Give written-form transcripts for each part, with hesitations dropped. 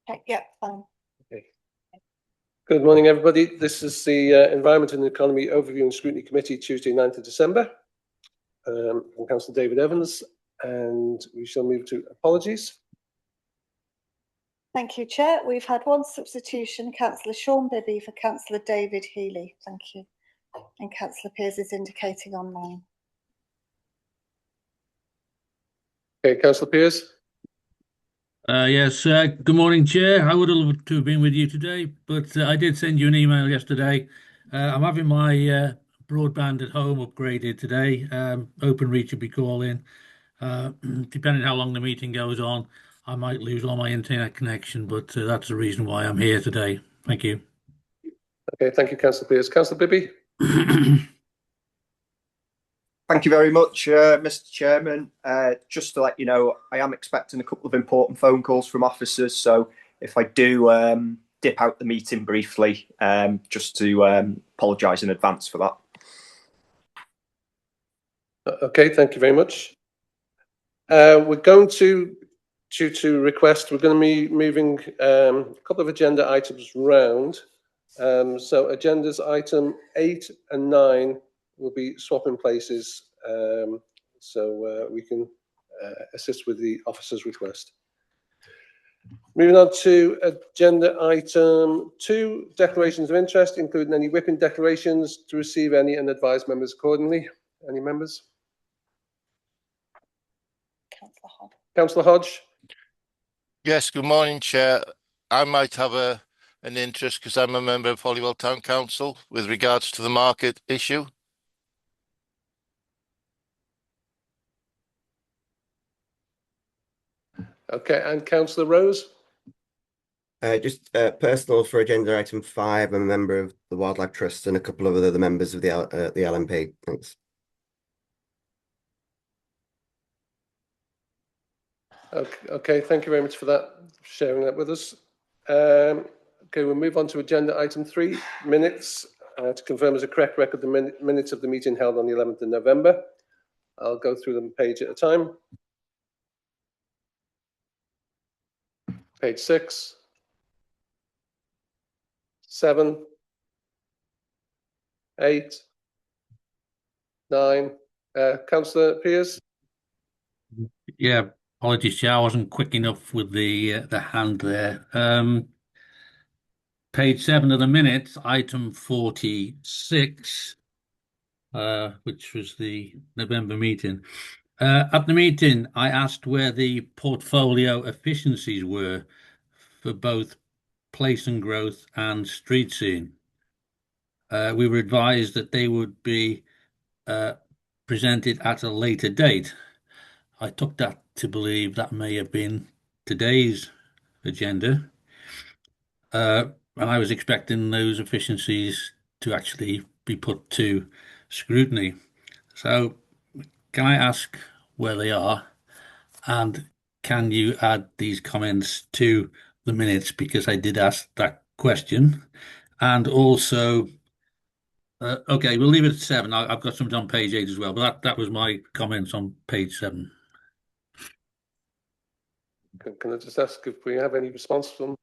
Okay, yeah, fine. Okay. Good morning, everybody. This is the Environment and Economy Overview and Scrutiny Committee, Tuesday, 9th of December. I'm Councillor David Evans, and we shall move to apologies. Thank you, Chair. We've had one substitution, Councillor Sean Bibby for Councillor David Healy. Thank you. And Councillor Pearce is indicating online. Okay, Councillor Pearce. Yes, good morning, Chair. I would have loved to have been with you today, but I did send you an email yesterday. I'm having my broadband at home upgraded today. Openreach will be calling. Depending how long the meeting goes on, I might lose all my internet connection, but that's the reason why I'm here today. Thank you. Okay, thank you, Councillor Pearce. Councillor Bibby. Thank you very much, Mr. Chairman. Just to let you know, I am expecting a couple of important phone calls from officers, so if I do dip out the meeting briefly, just to apologise in advance for that. Okay, thank you very much. We're going to, due to request, we're going to be moving a couple of agenda items round. So agendas item 8 and 9 will be swapping places, so we can assist with the officer's request. Moving on to agenda item 2, declarations of interest, including any whipping declarations, to receive any and advise members accordingly. Any members? Councillor Hodge. Councillor Hodge. Yes, good morning, Chair. I might have an interest because I'm a member of Holywell Town Council with regards to the market issue. Okay, and Councillor Rose? Just personal for agenda item 5. I'm a member of the Wildlife Trust and a couple of other members of the LMP. Thanks. Okay, thank you very much for that, sharing that with us. Okay, we'll move on to agenda item 3, minutes, to confirm as a correct record the minutes of the meeting held on the 11th of November. I'll go through them page at a time. Page 6, 7, 8, 9. Councillor Pearce? Yeah, apologies, Chair. I wasn't quick enough with the hand there. Page 7 of the minutes, item 46, which was the November meeting. At the meeting, I asked where the portfolio efficiencies were for both place and growth and street scene. We were advised that they would be presented at a later date. I took that to believe that may have been today's agenda. And I was expecting those efficiencies to actually be put to scrutiny. So can I ask where they are? And can you add these comments to the minutes? Because I did ask that question. And also, okay, we'll leave it at 7. I've got some on page 8 as well, but that was my comments on page 7. Can I just ask if we have any response from?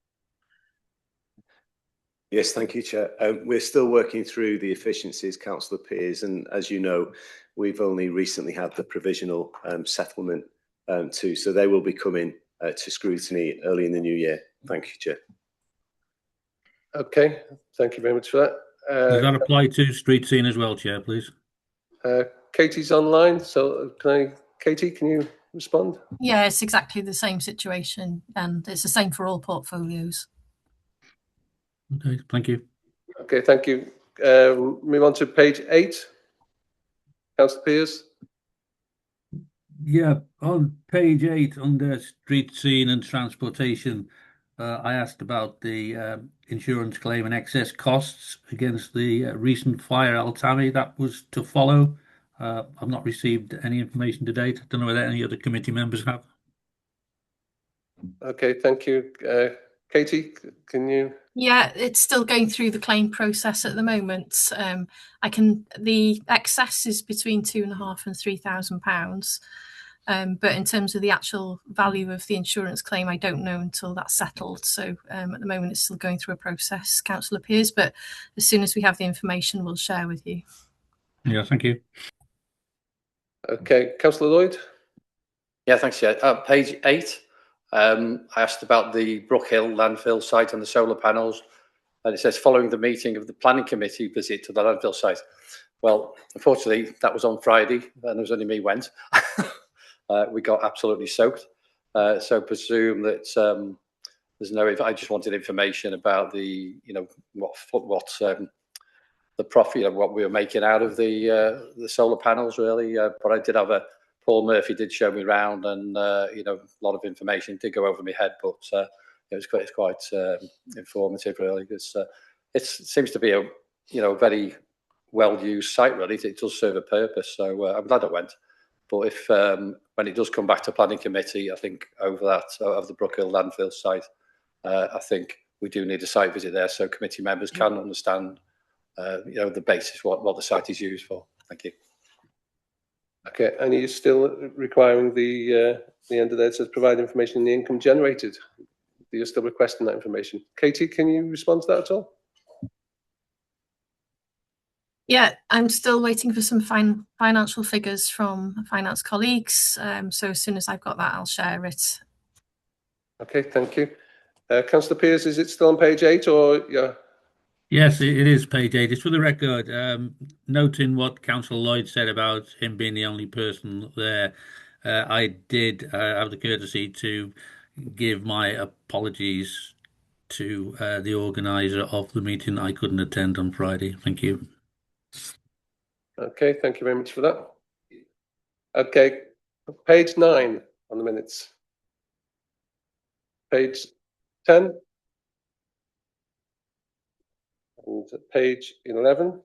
Yes, thank you, Chair. We're still working through the efficiencies, Councillor Pearce, and as you know, we've only recently had the provisional settlement too, so they will be coming to scrutiny early in the new year. Thank you, Chair. Okay, thank you very much for that. Does that apply to street scene as well, Chair, please? Katie's online, so Katie, can you respond? Yeah, it's exactly the same situation, and it's the same for all portfolios. Okay, thank you. Okay, thank you. Move on to page 8. Councillor Pearce. Yeah, on page 8 under street scene and transportation, I asked about the insurance claim and excess costs against the recent fire at Altami. That was to follow. I've not received any information to date. I don't know whether any other committee members have. Okay, thank you. Katie, can you? Yeah, it's still going through the claim process at the moment. The excess is between £2,500 and £3,000. But in terms of the actual value of the insurance claim, I don't know until that's settled. So at the moment, it's still going through a process, Councillor Pearce. But as soon as we have the information, we'll share with you. Yeah, thank you. Okay, Councillor Lloyd. Yeah, thanks, Chair. Page 8, I asked about the Brook Hill landfill site and the solar panels, and it says following the meeting of the planning committee visit to the landfill site. Well, unfortunately, that was on Friday, and it was only me went. We got absolutely soaked. So presume that there's no. I just wanted information about the, what the profit of what we were making out of the solar panels, really. But I did have Paul Murphy did show me around, and a lot of information did go over my head, but it was quite informative, really, because it seems to be a very well used site, really. It does serve a purpose, so I'm glad it went. But if when it does come back to planning committee, I think over that of the Brook Hill landfill site, I think we do need a site visit there so committee members can understand the basis what the site is used for. Thank you. Okay, and are you still requiring the end of that to provide information in the income generated? You're still requesting that information. Katie, can you respond to that at all? Yeah, I'm still waiting for some financial figures from finance colleagues. So as soon as I've got that, I'll share it. Okay, thank you. Councillor Pearce, is it still on page 8 or yeah? Yes, it is page 8. It's for the record. Noting what Councillor Lloyd said about him being the only person there, I did have the courtesy to give my apologies to the organiser of the meeting I couldn't attend on Friday. Thank you. Okay, thank you very much for that. Okay, page 9 on the minutes. Page 10. And page 11.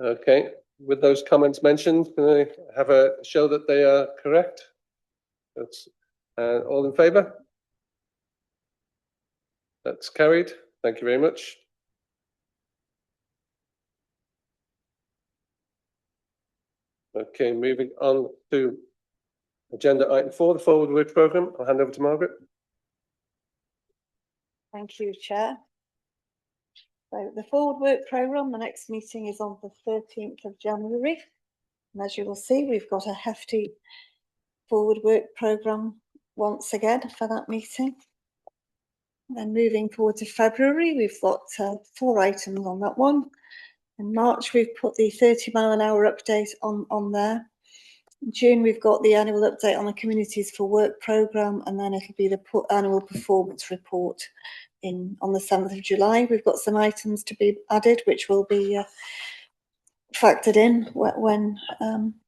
Okay, with those comments mentioned, can I have a show that they are correct? That's all in favour? That's carried. Thank you very much. Okay, moving on to agenda item 4, the forward work programme. I'll hand over to Margaret. Thank you, Chair. So the forward work programme, the next meeting is on the 13th of January. And as you will see, we've got a hefty forward work programme once again for that meeting. And then moving forward to February, we've got 4 items on that one. In March, we've put the 30-mile-an-hour update on there. In June, we've got the annual update on the Communities for Work programme, and then it'll be the annual performance report on the 7th of July. We've got some items to be added, which will be factored in when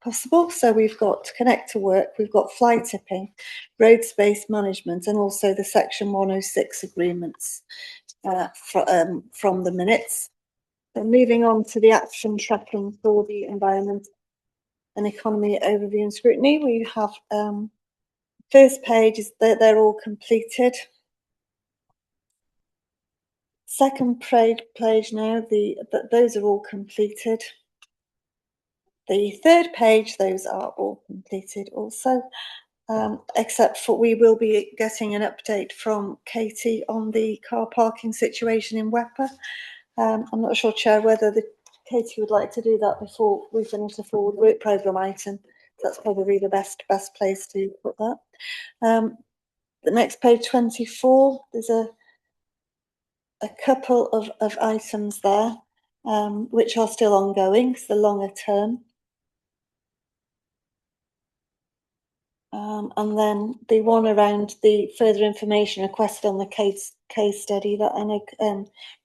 possible. So we've got Connect to Work, we've got fly tipping, road space management, and also the Section 106 agreements from the minutes. So moving on to the action tracking for the environment and economy overview and scrutiny, we have first page is they're all completed. Second page now, those are all completed. The third page, those are all completed also, except for we will be getting an update from Katie on the car parking situation in Wepper. I'm not sure, Chair, whether Katie would like to do that before we finish the forward work programme item. That's probably the best place to put that. The next page, 24, there's a couple of items there which are still ongoing. It's the longer term. And then the one around the further information requested on the case study that I know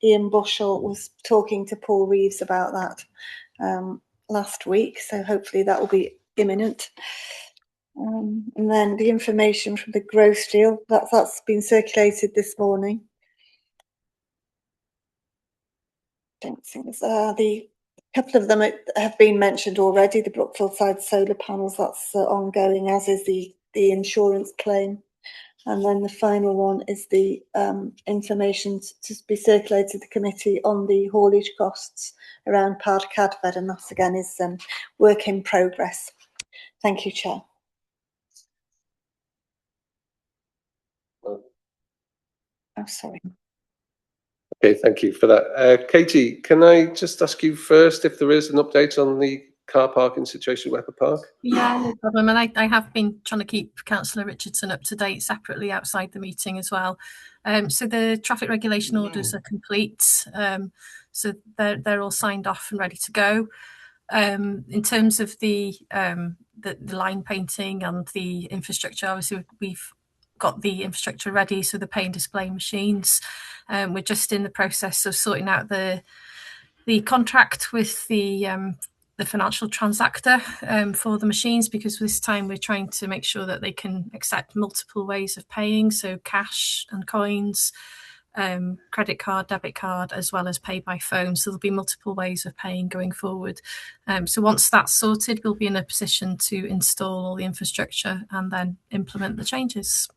Ian Bushell was talking to Paul Reeves about that last week. So hopefully that will be imminent. And then the information from the growth deal, that's been circulated this morning. Don't think the couple of them have been mentioned already. The Brookfield side solar panels, that's ongoing, as is the insurance claim. And then the final one is the information to be circulated to the committee on the haulage costs around Pard Cadfed, and that again is work in progress. Thank you, Chair. Oh, sorry. Okay, thank you for that. Katie, can I just ask you first if there is an update on the car parking situation at Weber Park? Yeah, no problem. And I have been trying to keep Councillor Richardson up to date separately outside the meeting as well. So the traffic regulation orders are complete. So they're all signed off and ready to go. In terms of the line painting and the infrastructure, obviously we've got the infrastructure ready, so the pay and display machines. We're just in the process of sorting out the contract with the financial transactor for the machines, because this time we're trying to make sure that they can accept multiple ways of paying, so cash and coins, credit card, debit card, as well as pay by phone. So there'll be multiple ways of paying going forward. So once that's sorted, we'll be in a position to install all the infrastructure and then implement the changes.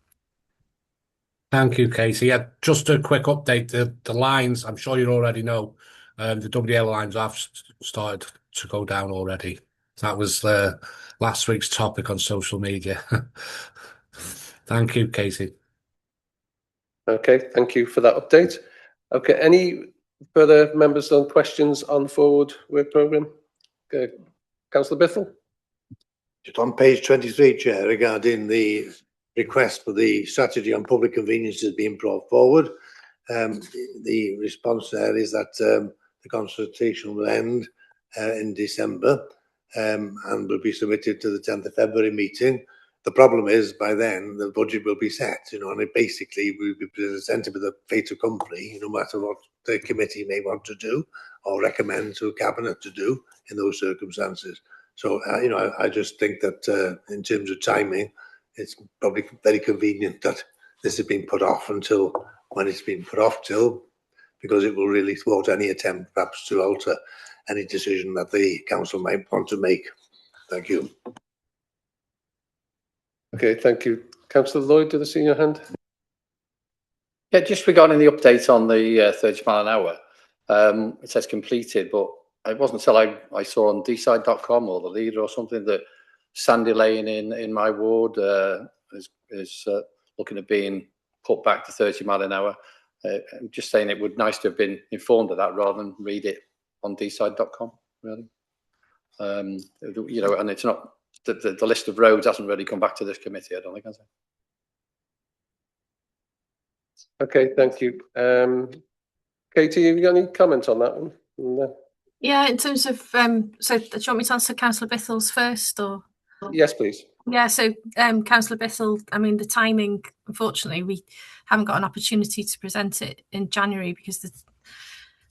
Thank you, Katie. Yeah, just a quick update. The lines, I'm sure you already know, the WL lines have started to go down already. That was last week's topic on social media. Thank you, Katie. Okay, thank you for that update. Okay, any further members on questions on the forward work programme? Okay. Councillor Bithell? Just on page 23, Chair, regarding the request for the strategy on public conveniences being brought forward. The response there is that the consultation will end in December and will be submitted to the 10th of February meeting. The problem is by then the budget will be set, and it basically will be presented with a fait accompli, no matter what the committee may want to do or recommend to Cabinet to do in those circumstances. So, I just think that in terms of timing, it's probably very convenient that this has been put off until when it's been put off till, because it will really thwart any attempt perhaps to alter any decision that the council might want to make. Thank you. Okay, thank you. Councillor Lloyd, did I see your hand? Yeah, just regarding the update on the 30 mile an hour, it says completed, but it wasn't until I saw on dside.com or the Leader or something that Sandy Lane in my ward is looking at being put back to 30 mile an hour. I'm just saying it would be nice to have been informed of that rather than read it on dside.com, really. And it's not, the list of roads hasn't really come back to this committee, I don't think, has it? Okay, thank you. Katie, have you got any comment on that one? No. Yeah, in terms of, so do you want me to answer Councillor Bithell's first, or? Yes, please. Yeah, so Councillor Bithell, I mean, the timing, unfortunately, we haven't got an opportunity to present it in January because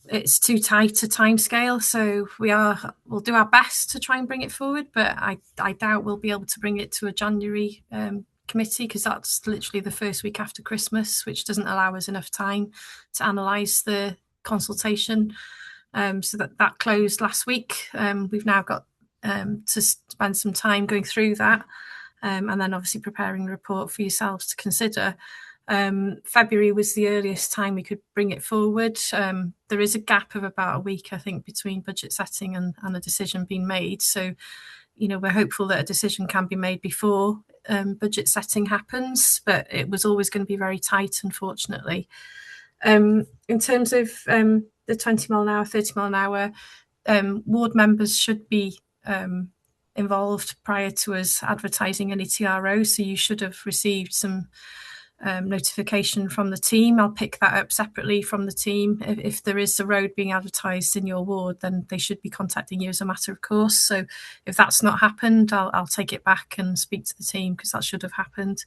it's too tight a timescale. So we'll do our best to try and bring it forward, but I doubt we'll be able to bring it to a January committee, because that's literally the first week after Christmas, which doesn't allow us enough time to analyse the consultation. So that closed last week. We've now got to spend some time going through that, and then obviously preparing a report for yourselves to consider. February was the earliest time we could bring it forward. There is a gap of about a week, I think, between budget setting and a decision being made. So, we're hopeful that a decision can be made before budget setting happens, but it was always going to be very tight, unfortunately. In terms of the 20 mile an hour, 30 mile an hour, ward members should be involved prior to us advertising any TRO, so you should have received some notification from the team. I'll pick that up separately from the team. If there is a road being advertised in your ward, then they should be contacting you as a matter of course. So if that's not happened, I'll take it back and speak to the team, because that should have happened.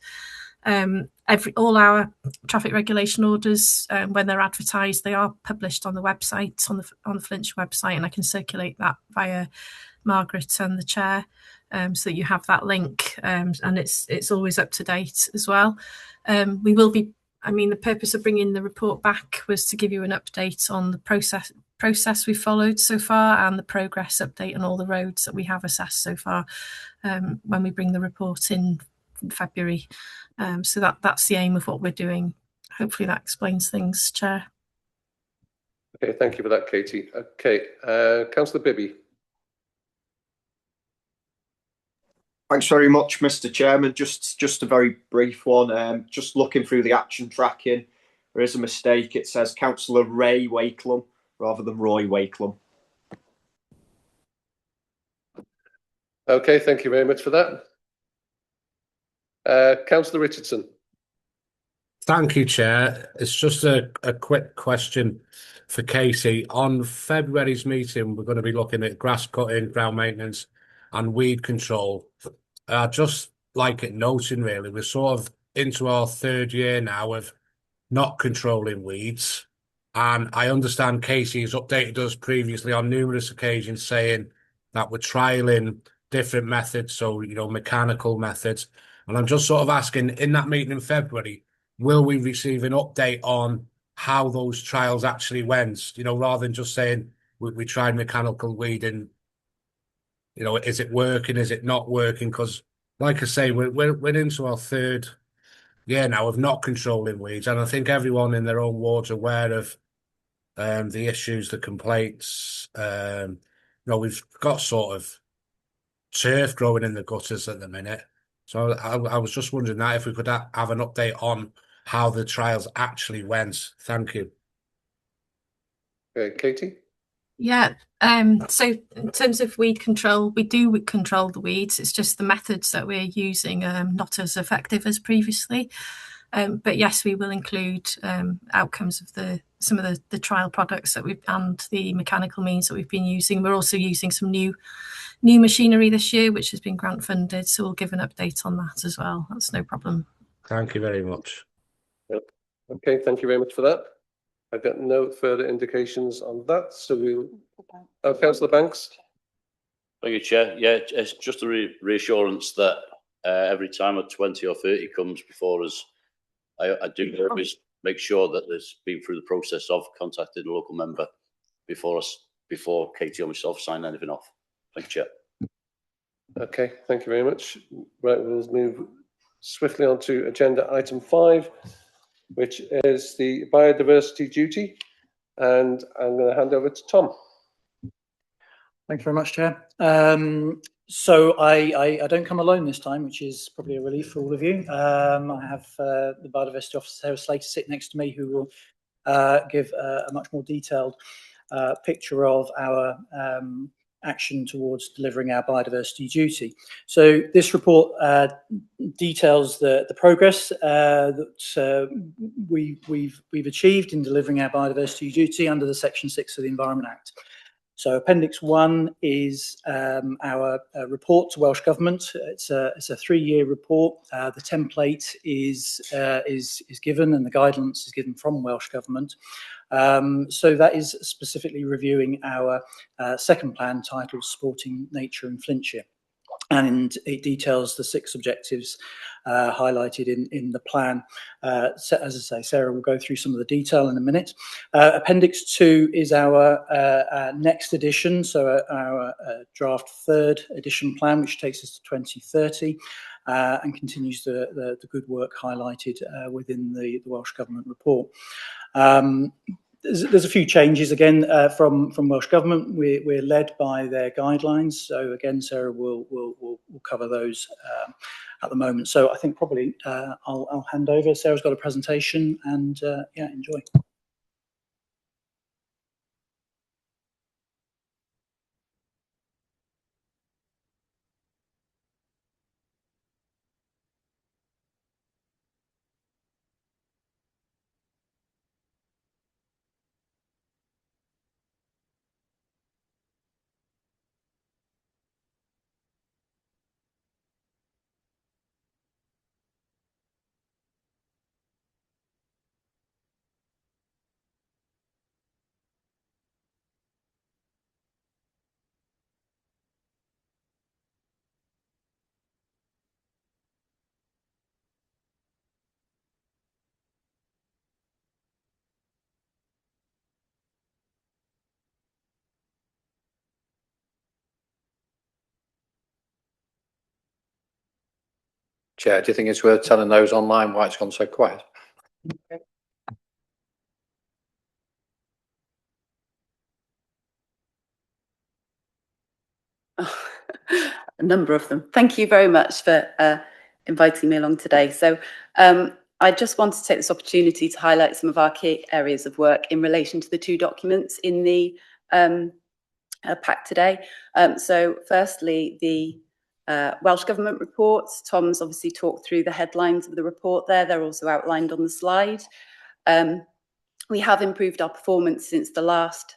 All our traffic regulation orders, when they're advertised, they are published on the website, on the Flintshire website, and I can circulate that via Margaret and the chair, so that you have that link, and it's always up to date as well. We will be, the purpose of bringing the report back was to give you an update on the process we've followed so far, and the progress update on all the roads that we have assessed so far, when we bring the report in February. So that's the aim of what we're doing. Hopefully that explains things, Chair. Okay, thank you for that, Katie. Okay, Councillor Bibby. Thanks very much, Mr. Chairman. Just a very brief one. Just looking through the action tracking, there is a mistake. It says Councillor Ray Wakelam rather than Roy Wakelam. Okay, thank you very much for that. Councillor Richardson. Thank you, Chair. It's just a quick question for Casey. On February's meeting, we're going to be looking at grass cutting, ground maintenance and weed control. I'd just like it noting, really, we're sort of into our third year now of not controlling weeds. And I understand Casey has updated us previously on numerous occasions saying that we're trialing different methods, so, you know, mechanical methods. And I'm just sort of asking, in that meeting in February, will we receive an update on how those trials actually went? You know, rather than just saying we tried mechanical weeding, you know, is it working? Is it not working? Because, like I say, we're into our third year now of not controlling weeds, and I think everyone in their own ward's aware of the issues, the complaints. You know, we've got sort of turf growing in the gutters at the minute. So I was just wondering that if we could have an update on how the trials actually went. Thank you. Okay, Katie. Yeah, so in terms of weed control, we do control the weeds. It's just the methods that we're using not as effective as previously. But yes, we will include outcomes of some of the trial products that we've and the mechanical means that we've been using. We're also using some new machinery this year, which has been grant funded. So we'll give an update on that as well. That's no problem. Thank you very much. Yep. Okay, thank you very much for that. I've got no further indications on that, so we'll. Oh, Councillor Banks. Thank you, Chair. Yeah, it's just a reassurance that every time a 20 or 30 comes before us, I do always make sure that there's been through the process of contacting the local member before Katie or myself sign anything off. Thank you, Chair. Okay, thank you very much. Right, we'll move swiftly on to agenda item 5, which is the biodiversity duty, and I'm going to hand over to Tom. Thank you very much, Chair. So I don't come alone this time, which is probably a relief for all of you. I have the biodiversity officer Sarah Slater sit next to me, who will give a much more detailed picture of our action towards delivering our biodiversity duty. So this report details the progress that we've achieved in delivering our biodiversity duty under the Section 6 of the Environment Act. So Appendix 1 is our report to Welsh Government. It's a 3-year report. The template is given, and the guidance is given from Welsh Government. So that is specifically reviewing our second plan titled Supporting Nature in Flintshire. And it details the 6 objectives highlighted in the plan. So, as I say, Sarah will go through some of the detail in a minute. Appendix 2 is our next edition, so our draft 3rd edition plan, which takes us to 2030 and continues the good work highlighted within the Welsh Government report. There's a few changes again from Welsh Government. We're led by their guidelines, so again Sarah will cover those at the moment. So I think probably I'll hand over. Sarah's got a presentation, and yeah, enjoy. Chair, do you think it's worth telling those online why it's gone so quiet? number of them. Thank you very much for inviting me along today. So I just want to take this opportunity to highlight some of our key areas of work in relation to the two documents in the pack today. So firstly, the Welsh Government reports. Tom's obviously talked through the headlines of the report there. They're also outlined on the slide. We have improved our performance since the last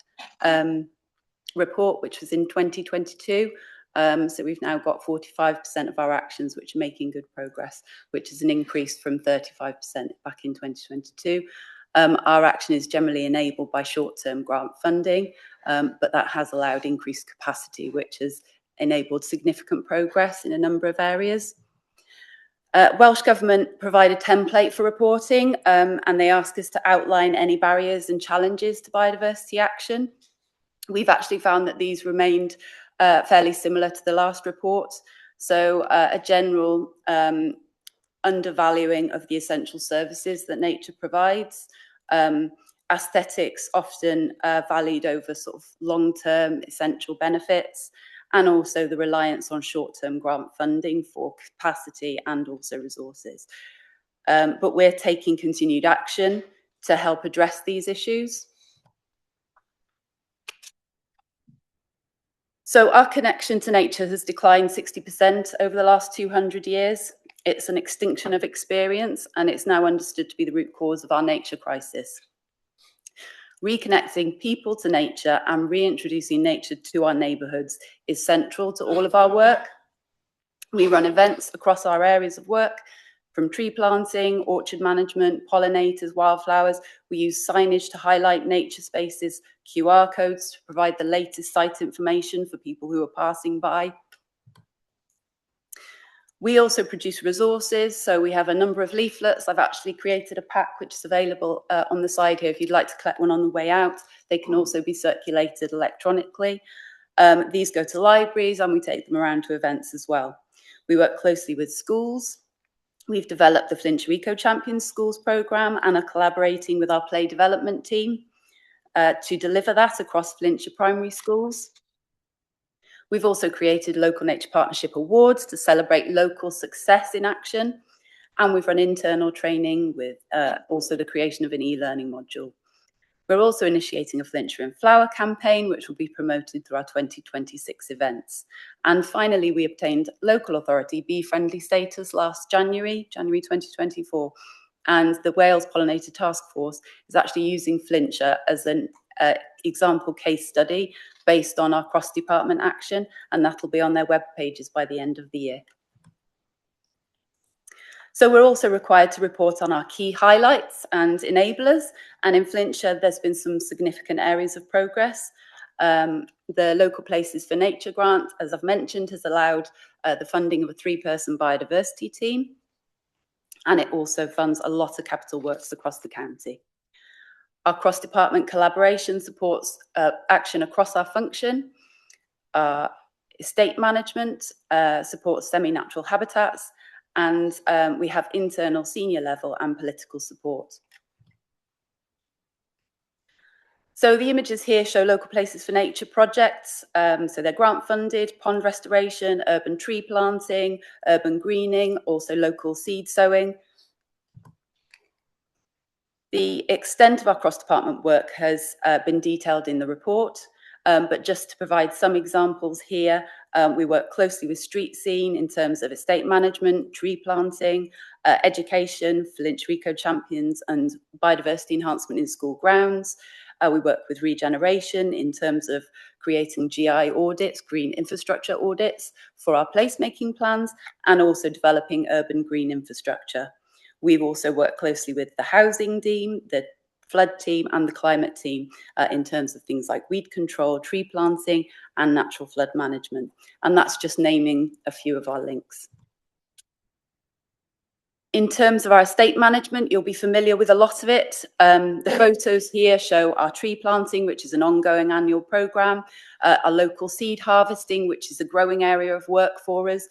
report, which was in 2022. So we've now got 45% of our actions which are making good progress, which is an increase from 35% back in 2022. Our action is generally enabled by short-term grant funding, but that has allowed increased capacity, which has enabled significant progress in a number of areas. Welsh Government provide a template for reporting, and they ask us to outline any barriers and challenges to biodiversity action. We've actually found that these remained fairly similar to the last report. So a general undervaluing of the essential services that nature provides. Aesthetics often valued over sort of long-term essential benefits, and also the reliance on short-term grant funding for capacity and also resources. But we're taking continued action to help address these issues. So our connection to nature has declined 60% over the last 200 years. It's an extinction of experience, and it's now understood to be the root cause of our nature crisis. Reconnecting people to nature and reintroducing nature to our neighbourhoods is central to all of our work. We run events across our areas of work, from tree planting, orchard management, pollinators, wildflowers. We use signage to highlight nature spaces, QR codes to provide the latest site information for people who are passing by. We also produce resources, so we have a number of leaflets. I've actually created a pack which is available on the side here. If you'd like to collect one on the way out, they can also be circulated electronically. These go to libraries, and we take them around to events as well. We work closely with schools. We've developed the Flintshire Eco Champions Schools programme and are collaborating with our play development team to deliver that across Flintshire primary schools. We've also created local nature partnership awards to celebrate local success in action. And we've run internal training with also the creation of an e-learning module. We're also initiating a Flintshire in Flower campaign, which will be promoted through our 2026 events. And finally, we obtained local authority bee friendly status last January 2024. And the Wales Pollinator Task Force is actually using Flintshire as an example case study based on our cross-department action, and that'll be on their web pages by the end of the year. So we're also required to report on our key highlights and enablers, and in Flintshire there's been some significant areas of progress. The Local Places for Nature grant, as I've mentioned, has allowed the funding of a 3-person biodiversity team, and it also funds a lot of capital works across the county. Our cross-department collaboration supports action across our function. Estate management supports semi-natural habitats, and we have internal senior level and political support. So the images here show Local Places for Nature projects. So they're grant funded, pond restoration, urban tree planting, urban greening, also local seed sowing. The extent of our cross-department work has been detailed in the report, but just to provide some examples here, we work closely with street scene in terms of estate management, tree planting, education, Flintshire Eco Champions and biodiversity enhancement in school grounds. We work with regeneration in terms of creating GI audits, green infrastructure audits for our placemaking plans, and also developing urban green infrastructure. We've also worked closely with the housing team, the flood team and the climate team in terms of things like weed control, tree planting and natural flood management. And that's just naming a few of our links. In terms of our estate management, you'll be familiar with a lot of it. The photos here show our tree planting, which is an ongoing annual programme, our local seed harvesting, which is a growing area of work for us,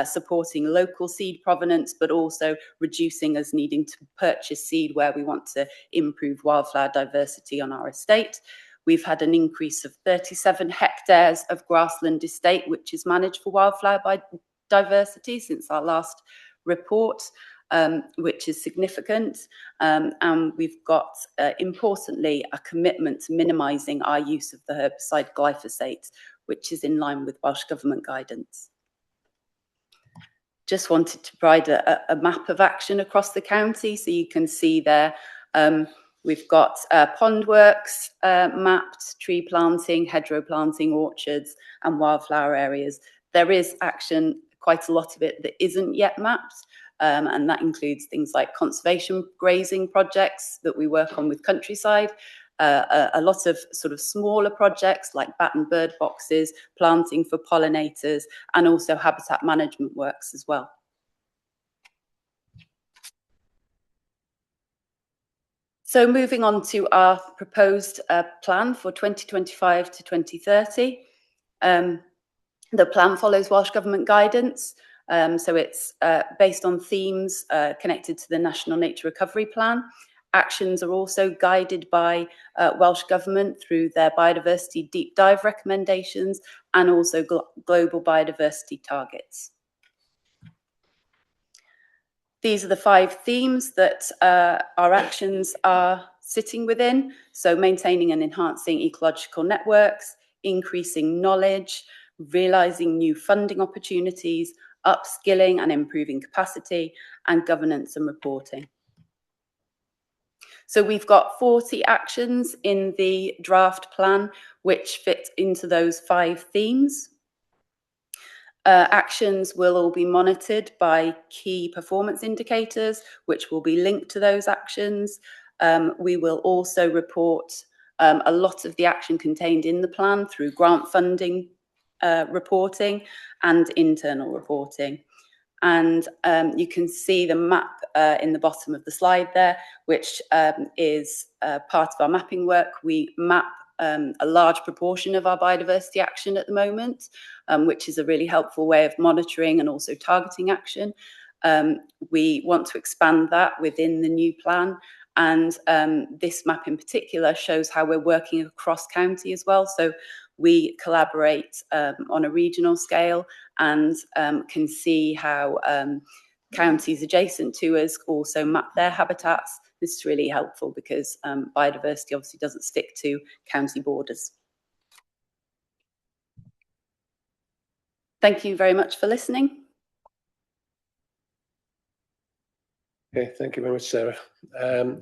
supporting local seed provenance, but also reducing us needing to purchase seed where we want to improve wildflower diversity on our estate. we've had an increase of 37 hectares of grassland estate, which is managed for wildflower biodiversity since our last report, which is significant. And we've got, importantly, a commitment to minimising our use of the herbicide glyphosate, which is in line with Welsh Government guidance. Just wanted to provide a map of action across the county. So you can see there, we've got pond works mapped, tree planting, hedgerow planting, orchards and wildflower areas. There is action, quite a lot of it, that isn't yet mapped. And that includes things like conservation grazing projects that we work on with Countryside, a lot of sort of smaller projects like bat and bird boxes, planting for pollinators, and also habitat management works as well. So moving on to our proposed plan for 2025 to 2030. The plan follows Welsh Government guidance. So it's based on themes connected to the National Nature Recovery Plan. Actions are also guided by Welsh Government through their biodiversity deep dive recommendations and also global biodiversity targets. These are the 5 themes that our actions are sitting within. So maintaining and enhancing ecological networks, increasing knowledge, realising new funding opportunities, upskilling and improving capacity, and governance and reporting. So we've got 40 actions in the draft plan, which fit into those 5 themes. Actions will all be monitored by key performance indicators, which will be linked to those actions. We will also report a lot of the action contained in the plan through grant funding reporting and internal reporting. And you can see the map in the bottom of the slide there, which is part of our mapping work. We map a large proportion of our biodiversity action at the moment, which is a really helpful way of monitoring and also targeting action. We want to expand that within the new plan. And this map in particular shows how we're working across county as well. So we collaborate on a regional scale and can see how counties adjacent to us also map their habitats. This is really helpful because biodiversity obviously doesn't stick to county borders. Thank you very much for listening. Okay, thank you very much, Sarah.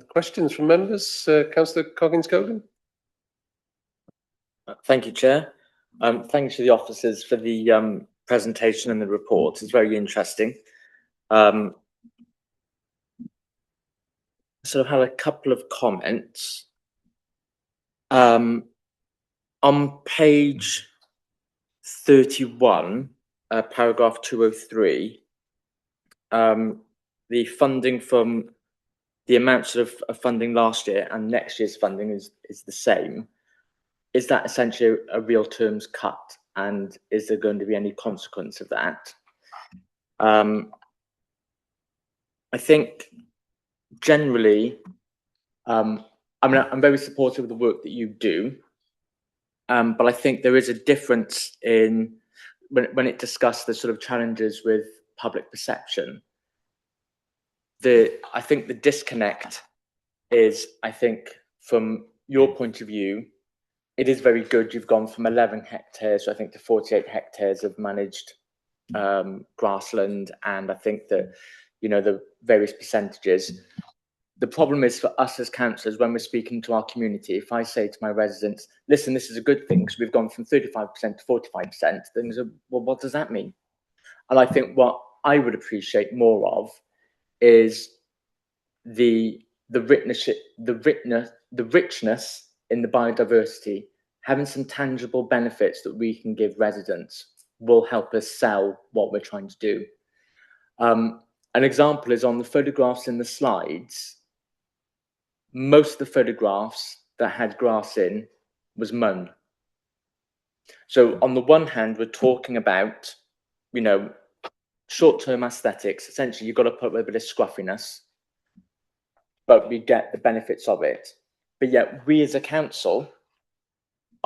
Questions from members? Councillor Coggins-Cogan. Thank you, Chair. Thank you to the officers for the presentation and the report. It's very interesting. So I've had a couple of comments. On page 31, paragraph 203, the funding from the amounts of funding last year and next year's funding is the same. Is that essentially a real terms cut? And is there going to be any consequence of that? I think generally, I'm very supportive of the work that you do, but I think there is a difference in when it discussed the sort of challenges with public perception. I think the disconnect is, I think from your point of view, it is very good. You've gone from 11 hectares, I think, to 48 hectares of managed grassland, and I think that, you know, the various percentages. The problem is for us as councillors, when we're speaking to our community, if I say to my residents, listen, this is a good thing because we've gone from 35% to 45%, then they say, well, what does that mean? And I think what I would appreciate more of is the richness in the biodiversity. Having some tangible benefits that we can give residents will help us sell what we're trying to do. An example is on the photographs in the slides. Most of the photographs that had grass in was mown. So on the one hand, we're talking about, you know, short-term aesthetics. Essentially, you've got to put a bit of scruffiness, but we get the benefits of it. But yet we as a council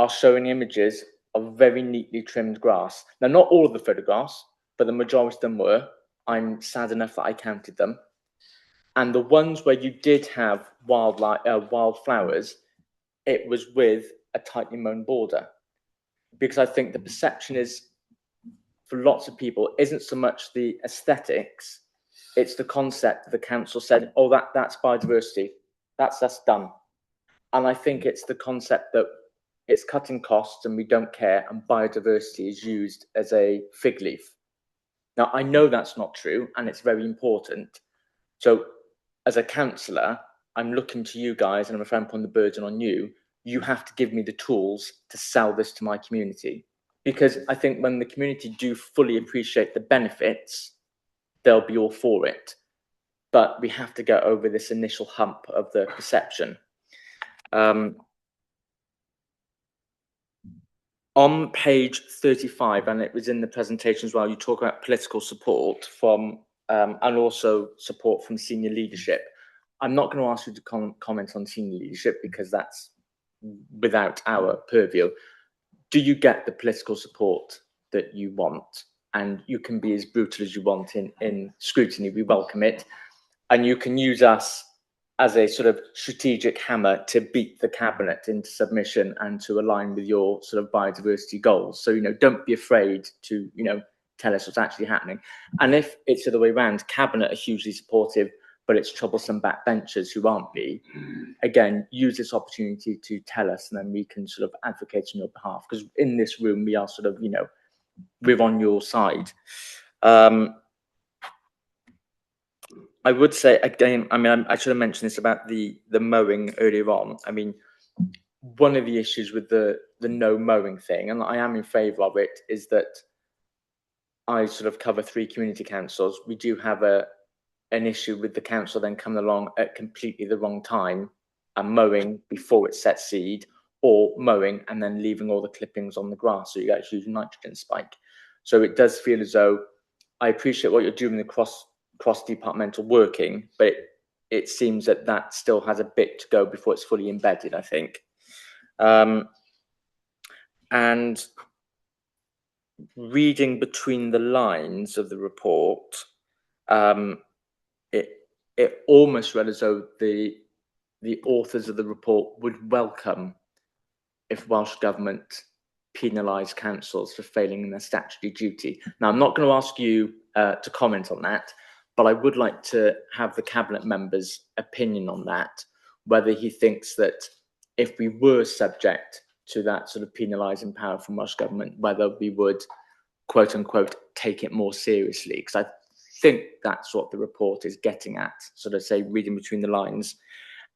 are showing images of very neatly trimmed grass. Now, not all of the photographs, but the majority of them were. I'm sad enough that I counted them. And the ones where you did have wildflowers, it was with a tightly mown border. Because I think the perception is, for lots of people, isn't so much the aesthetics, it's the concept that the council said, oh, that's biodiversity, that's done. And I think it's the concept that it's cutting costs and we don't care, and biodiversity is used as a fig leaf. Now, I know that's not true, and it's very important. So as a councillor, I'm looking to you guys, and I'm afraid I'm putting the burden on you. You have to give me the tools to sell this to my community. Because I think when the community do fully appreciate the benefits, they'll be all for it. But we have to get over this initial hump of the perception. On page 35, and it was in the presentation as well, you talk about political support from and also support from senior leadership. I'm not going to ask you to comment on senior leadership because that's without our purview. Do you get the political support that you want? And you can be as brutal as you want in scrutiny, we welcome it. And you can use us as a sort of strategic hammer to beat the cabinet into submission and to align with your sort of biodiversity goals. So, don't be afraid to, tell us what's actually happening. And if it's the other way around, cabinet are hugely supportive, but it's troublesome backbenchers who aren't be, again, use this opportunity to tell us, and then we can sort of advocate on your behalf. Because in this room, we are sort of, we're on your side. I would say again, I should have mentioned this about the mowing earlier on. One of the issues with the no mowing thing, and I am in favour of it, is that I sort of cover 3 community councils. We do have an issue with the council then coming along at completely the wrong time and mowing before it sets seed, or mowing and then leaving all the clippings on the grass, so you get a huge nitrogen spike. So it does feel as though I appreciate what you're doing the cross-departmental working, but it seems that still has a bit to go before it's fully embedded, I think. And reading between the lines of the report, it almost read as though the authors of the report would welcome if Welsh Government penalise councils for failing in their statutory duty. Now, I'm not going to ask you to comment on that, but I would like to have the cabinet member's opinion on that, whether he thinks that if we were subject to that sort of penalising power from Welsh Government, whether we would, quote unquote, take it more seriously. Because I think that's what the report is getting at, sort of say reading between the lines.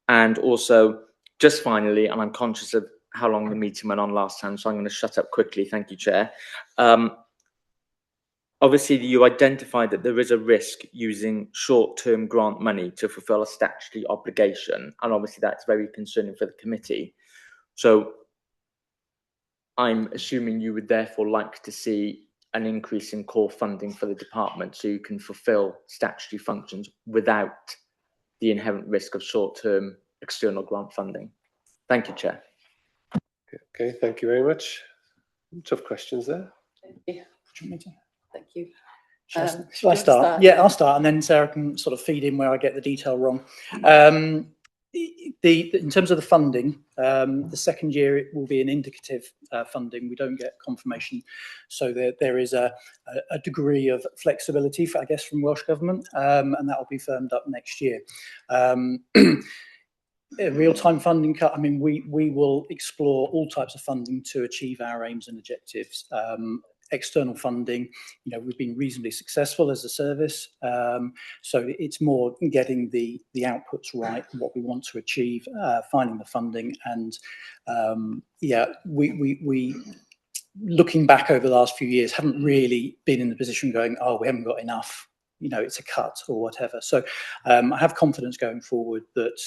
And also, just finally, and I'm conscious of how long the meeting went on last time, so I'm going to shut up quickly. Thank you, Chair. Obviously, you identified that there is a risk using short-term grant money to fulfil a statutory obligation, and obviously that's very concerning for the committee. So I'm assuming you would therefore like to see an increase in core funding for the department so you can fulfil statutory functions without the inherent risk of short-term external grant funding. Thank you, Chair. Okay, thank you very much. Tough questions there. Thank you. Thank you. Shall I start? Yeah, I'll start, and then Sarah can sort of feed in where I get the detail wrong. In terms of the funding, the second year it will be an indicative funding. We don't get confirmation, so there is a degree of flexibility, I guess, from Welsh Government, and that will be firmed up next year. Real-time funding cut. We will explore all types of funding to achieve our aims and objectives. External funding, we've been reasonably successful as a service, so it's more getting the outputs right, what we want to achieve, finding the funding, and we looking back over the last few years haven't really been in the position going, oh, we haven't got enough, it's a cut or whatever. So I have confidence going forward that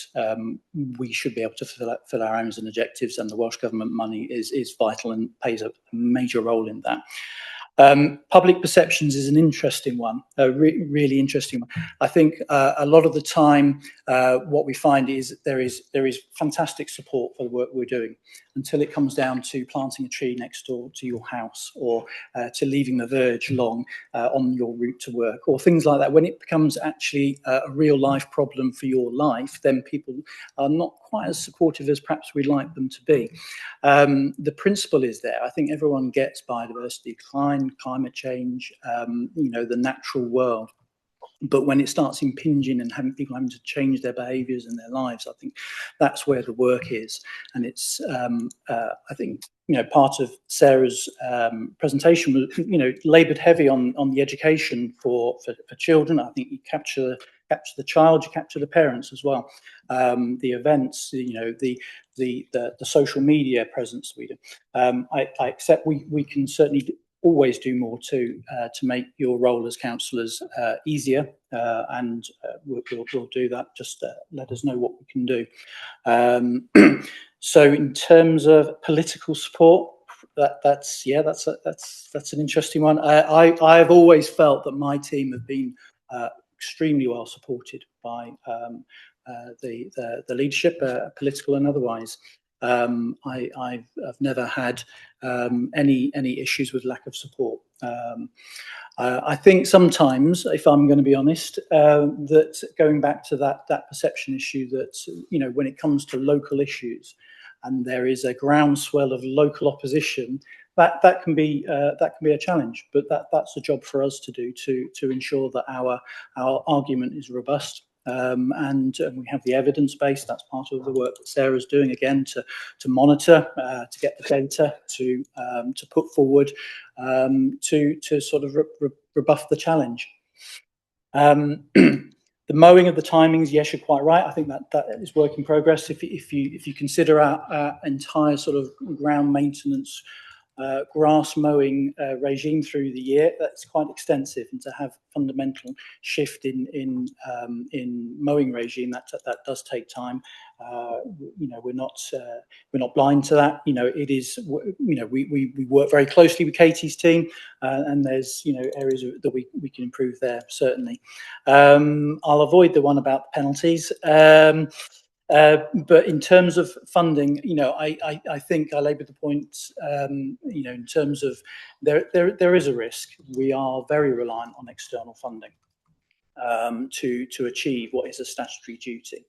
we should be able to fill our aims and objectives, and the Welsh Government money is vital and plays a major role in that. Public perceptions is an interesting one, a really interesting one. I think a lot of the time what we find is that there is fantastic support for the work we're doing until it comes down to planting a tree next door to your house, or to leaving the verge long on your route to work, or things like that. When it becomes actually a real life problem for your life, then people are not quite as supportive as perhaps we'd like them to be. The principle is there. I think everyone gets biodiversity decline, climate change, the natural world. But when it starts impinging and people having to change their behaviours and their lives, I think that's where the work is. And it's, I think, part of Sarah's presentation was, laboured heavy on the education for children. I think you capture the child, you capture the parents as well. The events, the social media presence we do. I accept we can certainly always do more to make your role as councillors easier, and we'll do that. Just let us know what we can do. So in terms of political support, that's an interesting one. I've always felt that my team have been extremely well supported by the leadership, political and otherwise. I've never had any issues with lack of support. I think sometimes, if I'm going to be honest, that going back to that perception issue, that when it comes to local issues, and there is a groundswell of local opposition, that can be a challenge. But that's a job for us to do to ensure that our argument is robust. And we have the evidence base. That's part of the work that Sarah's doing, again, to monitor, to get the data, to put forward, to sort of rebuff the challenge. The mowing of the timings, yes, you're quite right. I think that is work in progress. If you consider our entire sort of ground maintenance grass mowing regime through the year, that's quite extensive, and to have fundamental shift in mowing regime, that does take time. We're not blind to that. It is. We work very closely with Katie's team, and there's areas that we can improve there, certainly. I'll avoid the one about the penalties. But in terms of funding, I think I labour the point, in terms of there is a risk. We are very reliant on external funding to achieve what is a statutory duty.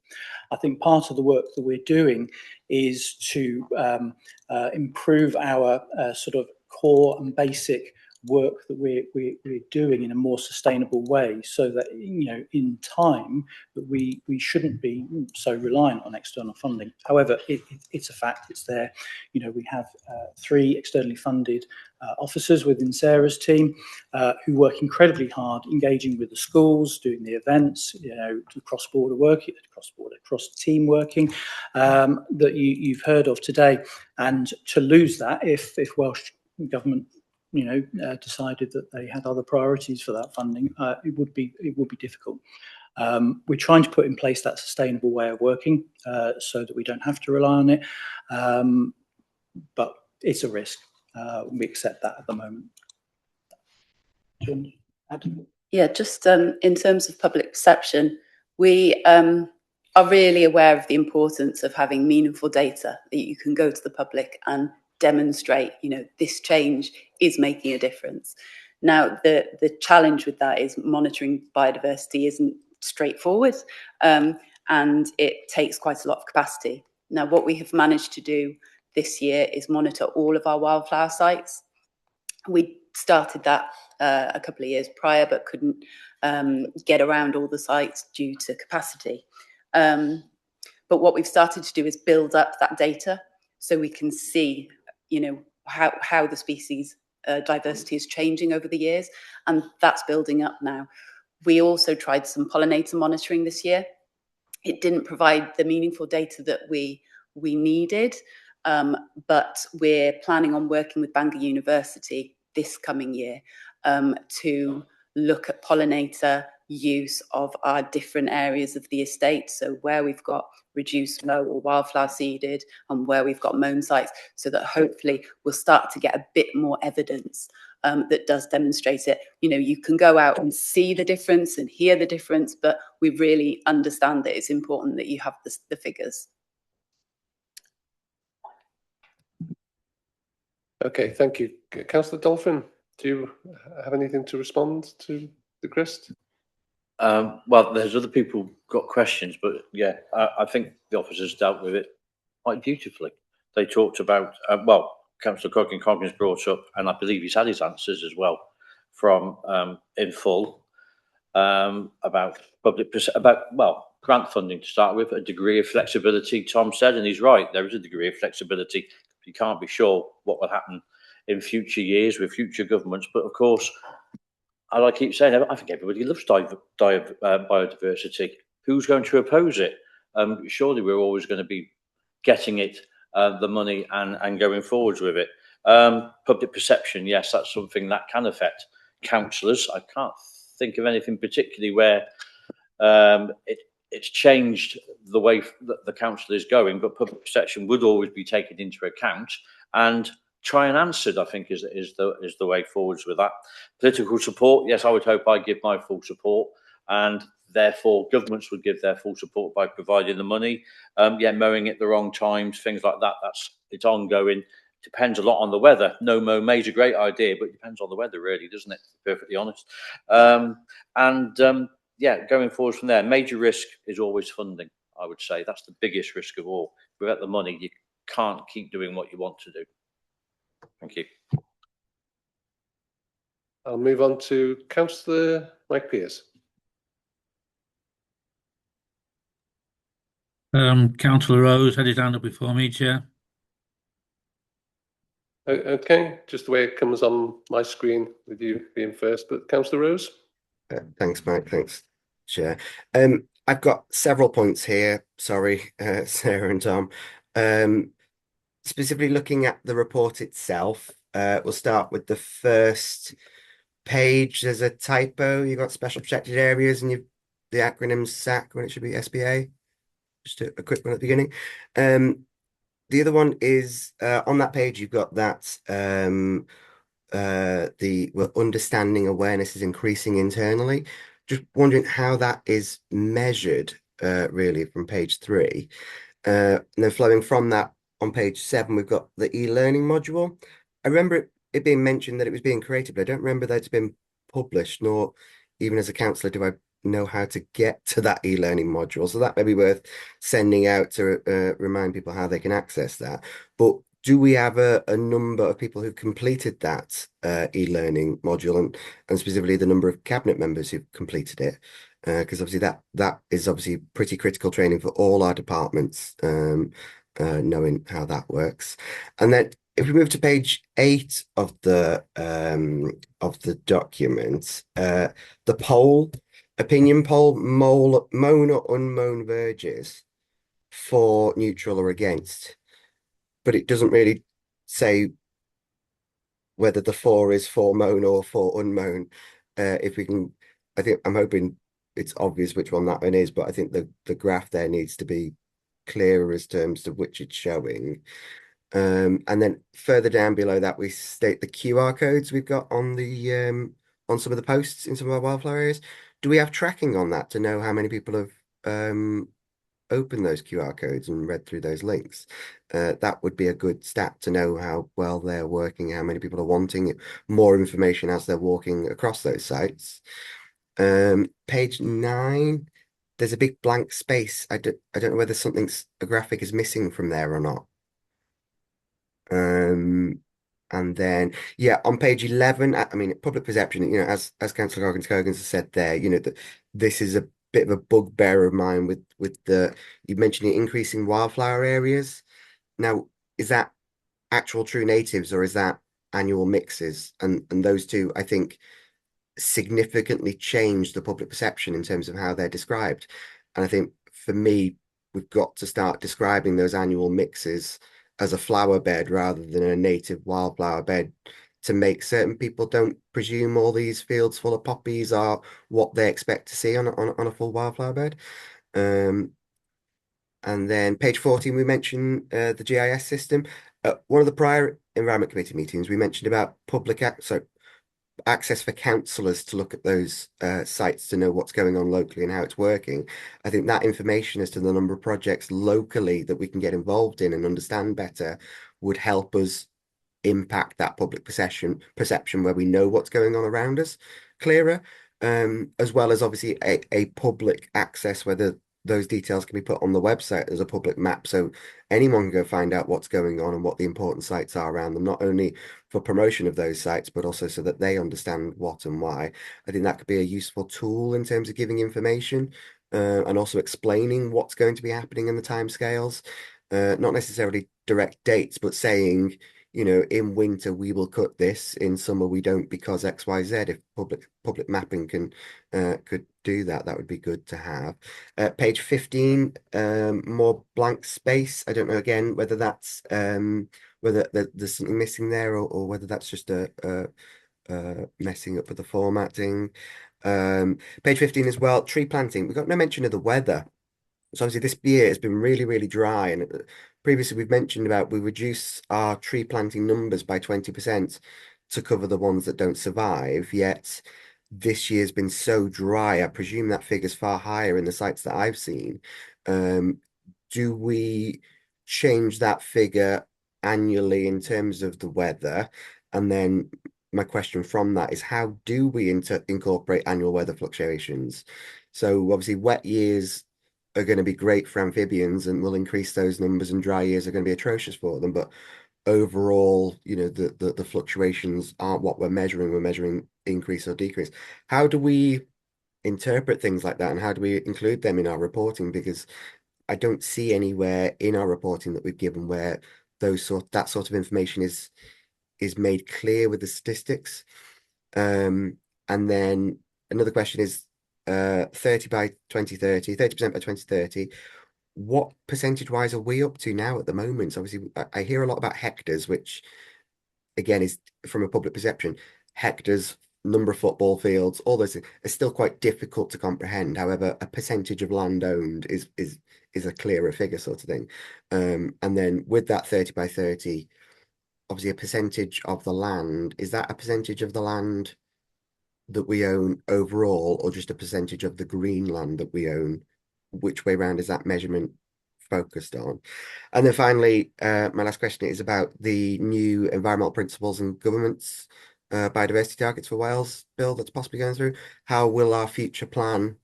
I think part of the work that we're doing is to improve our sort of core and basic work that we're doing in a more sustainable way, so that in time that we shouldn't be so reliant on external funding. However, it's a fact, it's there. We have 3 externally funded officers within Sarah's team who work incredibly hard, engaging with the schools, doing the events, cross-border work, cross-team working that you've heard of today. And to lose that, if Welsh Government decided that they had other priorities for that funding, it would be difficult. We're trying to put in place that sustainable way of working so that we don't have to rely on it, but it's a risk. We accept that at the moment. Do you want to add? Yeah, just in terms of public perception, we are really aware of the importance of having meaningful data that you can go to the public and demonstrate, this change is making a difference. Now, the challenge with that is monitoring biodiversity isn't straightforward, and it takes quite a lot of capacity. Now, what we have managed to do this year is monitor all of our wildflower sites. We started that a couple of years prior, but couldn't get around all the sites due to capacity. But what we've started to do is build up that data so we can see how the species diversity is changing over the years, and that's building up now. We also tried some pollinator monitoring this year. It didn't provide the meaningful data that we needed, but we're planning on working with Bangor University this coming year to look at pollinator use of our different areas of the estate, so where we've got reduced mow or wildflower seeded and where we've got mown sites, so that hopefully we'll start to get a bit more evidence that does demonstrate it. You know, you can go out and see the difference and hear the difference, but we really understand that it's important that you have the figures. Okay, thank you. Councillor Dolphin, do you have anything to respond to the Christ? Well, there's other people got questions, but yeah, I think the officers dealt with it quite beautifully. They talked about, well, Councillor Coggins brought up, and I believe he's had his answers as well from in full about well, grant funding to start with, a degree of flexibility. Tom said, and he's right, there is a degree of flexibility. You can't be sure what will happen in future years with future governments, but of course, and I keep saying, I think everybody loves biodiversity. Who's going to oppose it? Surely we're always going to be getting it, the money, and going forwards with it. Public perception, yes, that's something that can affect councillors. I can't think of anything particularly where it's changed the way that the council is going, but public perception would always be taken into account and try and answer it, I think, is the way forwards with that. Political support, yes, I would hope I give my full support, and therefore governments would give their full support by providing the money. Yeah, mowing at the wrong times, things like that, it's ongoing. Depends a lot on the weather. No mow may's a great idea, but it depends on the weather, really, doesn't it? To be perfectly honest. Yeah, going forward from there, major risk is always funding, I would say. That's the biggest risk of all. Without the money, you can't keep doing what you want to do. Thank you. I'll move on to Councillor Mike Pearce. Councillor Rose had his hand up before me, Chair. Okay, just the way it comes on my screen with you being first, but Councillor Rose. Thanks, Mike. Thanks, Chair. I've got several points here. Sorry, Sarah and Tom. Specifically looking at the report itself, we'll start with the first page. There's a typo. You've got special protected areas and the acronym SAC when it should be SPA. Just a quick one at the beginning. The other one is on that page, you've got that understanding awareness is increasing internally. Just wondering how that is measured, really, from page 3. And then flowing from that, on page 7, we've got the e-learning module. I remember it being mentioned that it was being created, but I don't remember that it's been published, nor even as a councillor do I know how to get to that e-learning module. So that may be worth sending out to remind people how they can access that. But do we have a number of people who've completed that e-learning module, and specifically the number of cabinet members who've completed it? Because obviously that is obviously pretty critical training for all our departments, knowing how that works. And then if we move to page 8 of the document, the opinion poll, mown or unmown verges for, neutral or against, but it doesn't really say whether the for is for mown or for unmown. If we can, I'm hoping it's obvious which one that one is, but I think the graph there needs to be clearer as terms to which it's showing. And then further down below that, we state the QR codes we've got on the on some of the posts in some of our wildflower areas. Do we have tracking on that to know how many people have opened those QR codes and read through those links? That would be a good stat to know how well they're working, how many people are wanting more information as they're walking across those sites. Page 9, there's a big blank space. I don't know whether a graphic is missing from there or not. And then, yeah, on page 11, I mean, public perception, as Councillor Coggins has said there, that this is a bit of a bugbear of mine with you mentioned the increasing wildflower areas. Now, is that actual true natives or is that annual mixes? And those two, I think, significantly change the public perception in terms of how they're described. And I think for me, we've got to start describing those annual mixes as a flower bed rather than a native wildflower bed, to make certain people don't presume all these fields full of poppies are what they expect to see on a full wildflower bed. And then page 14, we mentioned the GIS system. One of the prior Environment Committee meetings, we mentioned about access for councillors to look at those sites to know what's going on locally and how it's working. I think that information as to the number of projects locally that we can get involved in and understand better would help us impact that public perception where we know what's going on around us clearer, as well as obviously a public access where those details can be put on the website as a public map, so anyone can go find out what's going on and what the important sites are around them, not only for promotion of those sites, but also so that they understand what and why. I think that could be a useful tool in terms of giving information and also explaining what's going to be happening in the timescales. Not necessarily direct dates, but saying, you know, in winter we will cut this, in summer we don't because X, Y, Z. If public mapping can could do that, that would be good to have. Page 15, more blank space. I don't know again whether that's whether there's something missing there or whether that's just a messing up with the formatting. Page 15 as well, tree planting. We've got no mention of the weather. So obviously this year has been really, really dry, and previously we've mentioned about we reduce our tree planting numbers by 20% to cover the ones that don't survive, yet this year's been so dry. I presume that figure's far higher in the sites that I've seen. Do we change that figure annually in terms of the weather? And then my question from that is, how do we incorporate annual weather fluctuations? So obviously wet years are going to be great for amphibians and will increase those numbers, and dry years are going to be atrocious for them. But overall, you know, the fluctuations aren't what we're measuring. We're measuring increase or decrease. How do we interpret things like that, and how do we include them in our reporting? Because I don't see anywhere in our reporting that we've given where that sort of information is made clear with the statistics. And then another question is 30 by 2030, 30% by 2030. What percentage wise are we up to now at the moment? So obviously, I hear a lot about hectares, which again is from a public perception. Hectares, number of football fields, all those things are still quite difficult to comprehend. However, a percentage of land owned is a clearer figure, sort of thing. And then with that 30 by 30, obviously a percentage of the land, is that a percentage of the land that we own overall, or just a percentage of the green land that we own? Which way round is that measurement focused on? And then finally, my last question is about the new environmental principles and government's biodiversity targets for Wales bill that's possibly going through. How will our future plan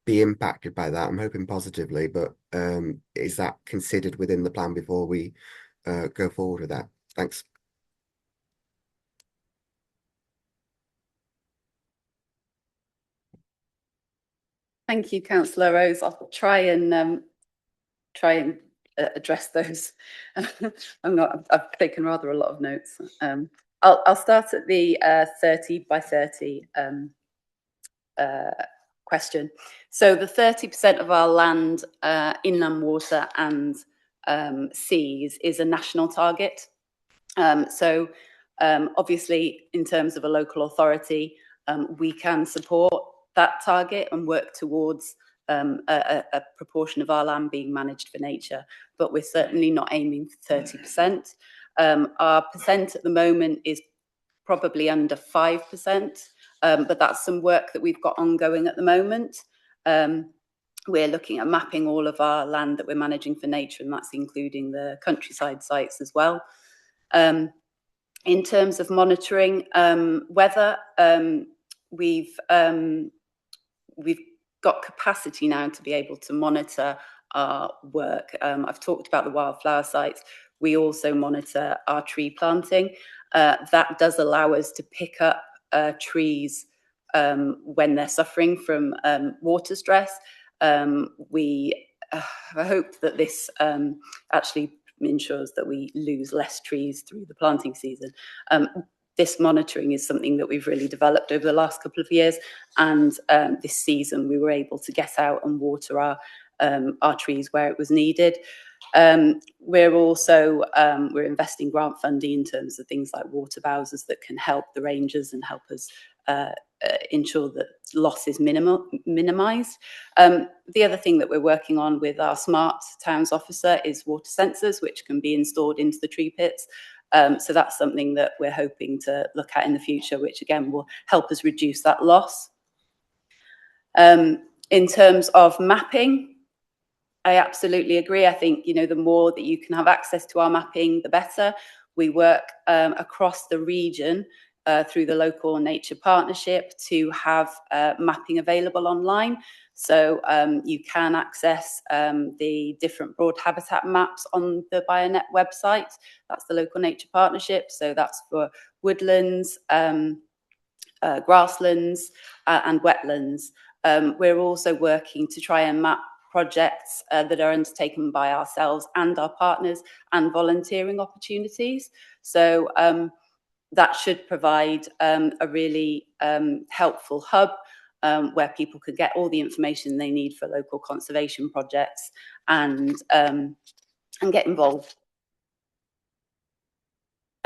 be impacted by that? I'm hoping positively, but is that considered within the plan before we go forward with that? Thanks. Thank you, Councillor Rose. I'll try and address those. I've taken rather a lot of notes. I'll start at the 30 by 30 question. So the 30% of our land, inland water and seas is a national target. So obviously, in terms of a local authority, we can support that target and work towards a proportion of our land being managed for nature, but we're certainly not aiming for 30%. Our percent at the moment is probably under 5%, but that's some work that we've got ongoing at the moment. We're looking at mapping all of our land that we're managing for nature, and that's including the countryside sites as well. In terms of monitoring weather, we've got capacity now to be able to monitor our work. I've talked about the wildflower sites. We also monitor our tree planting. That does allow us to pick up trees when they're suffering from water stress. We hope that this actually ensures that we lose less trees through the planting season. This monitoring is something that we've really developed over the last couple of years, and this season we were able to get out and water our trees where it was needed. We're also we're investing grant funding in terms of things like water bowsers that can help the rangers and help us ensure that loss is minimised. The other thing that we're working on with our Smart Towns officer is water sensors, which can be installed into the tree pits. So that's something that we're hoping to look at in the future, which again will help us reduce that loss. In terms of mapping, I absolutely agree. I think, you know, the more that you can have access to our mapping, the better. We work across the region through the local nature partnership to have mapping available online. So you can access the different broad habitat maps on the Bionet website. That's the local nature partnership. So that's for woodlands, grasslands and wetlands. We're also working to try and map projects that are undertaken by ourselves and our partners and volunteering opportunities. So that should provide a really helpful hub where people could get all the information they need for local conservation projects and get involved.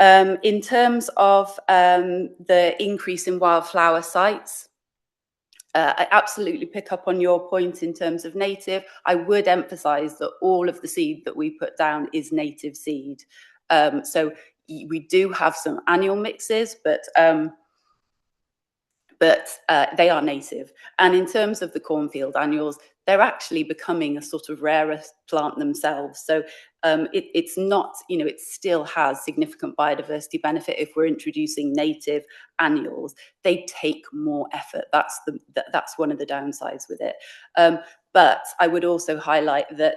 In terms of the increase in wildflower sites, I absolutely pick up on your point in terms of native. I would emphasise that all of the seed that we put down is native seed. So we do have some annual mixes, but they are native. And in terms of the cornfield annuals, they're actually becoming a sort of rarer plant themselves. So it's not, you know, it still has significant biodiversity benefit if we're introducing native annuals. They take more effort. That's one of the downsides with it. But I would also highlight that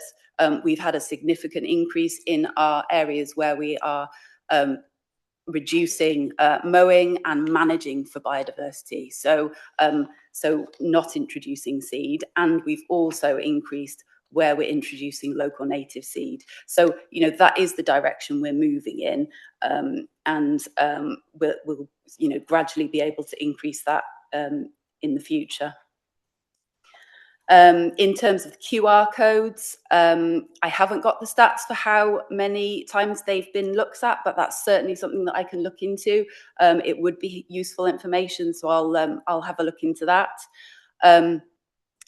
we've had a significant increase in our areas where we are reducing mowing and managing for biodiversity. So not introducing seed, and we've also increased where we're introducing local native seed. So, you know, that is the direction we're moving in, and we'll you know, gradually be able to increase that in the future. In terms of QR codes, I haven't got the stats for how many times they've been looked at, but that's certainly something that I can look into. It would be useful information, so I'll have a look into that.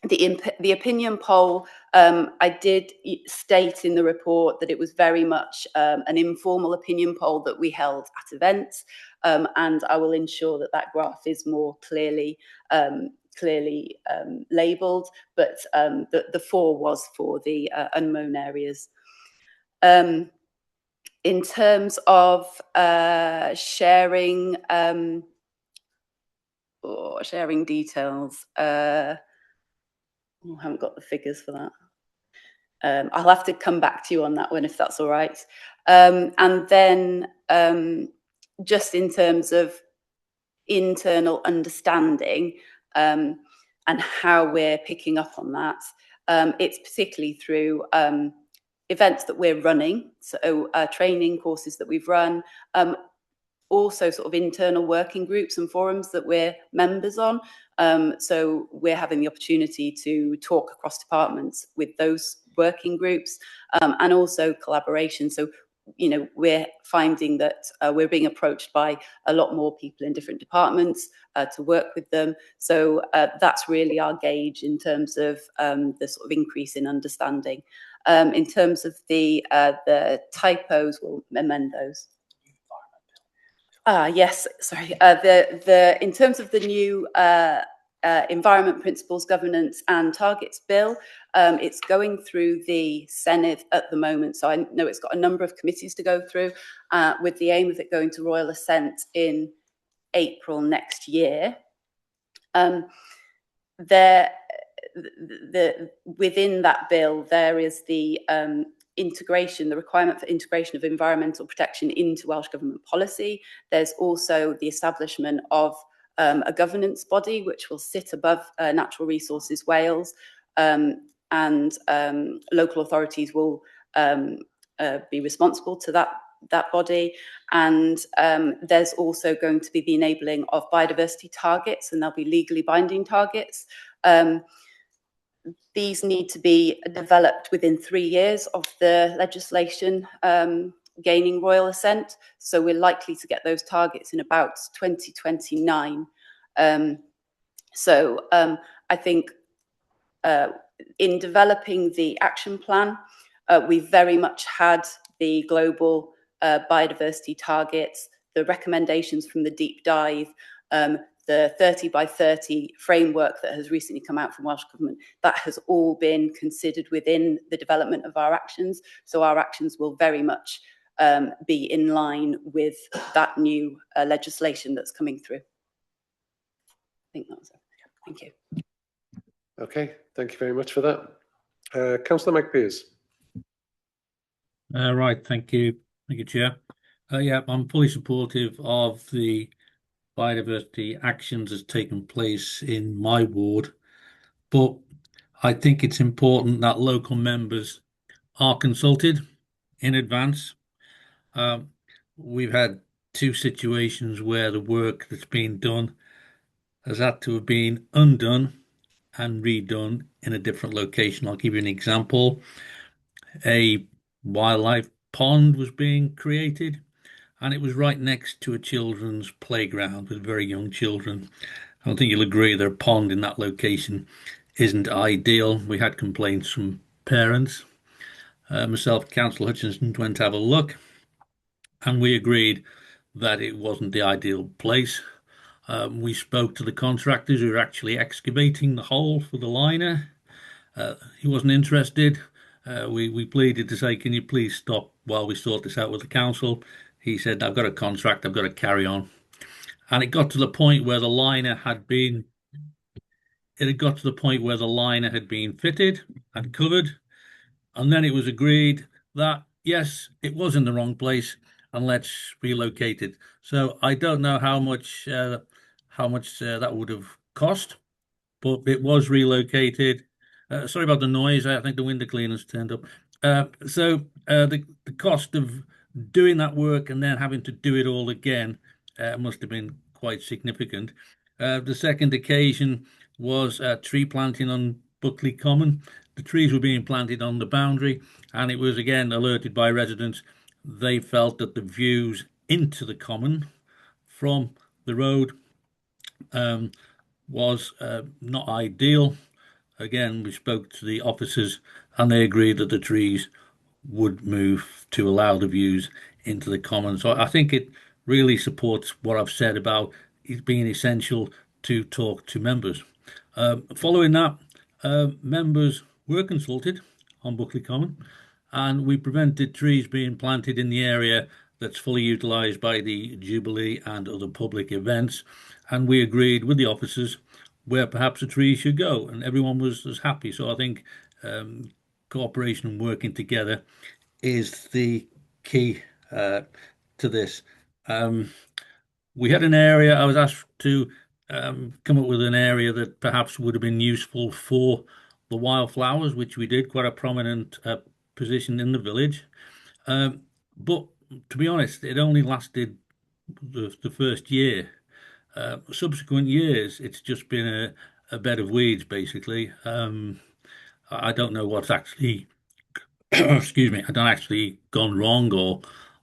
The opinion poll, I did state in the report that it was very much an informal opinion poll that we held at events, and I will ensure that that graph is more clearly labelled, but the 4 was for the unmown areas. In terms of sharing details, I haven't got the figures for that. I'll have to come back to you on that one if that's all right. And then just in terms of internal understanding and how we're picking up on that, it's particularly through events that we're running, so training courses that we've run, also sort of internal working groups and forums that we're members on. So we're having the opportunity to talk across departments with those working groups, and also collaboration. So, you know, we're finding that we're being approached by a lot more people in different departments to work with them. So that's really our gauge in terms of the sort of increase in understanding. In terms of the typos, we'll amend those. Yes, sorry. In terms of the new Environment Principles, Governance and Targets Bill, it's going through the Senate at the moment. So I know it's got a number of committees to go through, with the aim of it going to Royal Assent in April next year. Within that bill, there is the integration, the requirement for integration of environmental protection into Welsh Government policy. There's also the establishment of a governance body which will sit above Natural Resources Wales, and local authorities will be responsible to that body. And there's also going to be the enabling of biodiversity targets, and there'll be legally binding targets. These need to be developed within 3 years of the legislation gaining royal assent. So we're likely to get those targets in about 2029. I think in developing the action plan, we very much had the global biodiversity targets, the recommendations from the deep dive, the 30 by 30 framework that has recently come out from Welsh Government, that has all been considered within the development of our actions. So our actions will very much be in line with that new legislation that's coming through. I think that was it. Thank you. Okay, thank you very much for that. Councillor McPears. Right, thank you, Chair. Yeah, I'm fully supportive of the biodiversity actions that's taken place in my ward, but I think it's important that local members are consulted in advance. We've had two situations where the work that's been done has had to have been undone and redone in a different location. I'll give you an example. A wildlife pond was being created, and it was right next to a children's playground with very young children. I don't think you'll agree that a pond in that location isn't ideal. We had complaints from parents. Myself, Councillor Hutchinson, went to have a look, and we agreed that it wasn't the ideal place. We spoke to the contractors who were actually excavating the hole for the liner. He wasn't interested. We pleaded to say, can you please stop while we sort this out with the council? He said, I've got a contract, I've got to carry on. And it got to the point where the liner had been fitted and covered. And then it was agreed that, yes, it was in the wrong place and let's relocate it. So I don't know how much that would have cost, but it was relocated. Sorry about the noise. I think the window cleaners turned up. The cost of doing that work and then having to do it all again must have been quite significant. The second occasion was tree planting on Buckley Common. The trees were being planted on the boundary, and it was again alerted by residents. They felt that the views into the common from the road was not ideal. Again, we spoke to the officers and they agreed that the trees would move to allow the views into the common. So I think it really supports what I've said about it being essential to talk to members. Following that, members were consulted on Buckley Common, and we prevented trees being planted in the area that's fully utilised by the Jubilee and other public events. And we agreed with the officers where perhaps a tree should go, and everyone was happy. So I think cooperation and working together is the key to this. We had an area, I was asked to come up with an area that perhaps would have been useful for the wildflowers, which we did, quite a prominent position in the village. But to be honest, it only lasted the first year. Subsequent years, it's just been a bed of weeds, basically. I don't know what's actually, excuse me, I don't actually gone wrong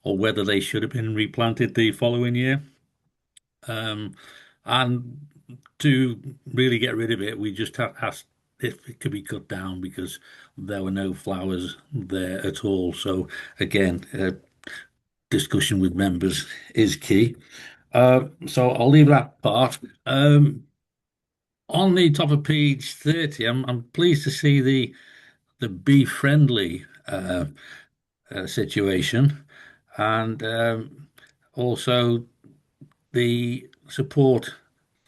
or whether they should have been replanted the following year. And to really get rid of it, we just asked if it could be cut down because there were no flowers there at all. So again, discussion with members is key. So I'll leave that part. On the top of page 30, I'm pleased to see the bee friendly situation, and also the support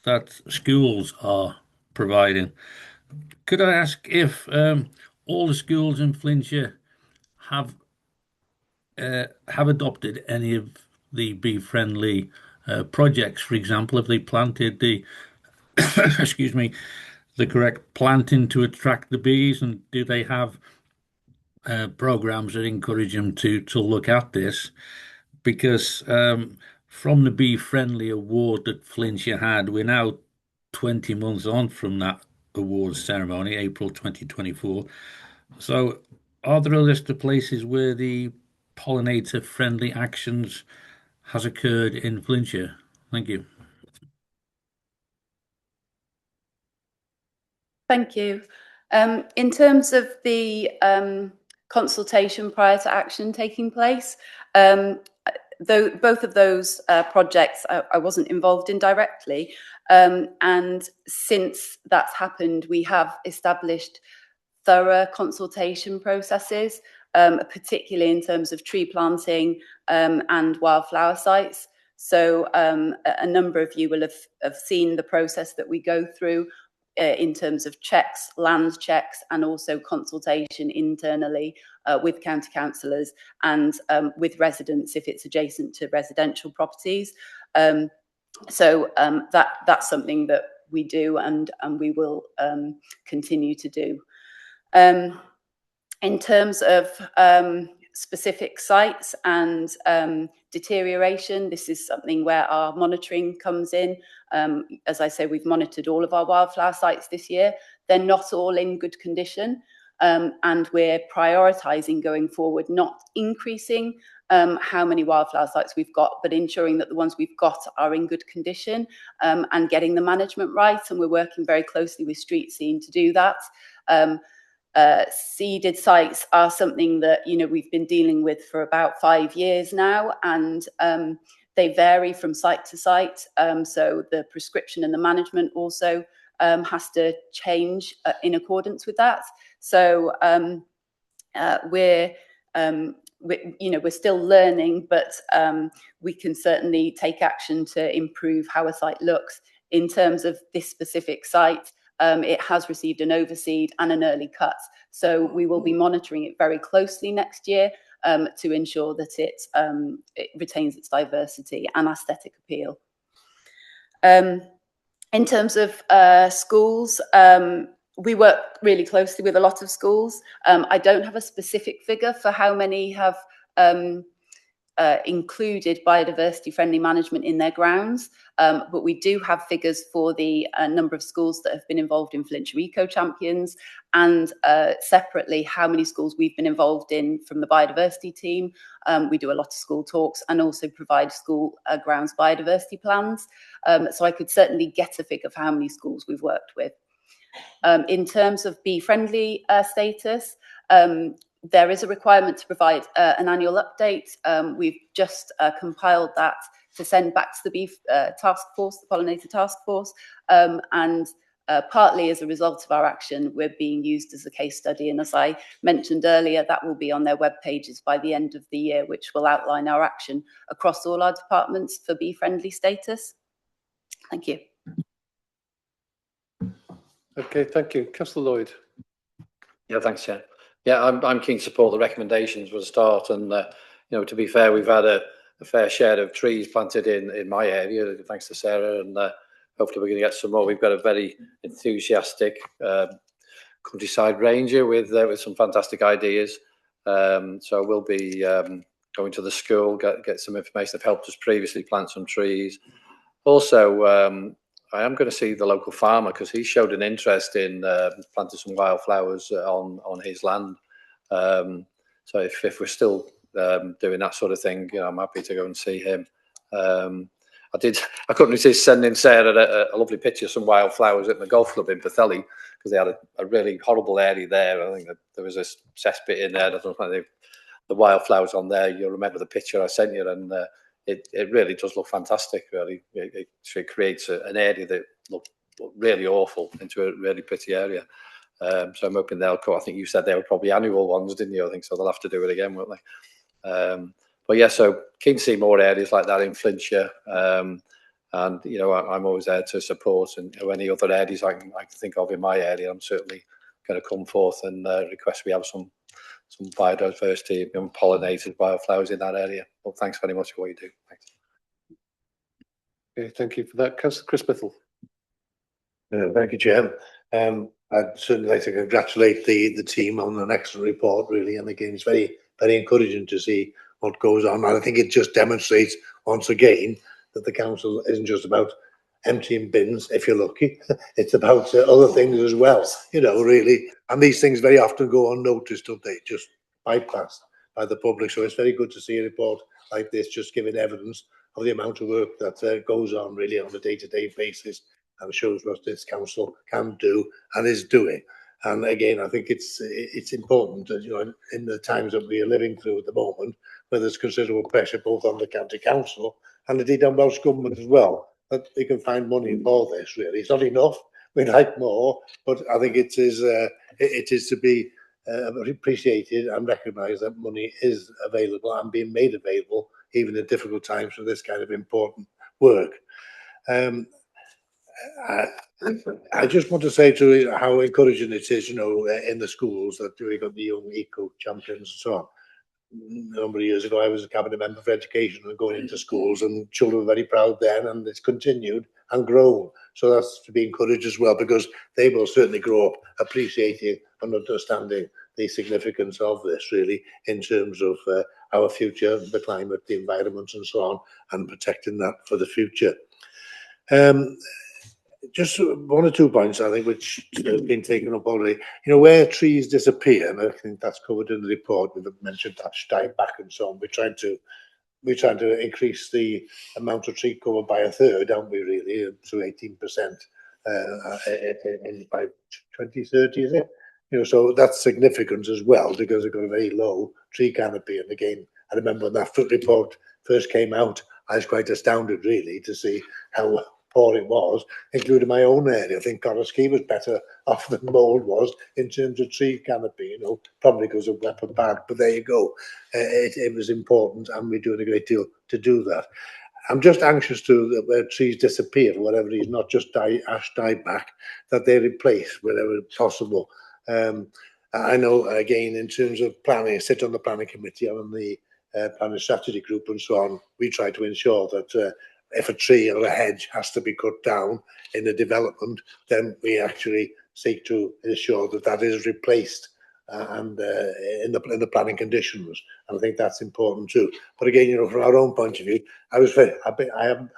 that schools are providing. Could I ask if all the schools in Flintshire have adopted any of the bee friendly projects? For example, have they planted the excuse me, the correct planting to attract the bees, and do they have programs that encourage them to look at this? Because from the Bee Friendly Award that Flintshire had, we're now 20 months on from that awards ceremony, April 2024. So are there a list of places where the pollinator friendly actions has occurred in Flintshire? Thank you. Thank you. In terms of the consultation prior to action taking place, though both of those projects I wasn't involved in directly, and since that's happened, we have established thorough consultation processes, particularly in terms of tree planting and wildflower sites. So a number of you will have seen the process that we go through in terms of checks, land checks, and also consultation internally with county councillors and with residents if it's adjacent to residential properties. So that's something that we do and we will continue to do. In terms of specific sites and deterioration, this is something where our monitoring comes in. As I say, we've monitored all of our wildflower sites this year. They're not all in good condition, and we're prioritising going forward, not increasing how many wildflower sites we've got, but ensuring that the ones we've got are in good condition and getting the management right. And we're working very closely with Street Scene to do that. Seeded sites are something that we've been dealing with for about 5 years now, and they vary from site to site. So the prescription and the management also has to change in accordance with that. So we're still learning, but we can certainly take action to improve how a site looks. In terms of this specific site, it has received an overseed and an early cut. So we will be monitoring it very closely next year to ensure that it retains its diversity and aesthetic appeal. In terms of schools, we work really closely with a lot of schools. I don't have a specific figure for how many have included biodiversity-friendly management in their grounds, but we do have figures for the number of schools that have been involved in Flintshire Eco Champions, and separately how many schools we've been involved in from the biodiversity team. We do a lot of school talks and also provide school grounds biodiversity plans. So I could certainly get a figure for how many schools we've worked with. In terms of bee-friendly status, there is a requirement to provide an annual update. We've just compiled that to send back to the bee task force, the pollinator task force, and partly as a result of our action, we're being used as a case study. And as I mentioned earlier, that will be on their web pages by the end of the year, which will outline our action across all our departments for bee-friendly status. Thank you. Okay, thank you. Councillor Lloyd. Yeah, thanks, Chair. Yeah, I'm keen to support the recommendations for a start. And, to be fair, we've had a fair share of trees planted in my area, thanks to Sarah, and hopefully we're going to get some more. We've got a very enthusiastic countryside ranger with some fantastic ideas. So we'll be going to the school, get some information. They've helped us previously plant some trees. Also, I am going to see the local farmer because he showed an interest in planting some wildflowers on his land. So if we're still doing that sort of thing, I'm happy to go and see him. I couldn't resist sending Sarah a lovely picture of some wildflowers at the golf club in Bethelly because they had a really horrible area there. I think that there was a cesspit in there. I don't know, the wildflowers on there. You'll remember the picture I sent you, and it really does look fantastic. Really, it creates an area that looked really awful into a really pretty area. So I'm hoping they'll come. I think you said they were probably annual ones, didn't you? I think so. They'll have to do it again, won't they? But yeah, so keen to see more areas like that in Flintshire. And I'm always there to support, and any other areas I can think of in my area, I'm certainly going to come forth and request we have some biodiversity, pollinated wildflowers in that area. Well, thanks very much for what you do. Thanks. Okay, thank you for that. Councillor Chris Biddle. Thank you, Chair. I'd certainly like to congratulate the team on an excellent report, really. And again, it's very, very encouraging to see what goes on. And I think it just demonstrates once again that the council isn't just about emptying bins, if you're lucky. It's about other things as well, really. And these things very often go unnoticed, don't they? Just bypassed by the public. So it's very good to see a report like this, just giving evidence of the amount of work that goes on really on a day-to-day basis, and shows what this council can do and is doing. And again, I think it's important that, you know, in the times that we are living through at the moment, where there's considerable pressure both on the county council and indeed on Welsh Government as well, that they can find money for this. Really, it's not enough. We'd like more, but I think it is to be appreciated and recognised that money is available and being made available even in difficult times for this kind of important work. I just want to say to you how encouraging it is, you know, in the schools that we got the young eco champions and so on. A number of years ago, I was a cabinet member for education and going into schools, and children were very proud then, and it's continued and grown. So that's to be encouraged as well, because they will certainly grow up appreciating and understanding the significance of this, really, in terms of our future, the climate, the environment, and so on, and protecting that for the future. Just one or 2 points, I think, which have been taken up already. You know, where trees disappear, and I think that's covered in the report. We've mentioned that back and so on. We're trying to increase the amount of tree cover by 1/3, aren't we? Really, to 18% by 2030, is it? You know, so that's significant as well, because we've got a very low tree canopy. And again, I remember when that report first came out, I was quite astounded, really, to see how poor it was, including my own area. I think Corrisky was better off than Mold was in terms of tree canopy, you know, probably because of Weapon Park, but there you go. It was important, and we're doing a great deal to do that. I'm just anxious to where trees disappear, for whatever reason, not just ash dieback, that they're replaced wherever possible. I know, again, in terms of planning, I sit on the planning committee, I'm on the planning strategy group and so on. We try to ensure that if a tree or a hedge has to be cut down in a development, then we actually seek to ensure that that is replaced and in the planning conditions. And I think that's important too. But again, you know, from our own point of view, I've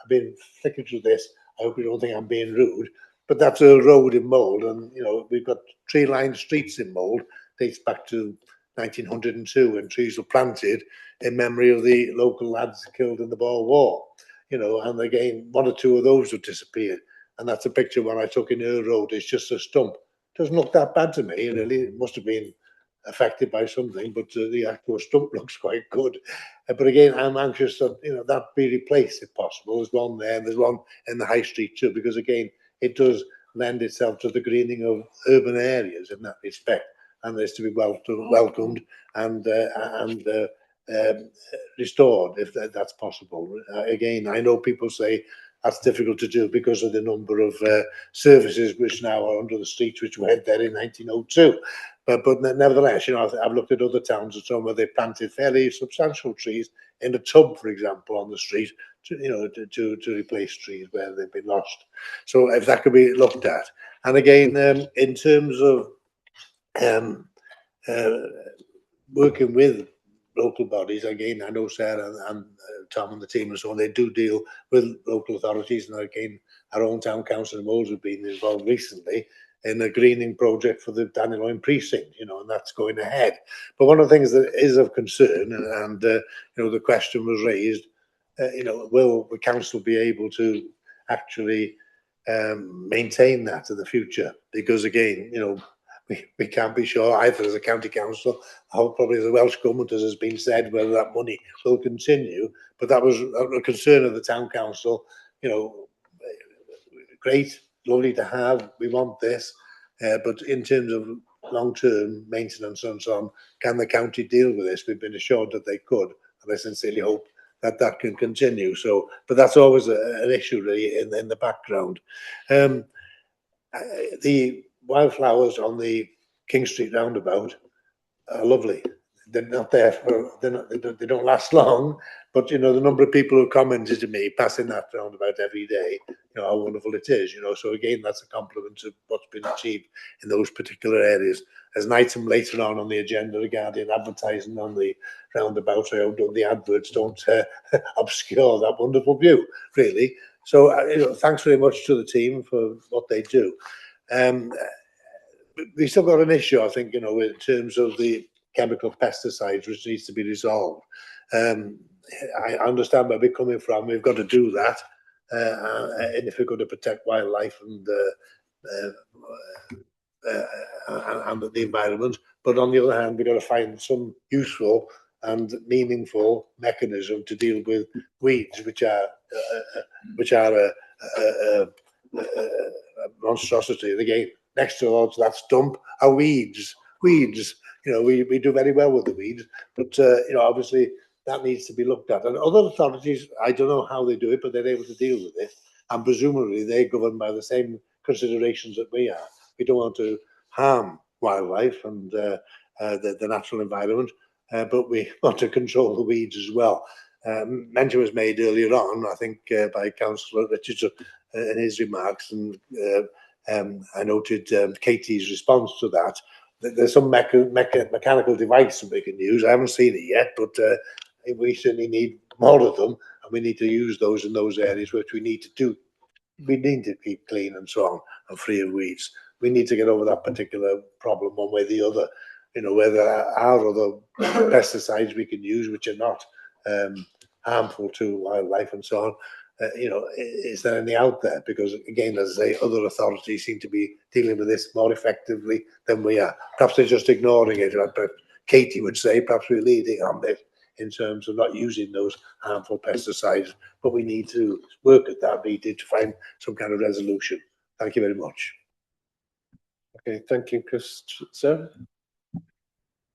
been thinking through this. I hope you don't think I'm being rude, but that's a road in Mold, and you know, we've got tree-lined streets in Mold. Dates back to 1902 when trees were planted in memory of the local lads killed in the Boer War. You know, and again, 1 or 2 of those have disappeared. And that's a picture when I took in Earl Road. It's just a stump. Doesn't look that bad to me, really. It must have been affected by something, but the actual stump looks quite good. But again, I'm anxious that, you know, that be replaced if possible. There's one there, and there's one in the High Street too, because again, it does lend itself to the greening of urban areas in that respect, and there's to be welcomed and restored if that's possible. Again, I know people say that's difficult to do because of the number of services which now are under the streets, which were there in 1902. But nevertheless, you know, I've looked at other towns and so on where they planted fairly substantial trees in a tub, for example, on the street, to, you know, to replace trees where they've been lost. So if that could be looked at, and again, in terms of working with local bodies, again, I know Sarah and Tom and the team and so on, they do deal with local authorities, and again, our own town council in Wales have been involved recently in a greening project for the Dandenong precinct, you know, and that's going ahead. But one of the things that is of concern, and you know, the question was raised, you know, will the council be able to actually maintain that in the future? Because again, you know, we can't be sure either as a county council, or probably the Welsh Government, as has been said, whether that money will continue. But that was a concern of the town council. You know, great, lovely to have, we want this, but in terms of long-term maintenance and so on, can the county deal with this? We've been assured that they could, and I sincerely hope that that can continue. So, but that's always an issue really in the background. The wildflowers on the King Street roundabout are lovely. They're not there for, they don't last long, but you know, the number of people who commented to me passing that roundabout every day, you know, how wonderful it is, you know. So again, that's a compliment to what's been achieved in those particular areas. As an item later on the agenda regarding advertising on the roundabout, I hope the adverts don't obscure that wonderful view, really. So, you know, thanks very much to the team for what they do. We still got an issue, I think, you know, in terms of the chemical pesticides, which needs to be resolved. I understand where we're coming from. We've got to do that, and if we're going to protect wildlife and and the environment. But on the other hand, we've got to find some useful and meaningful mechanism to deal with weeds, which are a monstrosity. And again, next to that stump are weeds. Weeds. We do very well with the weeds, but obviously that needs to be looked at. And other authorities, I don't know how they do it, but they're able to deal with it. And presumably they're governed by the same considerations that we are. We don't want to harm wildlife and the natural environment, but we want to control the weeds as well. Mention was made earlier on, I think, by Councillor Richardson in his remarks, and I noted Katie's response to that. There's some mechanical device that we can use. I haven't seen it yet, but we certainly need more of them, and we need to use those in those areas which we need to do. We need to keep clean and so on and free of weeds. We need to get over that particular problem one way or the other. Where there are other pesticides we can use which are not harmful to wildlife and so on. Is there any out there? Because again, as I say, other authorities seem to be dealing with this more effectively than we are. Perhaps they're just ignoring it. But Katie would say perhaps we're leading on this in terms of not using those harmful pesticides. But we need to work at that. We need to find some kind of resolution. Thank you very much. Okay, thank you, Chris. Sarah?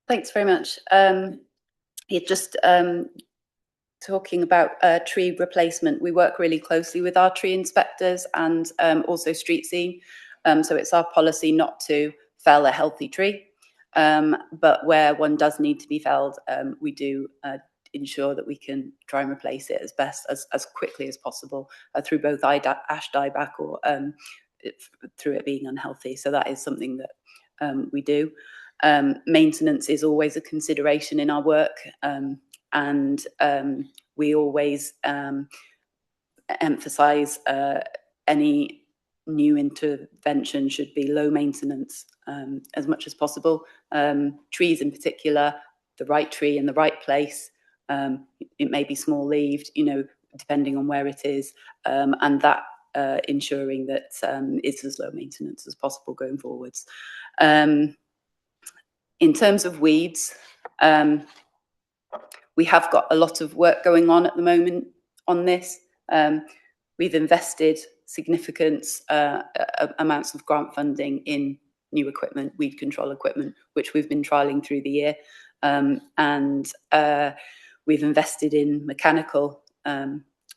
Thanks very much. You're just talking about tree replacement. We work really closely with our tree inspectors and also street scene. So it's our policy not to fell a healthy tree, but where one does need to be felled, we do ensure that we can try and replace it as quickly as possible through both ash dieback or through it being unhealthy. So that is something that we do. Maintenance is always a consideration in our work, and we always emphasize any new intervention should be low maintenance as much as possible. Trees in particular, the right tree in the right place. It may be small leaved, depending on where it is, and that ensuring that it's as low maintenance as possible going forwards. In terms of weeds, we have got a lot of work going on at the moment on this. We've invested significant amounts of grant funding in new equipment, weed control equipment, which we've been trialling through the year. And we've invested in mechanical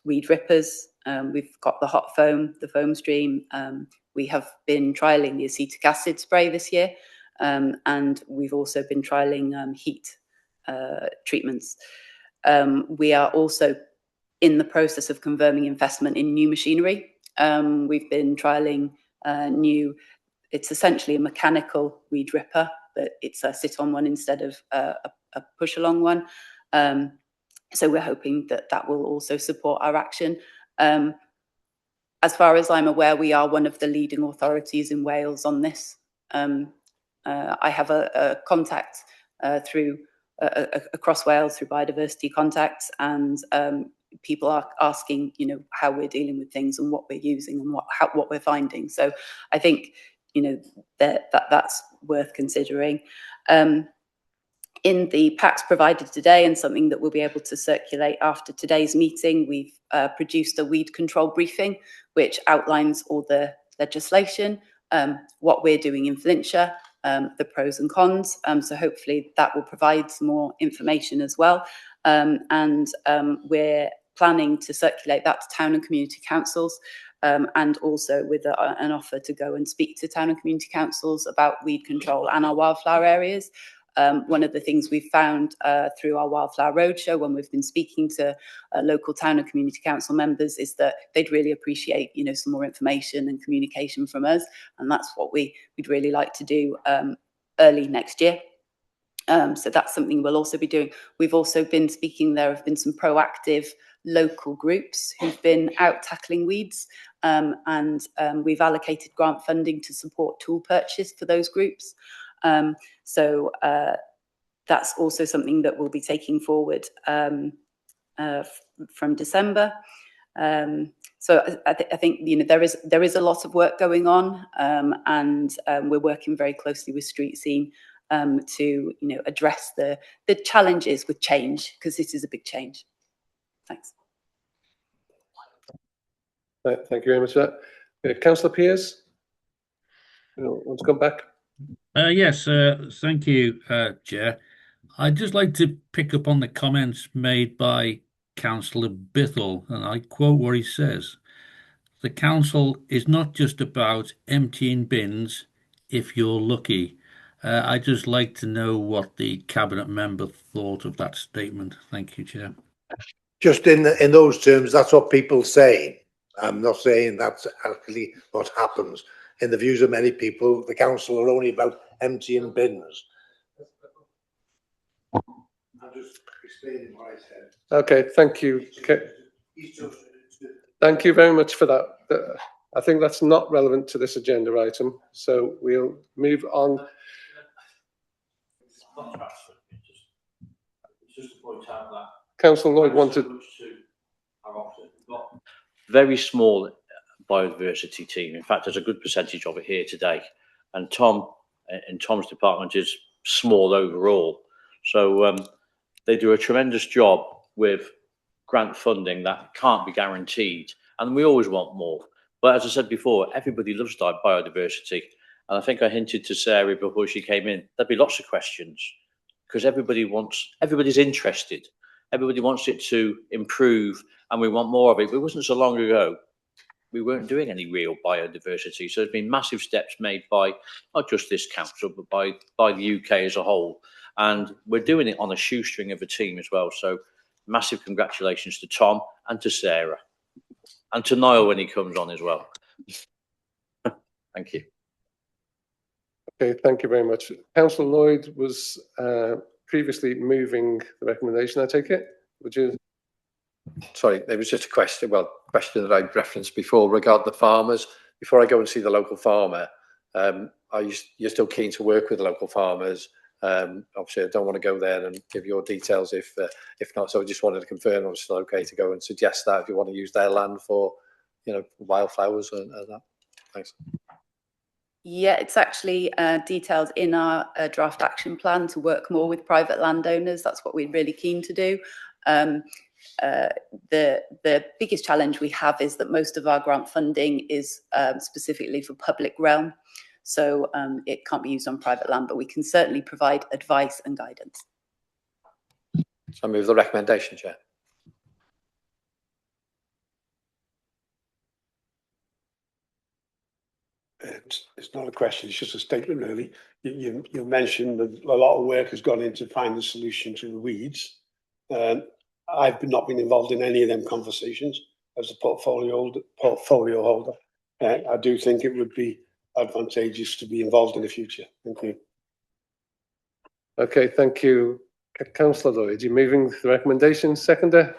weed rippers. We've got the hot foam, the foam stream. We have been trialling the acetic acid spray this year. And we've also been trialling heat treatments. We are also in the process of confirming investment in new machinery. We've been trialling it's essentially a mechanical weed ripper, but it's a sit-on one instead of a push-along one. So we're hoping that that will also support our action. As far as I'm aware, we are one of the leading authorities in Wales on this. I have a contact through across Wales through biodiversity contacts, and people are asking, how we're dealing with things and what we're using and what we're finding. So I think, that's worth considering. In the packs provided today, and something that we'll be able to circulate after today's meeting, we've produced a weed control briefing, which outlines all the legislation, what we're doing in Flintshire, the pros and cons. So hopefully that will provide some more information as well. And we're planning to circulate that to town and community councils, and also with an offer to go and speak to town and community councils about weed control and our wildflower areas. One of the things we've found through our Wildflower Roadshow when we've been speaking to local town and community council members is that they'd really appreciate, some more information and communication from us. And that's what we'd really like to do early next year. So that's something we'll also be doing. We've also been speaking, there have been some proactive local groups who've been out tackling weeds, and we've allocated grant funding to support tool purchase for those groups. So that's also something that we'll be taking forward from December. So I think there is a lot of work going on, and we're working very closely with Street Scene to address the challenges with change, because this is a big change. Thanks. Thank you very much for that. Councillor Pearce, want to come back? Yes, thank you, Chair. I'd just like to pick up on the comments made by Councillor Bithell, and I quote what he says. The council is not just about emptying bins if you're lucky. I'd just like to know what the cabinet member thought of that statement. Thank you, Chair. Just in those terms, that's what people say. I'm not saying that's actually what happens. In the views of many people, the council are only about emptying bins. I'm just explaining what I said. Okay, thank you. Okay. Thank you very much for that. I think that's not relevant to this agenda item, so we'll move on. Just to point out that Councillor Lloyd wanted. Very small biodiversity team. In fact, there's a good percentage of it here today. And Tom, in Tom's department, is small overall. So they do a tremendous job with grant funding that can't be guaranteed. And we always want more. But as I said before, everybody loves biodiversity. And I think I hinted to Sarah before she came in, there'd be lots of questions because everybody's interested. Everybody wants it to improve and we want more of it. But it wasn't so long ago we weren't doing any real biodiversity. So there's been massive steps made by not just this council, but by the UK as a whole. And we're doing it on a shoestring of a team as well. So massive congratulations to Tom and to Sarah and to Niall when he comes on as well. Thank you. Okay, thank you very much. Councillor Lloyd was previously moving the recommendation, I take it? Would you? Sorry, there was just a question that I referenced before regarding the farmers. Before I go and see the local farmer, you're still keen to work with the local farmers? Obviously, I don't want to go there and give your details if not. So I just wanted to confirm I'm still okay to go and suggest that if you want to use their land for, wildflowers and that. Thanks. Yeah, it's actually detailed in our draft action plan to work more with private landowners. That's what we're really keen to do. The biggest challenge we have is that most of our grant funding is specifically for public realm. So it can't be used on private land, but we can certainly provide advice and guidance. So I move the recommendation, Chair. It's not a question, it's just a statement really. You mentioned that a lot of work has gone into finding a solution to the weeds. I've not been involved in any of them conversations as a portfolio holder. I do think it would be advantageous to be involved in the future. Thank you. Okay, thank you. Councillor Lloyd, you're moving the recommendation. Seconder?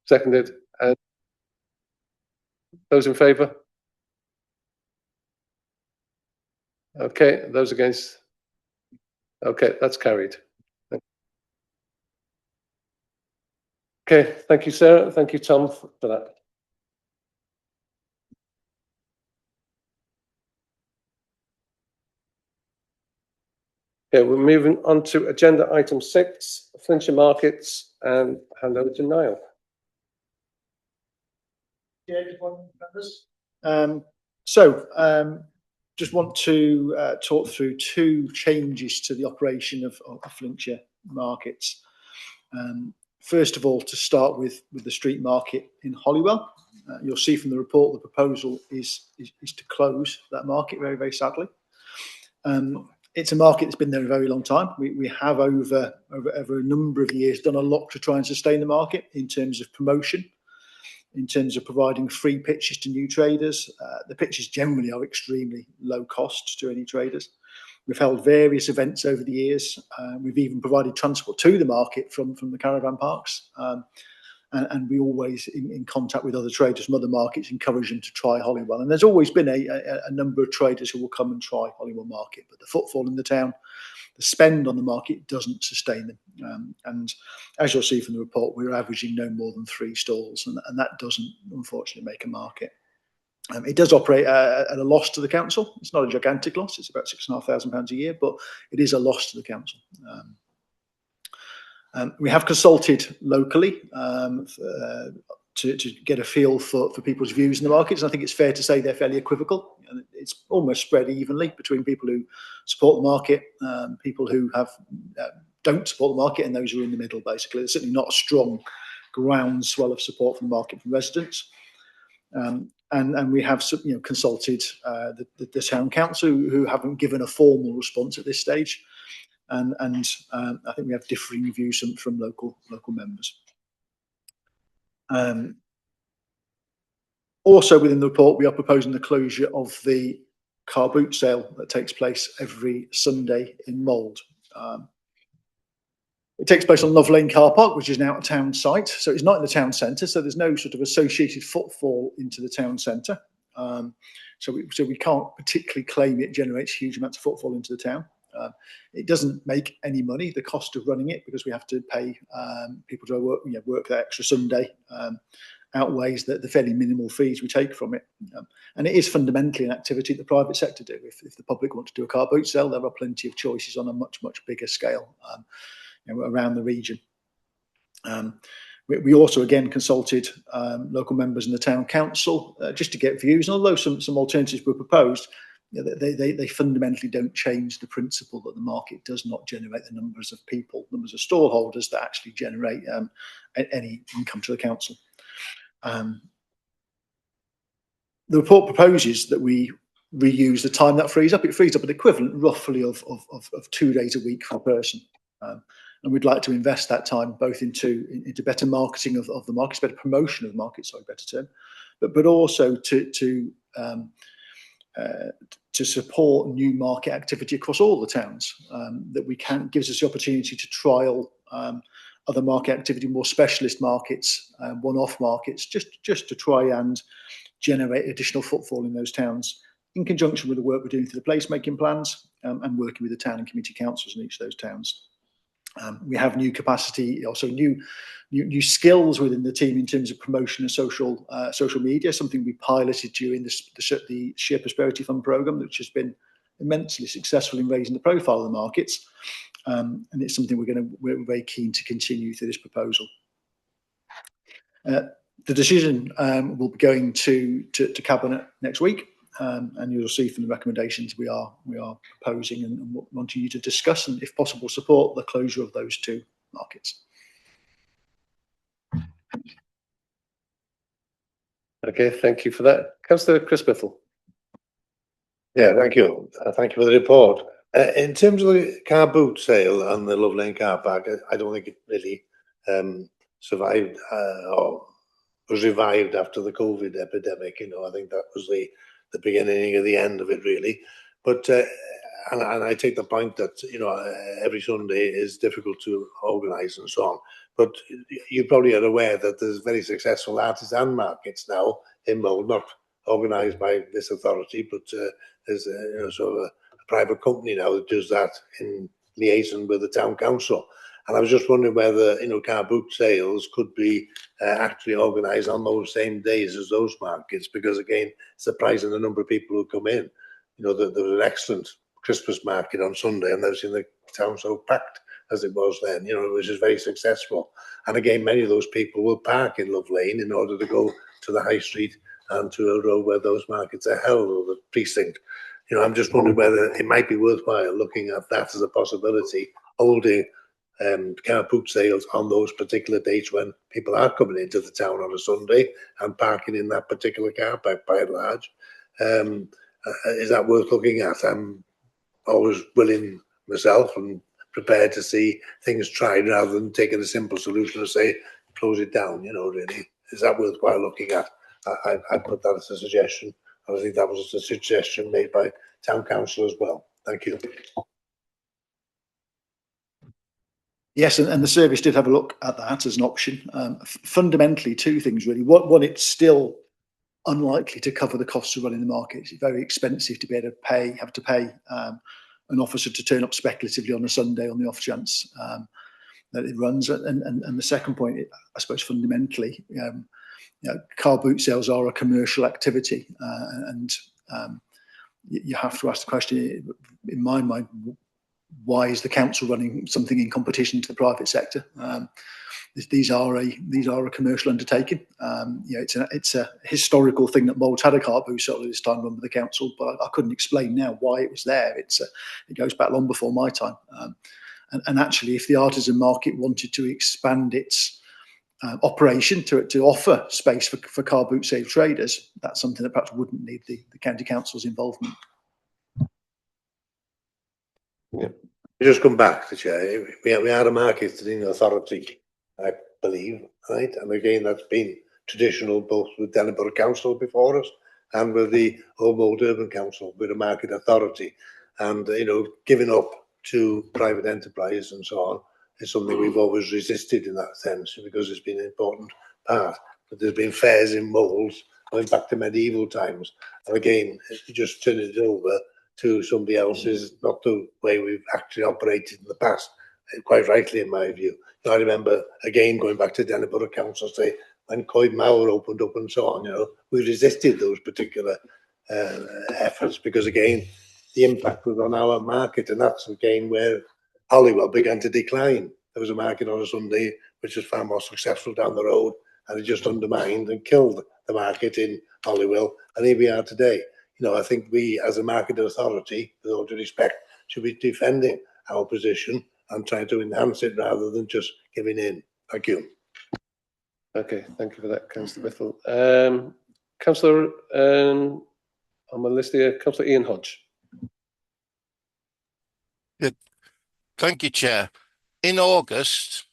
Seconded. Those in favour? Okay, those against? Okay, that's carried. Okay, thank you, Sarah. Thank you, Tom, for that. Okay, we're moving on to agenda item 6, Flintshire Markets, and hand over to Niall. Just want to talk through two changes to the operation of Flintshire Markets. First of all, to start with the street market in Holywell. You'll see from the report the proposal is to close that market very, very sadly. It's a market that's been there a very long time. We have over a number of years done a lot to try and sustain the market in terms of promotion, in terms of providing free pitches to new traders. The pitches generally are extremely low cost to any traders. We've held various events over the years. We've even provided transport to the market from the caravan parks. And we always, in contact with other traders from other markets, encourage them to try Holywell. And there's always been a number of traders who will come and try Holywell Market, but the footfall in the town spend on the market doesn't sustain them. And as you'll see from the report, we're averaging no more than 3 stalls, and that doesn't unfortunately make a market. It does operate at a loss to the council. It's not a gigantic loss. It's about £6,500 a year, but it is a loss to the council. We have consulted locally to get a feel for people's views in the markets. And I think it's fair to say they're fairly equivocal. And it's almost spread evenly between people who support the market, people who don't support the market, and those who are in the middle, basically. There's certainly not a strong groundswell of support from the market from residents. And we have consulted the town council, who haven't given a formal response at this stage. And I think we have differing views from local members. Also within the report, we are proposing the closure of the car boot sale that takes place every Sunday in Mould. It takes place on Love Lane car park, which is now a town site. So it's not in the town centre, so there's no sort of associated footfall into the town centre. So we can't particularly claim it generates huge amounts of footfall into the town. It doesn't make any money, the cost of running it, because we have to pay people to work that extra Sunday, outweighs the fairly minimal fees we take from it. And it is fundamentally an activity the private sector do. If the public want to do a car boot sale, there are plenty of choices on a much bigger scale around the region. We also again consulted local members in the town council just to get views. And although some alternatives were proposed, they fundamentally don't change the principle that the market does not generate the numbers of stall holders that actually generate any income to the council. The report proposes that we reuse the time that frees up. It frees up an equivalent roughly of 2 days a week for a person. And we'd like to invest that time both into better marketing of the markets, better promotion of the market, sorry, better term, but also to support new market activity across all the towns. Gives us the opportunity to trial other market activity, more specialist markets, one-off markets, just to try and generate additional footfall in those towns, in conjunction with the work we're doing through the placemaking plans and working with the town and community councils in each of those towns. We have new capacity, also new skills within the team in terms of promotion and social media, something we piloted during the Share Prosperity Fund programme, which has been immensely successful in raising the profile of the markets. And it's something we're very keen to continue through this proposal. The decision will be going to Cabinet next week. And you'll see from the recommendations we are proposing and wanting you to discuss and, if possible, support the closure of those 2 markets. Okay, thank you for that. Councillor Chris Biffle. Yeah, thank you. Thank you for the report. In terms of the car boot sale and the Love Lane car park, I don't think it really survived or was revived after the COVID epidemic. I think that was the beginning of the end of it, really. But and I take the point that every Sunday is difficult to organise and so on. But you probably are aware that there's very successful artisan markets now in Mould, not organised by this authority, but there's sort of a private company now that does that in liaison with the town council. And I was just wondering whether car boot sales could be actually organised on those same days as those markets, because again, surprising the number of people who come in. There was an excellent Christmas market on Sunday, and I've seen the town so packed as it was then, which is very successful. And again, many of those people will park in Love Lane in order to go to the high street and to a road where those markets are held, or the precinct. I'm just wondering whether it might be worthwhile looking at that as a possibility, holding car boot sales on those particular dates when people are coming into the town on a Sunday and parking in that particular car park by and large. Is that worth looking at? I'm always willing myself and prepared to see things tried rather than taking a simple solution and say, close it down, really. Is that worthwhile looking at? I put that as a suggestion. I think that was a suggestion made by town council as well. Thank you. Yes, and the service did have a look at that as an option. Fundamentally, 2 things really. One, it's still unlikely to cover the costs of running the market. It's very expensive to be able to have to pay a an officer to turn up speculatively on a Sunday on the off chance that it runs. And the second point, I suppose fundamentally, car boot sales are a commercial activity, and you have to ask the question, in my mind, why is the council running something in competition to the private sector? These are a commercial undertaking. It's a historical thing that Moulds had a car boot sale at this time run with the council, but I couldn't explain now why it was there. It goes back long before my time. And actually, if the artisan market wanted to expand its operation to offer space for car boot sale traders, that's something that perhaps wouldn't need the county council's involvement. Yeah. Just come back to Chair. We are a marketing authority, I believe, right? And again, that's been traditional both with Denborough Council before us and with the Home Old Urban Council. We're a market authority, and giving up to private enterprise and so on is something we've always resisted in that sense, because it's been an important part. But there's been fairs in Moulds going back to medieval times, and again, you just turn it over to somebody else is not the way we've actually operated in the past, quite rightly in my view. I remember, again, going back to Denborough Council, say, when Coed Mawr opened up and so on, we resisted those particular efforts, because again, the impact was on our market, and that's again where Holywell began to decline. There was a market on a Sunday which was far more successful down the road, and it just undermined and killed the market in Holywell, and here we are today. I think we, as a market authority, with all due respect, should be defending our position and trying to enhance it rather than just giving in. Thank you. Okay, thank you for that, Councillor Bithell. Councillor, on my list here, Councillor Ian Hodge. Yeah. Thank you, Chair. In August,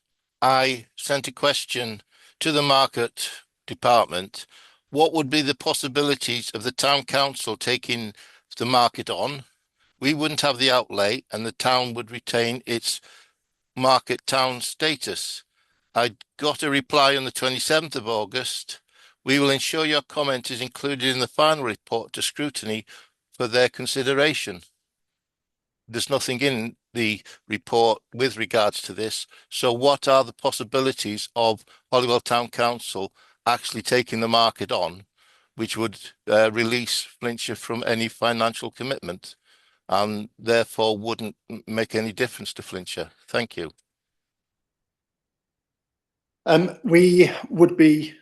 I sent a question to the Market Department. What would be the possibilities of the Town Council taking the market on? We wouldn't have the outlay and the town would retain its market town status. I got a reply on the 27th of August. We will ensure your comment is included in the final report to Scrutiny for their consideration. There's nothing in the report with regards to this. So what are the possibilities of Holywell Town Council actually taking the market on, which would release Flintshire from any financial commitment and therefore wouldn't make any difference to Flintshire? Thank you. We would be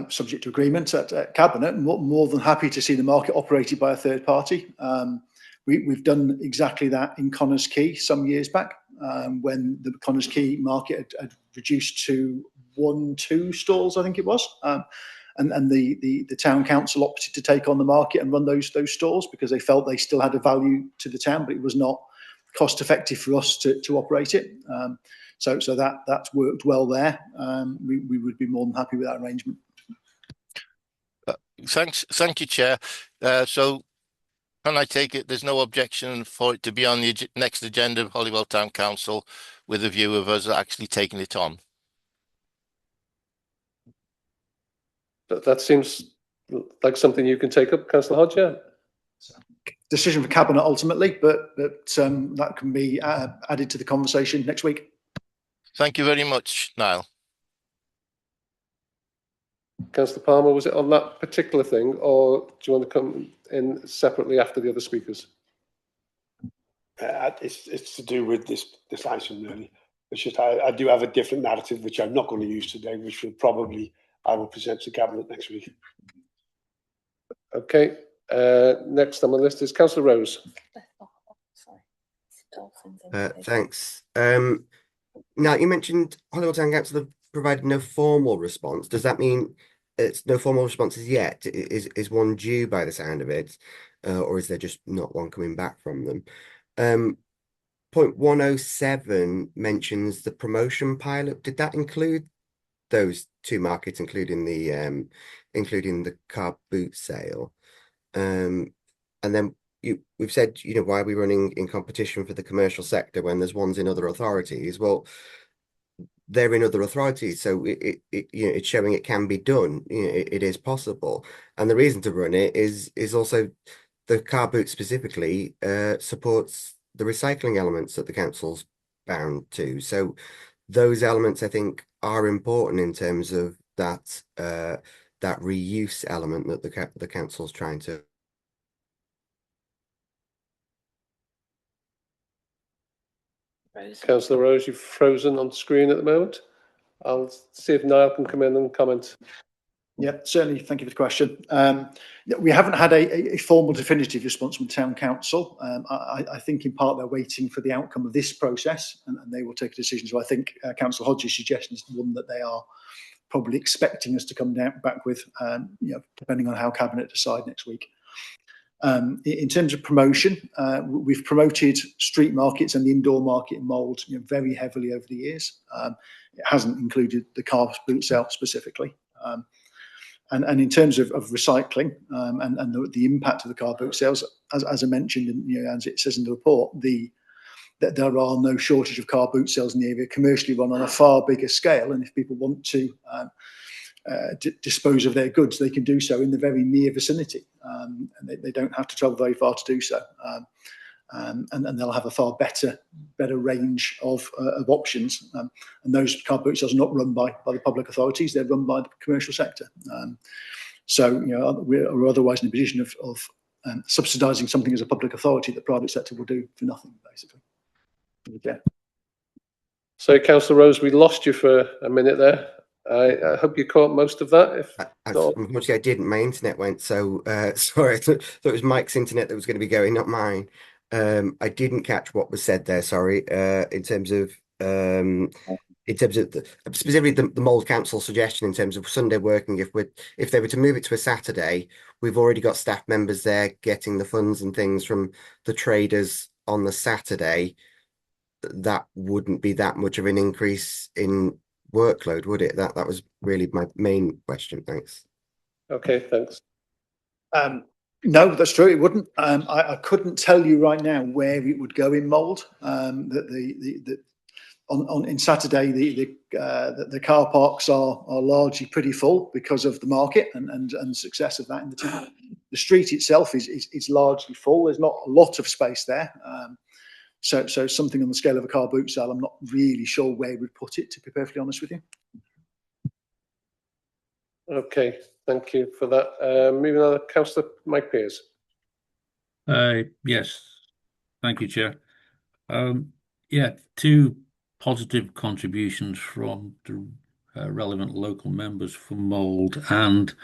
subject to agreement at Cabinet, more than happy to see the market operated by a third party. We've done exactly that in Connors Quay some years back, when the Connors Quay market had reduced to 1-2 stalls, I think it was. And the town council opted to take on the market and run those stalls because they felt they still had a value to the town, but it was not cost effective for us to operate it. So that's worked well there. We would be more than happy with that arrangement. Thank you, Chair. So can I take it there's no objection for it to be on the next agenda of Holywell Town Council with a view of us actually taking it on? That seems like something you can take up, Councillor Hodge, yeah? Decision for Cabinet ultimately, but that can be added to the conversation next week. Thank you very much, Niall. Councillor Palmer, was it on that particular thing, or do you want to come in separately after the other speakers? It's to do with this item, really. It's just I do have a different narrative which I'm not going to use today, which I will present to Cabinet next week. Okay. Next on the list is Councillor Rose. Thanks. Now, you mentioned Holywell Town Council have provided no formal response. Does that mean it's no formal responses yet? Is one due by the sound of it, or is there just not one coming back from them? Point 107 mentions the promotion pilot. Did that include those two markets, including the car boot sale? And then we've said, why are we running in competition for the commercial sector when there's ones in other authorities? Well, they're in other authorities, so it's showing it can be done. It is possible, and the reason to run it is also the car boot specifically supports the recycling elements that the council's bound to. So those elements, I think, are important in terms of that that reuse element that the council's trying to. Councillor Rose, you've frozen on screen at the moment. I'll see if Niall can come in and comment. Yeah, certainly. Thank you for the question. We haven't had a formal definitive response from Town Council. I think in part they're waiting for the outcome of this process and they will take a decision. So I think Councillor Hodges' suggestion is the one that they are probably expecting us to come back with, depending on how Cabinet decide next week. In terms of promotion, we've promoted street markets and the indoor market in mould very heavily over the years. It hasn't included the car boot sale specifically. And in terms of recycling and the impact of the car boot sales, as I mentioned, and as it says in the report, that there are no shortage of car boot sales in the area, commercially run on a far bigger scale. And if people want to dispose of their goods, they can do so in the very near vicinity, and they don't have to travel very far to do so. And they'll have a far better range of options. And those car boot sales are not run by the public authorities; they're run by the commercial sector. So we're otherwise in a position of subsidising something as a public authority that the private sector will do for nothing, basically. Yeah. So, Councillor Rose, we lost you for a minute there. I hope you caught most of that. Unfortunately, I didn't. My internet went, so sorry. I thought it was Mike's internet that was going to be going, not mine. I didn't catch what was said there. Sorry. In terms of specifically the Mould Council suggestion in terms of Sunday working. If they were to move it to a Saturday, we've already got staff members there getting the funds and things from the traders on the Saturday. That wouldn't be that much of an increase in workload, would it? That was really my main question. Thanks. Okay, thanks. No, that's true. It wouldn't. I couldn't tell you right now where it would go in mould. In Saturday, the car parks are largely pretty full because of the market and success of that in the town. The street itself is largely full. There's not a lot of space there. So something on the scale of a car boot sale, I'm not really sure where we'd put it, to be perfectly honest with you. Okay, thank you for that. Moving on, Councillor Mike Pearce. Yes, thank you, Chair. Yeah, two positive contributions from the relevant local members for Mould and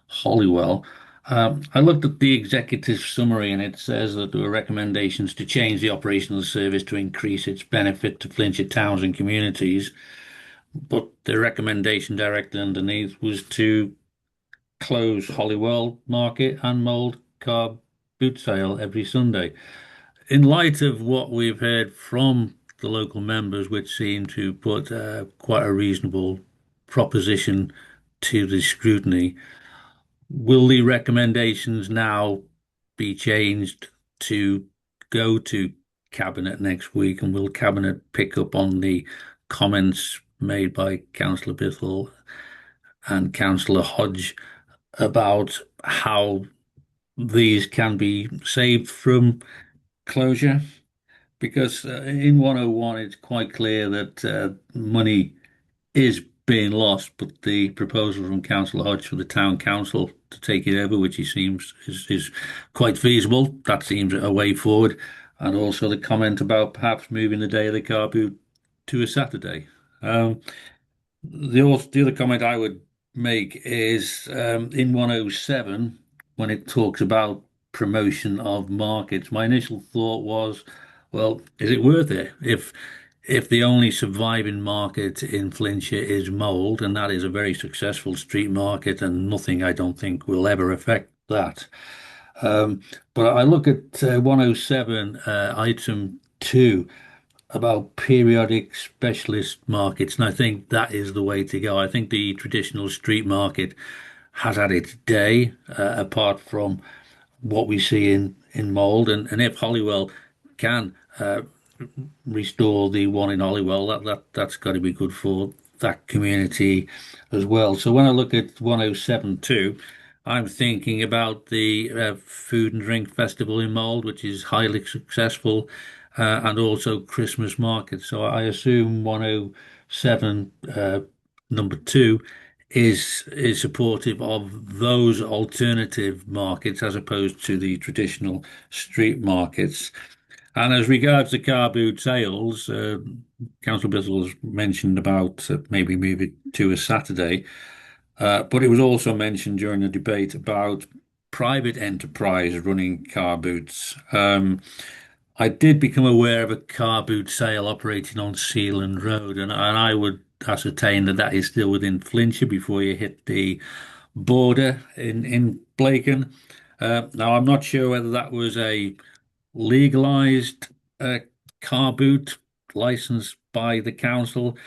Holywell. I looked at the executive summary and it says that there were recommendations to change the operational service to increase its benefit to Flintshire towns and communities. But the recommendation directly underneath was to close Holywell Market and Mould car boot sale every Sunday. In light of what we've heard from the local members, which seem to put quite a reasonable proposition to the scrutiny, will the recommendations now be changed to go to Cabinet next week, and will Cabinet pick up on the comments made by Councillor Bithell and Councillor Hodge about how these can be saved from closure? Because in 101 it's quite clear that money is being lost, but the proposal from Councillor Hodge for the Town Council to take it over, which he seems is quite feasible, that seems a way forward. And also the comment about perhaps moving the day of the car boot to a Saturday. The other comment I would make is in 107, when it talks about promotion of markets, my initial thought was, well, is it worth it? If the only surviving market in Flintshire is Mould, and that is a very successful street market, and nothing, I don't think, will ever affect that. But I look at 107, item 2, about periodic specialist markets, and I think that is the way to go. I think the traditional street market has had its day, apart from what we see in Mould, and if Holywell can restore the one in Holywell, that's got to be good for that community as well. So when I look at 107.2, I'm thinking about the food and drink festival in Mould, which is highly successful, and also Christmas markets. So I assume 107 number 2 is supportive of those alternative markets as opposed to the traditional street markets. And as regards the car boot sales, Councillor Bissell has mentioned about maybe move it to a Saturday, but it was also mentioned during the debate about private enterprise running car boots. I did become aware of a car boot sale operating on Sealand Road, and I would ascertain that that is still within Flintshire before you hit the border in Blacon. Now, I'm not sure whether that was a legalised car boot licensed by the council,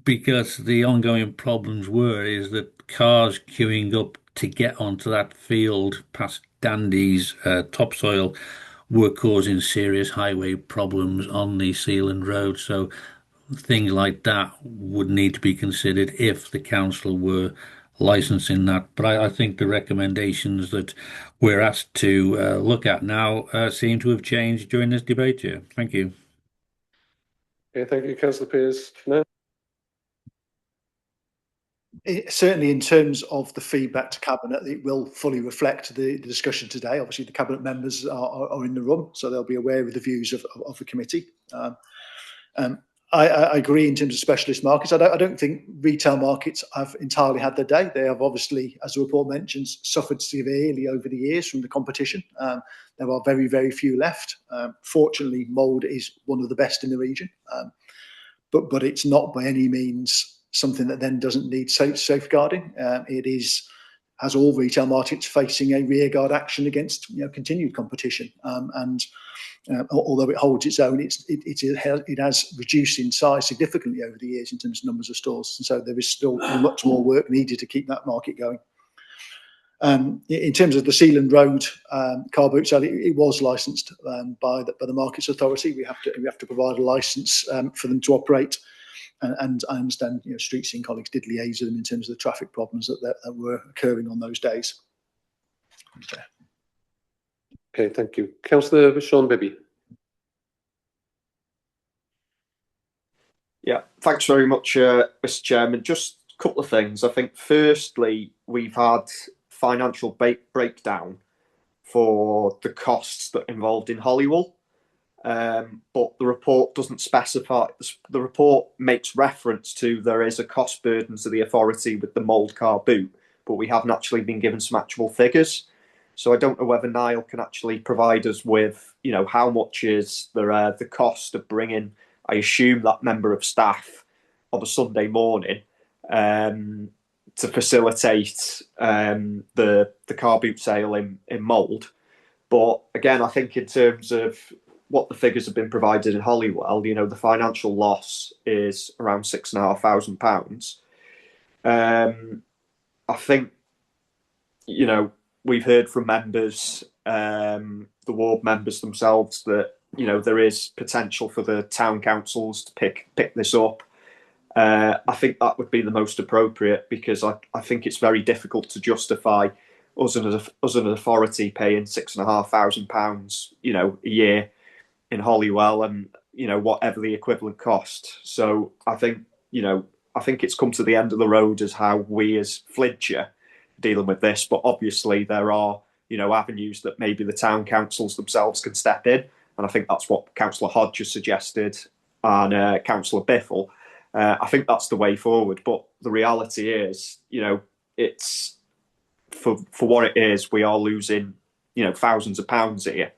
because the ongoing problems is that cars queuing up to get onto that field past Dandy's topsoil were causing serious highway problems on the Sealand Road. So things like that would need to be considered if the council were licensing that. But I think the recommendations that we're asked to look at now seem to have changed during this debate here. Thank you. Okay, thank you, Councillor Pearce. No? Certainly, in terms of the feedback to Cabinet, it will fully reflect the discussion today. Obviously, the Cabinet members are in the room, so they'll be aware of the views of the committee. I agree in terms of specialist markets. I don't think retail markets have entirely had their day. They have obviously, as the report mentions, suffered severely over the years from the competition. There are very, very few left. Fortunately, Mould is one of the best in the region, but it's not by any means something that then doesn't need safeguarding. It is, as all retail markets, facing a rearguard action against continued competition. Although it holds its own, it has reduced in size significantly over the years in terms of numbers of stores. And so there is still much more work needed to keep that market going. In terms of the Sealand Road car boot sale, it was licensed by the Markets Authority. We have to provide a license for them to operate. And I understand, Street Scene colleagues did liaise with them in terms of the traffic problems that were occurring on those days. Okay, thank you. Councillor Sean Bibby. Yeah, thanks very much, Mr. Chairman. Just a couple of things. I think, firstly, we've had financial breakdown for the costs that involved in Holywell. But the report doesn't specify. The report makes reference to there is a cost burden to the authority with the Mould car boot, but we haven't actually been given some actual figures. So I don't know whether Niall can actually provide us with, how much is the cost of bringing, I assume, that member of staff on a Sunday morning to facilitate the car boot sale in Mould. But again, I think in terms of what the figures have been provided in Holywell, the financial loss is around £6,500. I think, we've heard from members, the ward members themselves, that, there is potential for the town councils to pick this up. I think that would be the most appropriate, because I think it's very difficult to justify us as an authority paying £6,500, a year in Holywell, and whatever the equivalent cost. So I think it's come to the end of the road as how we as Flintshire dealing with this. But obviously there are avenues that maybe the town councils themselves can step in, and I think that's what Councillor Hodge has suggested and Councillor Biffle. I think that's the way forward. But the reality is, it's for what it is, we are losing thousands of pounds here.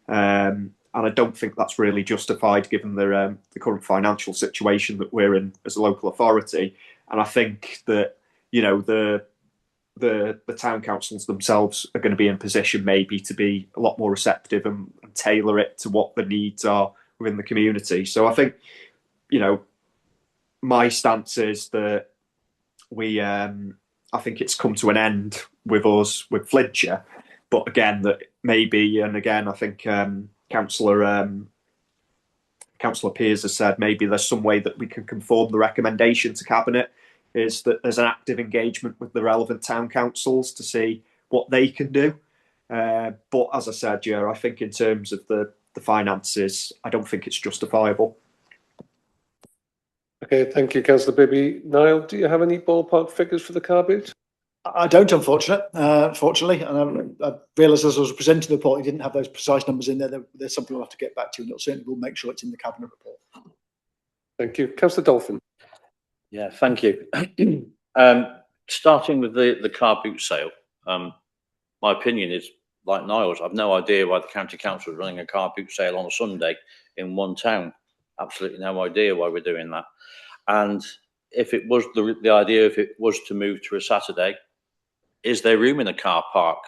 And I don't think that's really justified given the current financial situation that we're in as a local authority. And I think that the town councils themselves are going to be in position maybe to be a lot more receptive and tailor it to what the needs are within the community. So I think my stance is that I think it's come to an end with us with Flintshire, but again that maybe, and again I think Councillor Pearce has said maybe there's some way that we can conform the recommendation to Cabinet, is that there's an active engagement with the relevant town councils to see what they can do. But as I said, I think in terms of the the finances, I don't think it's justifiable. Okay, thank you, Councillor Bibby. Niall, do you have any ballpark figures for the car boot? I don't, unfortunately, and I realised as I was presenting the report, he didn't have those precise numbers in there. There's something we'll have to get back to, and certainly we'll make sure it's in the cabinet report. Thank you, Councillor Dolphin. Yeah, thank you. Starting with the car boot sale, my opinion is like Niall's. I've no idea why the county council is running a car boot sale on a Sunday in one town. Absolutely no idea why we're doing that. And if it was the idea, if it was to move to a Saturday, is there room in a car park,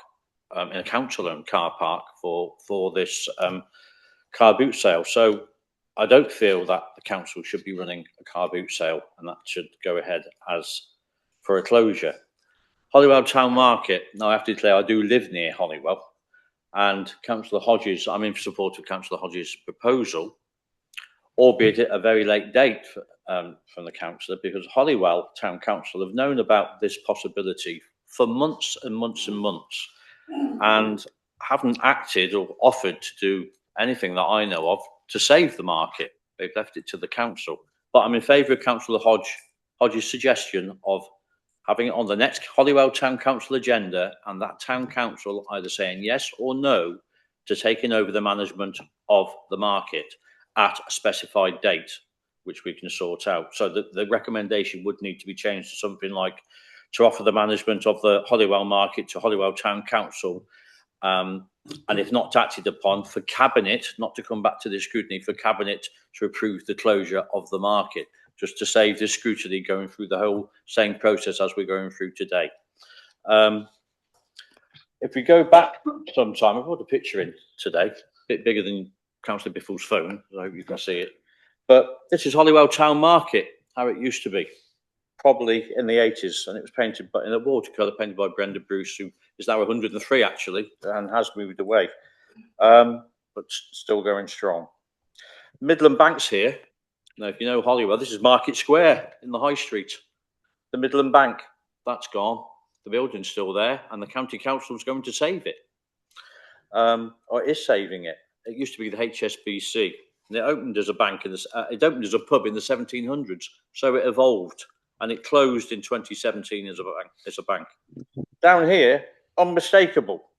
in a council-owned car park for this car boot sale? So I don't feel that the council should be running a car boot sale, and that should go ahead as for a closure. Holywell Town Market. Now I have to declare I do live near Holywell, and Councillor Hodges, I'm in support of Councillor Hodges' proposal, albeit at a very late date from the councillor, because Holywell Town Council have known about this possibility for months and months and months, and haven't acted or offered to do anything that I know of to save the market. They've left it to the council. But I'm in favour of Councillor Hodges' suggestion of having it on the next Holywell Town Council agenda, and that Town Council either saying yes or no to taking over the management of the market at a specified date, which we can sort out. So the recommendation would need to be changed to something like to offer the management of the Holywell market to Holywell Town Council, and if not acted upon, for Cabinet, not to come back to the scrutiny, for Cabinet to approve the closure of the market, just to save the scrutiny going through the whole same process as we're going through today. If we go back some time, I've got a picture in today, a bit bigger than Councillor Biffle's phone, I hope you can see it. But this is Holywell Town Market, how it used to be, probably in the 80s, and it was painted in a watercolour painted by Brenda Bruce, who is now 103 actually, and has moved away, but still going strong. Midland Bank's here. Now, if you know Holywell, this is Market Square in the High Street. The Midland Bank, that's gone. The building's still there, and the county council is going to save it, or is saving it. It used to be the HSBC, and it opened as a bank. It opened as a pub in the 1700s, so it evolved, and it closed in 2017 as a bank. Down here, unmistakable,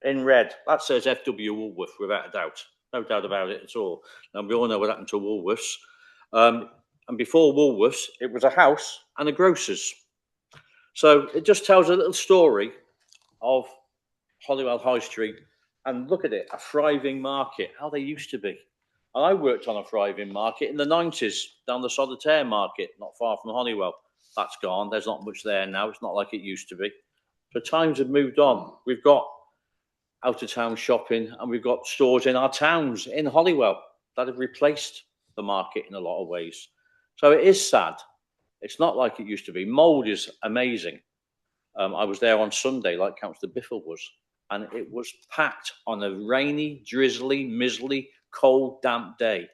in red, that says FW Woolworth without a doubt. No doubt about it at all. Now, we all know what happened to Woolworths. And before Woolworths, it was a house and a grocer's. So it just tells a little story of Holywell High Street. And look at it, a thriving market, how they used to be. And I worked on a thriving market in the 90s, down the Solitaire Market, not far from Holywell. That's gone. There's not much there now. It's not like it used to be. So times have moved on. We've got out-of-town shopping, and we've got stores in our towns in Holywell that have replaced the market in a lot of ways. So it is sad. It's not like it used to be. Mould is amazing. I was there on Sunday, like Councillor Biffle was, and it was packed on a rainy, drizzly, miserly, cold, damp day.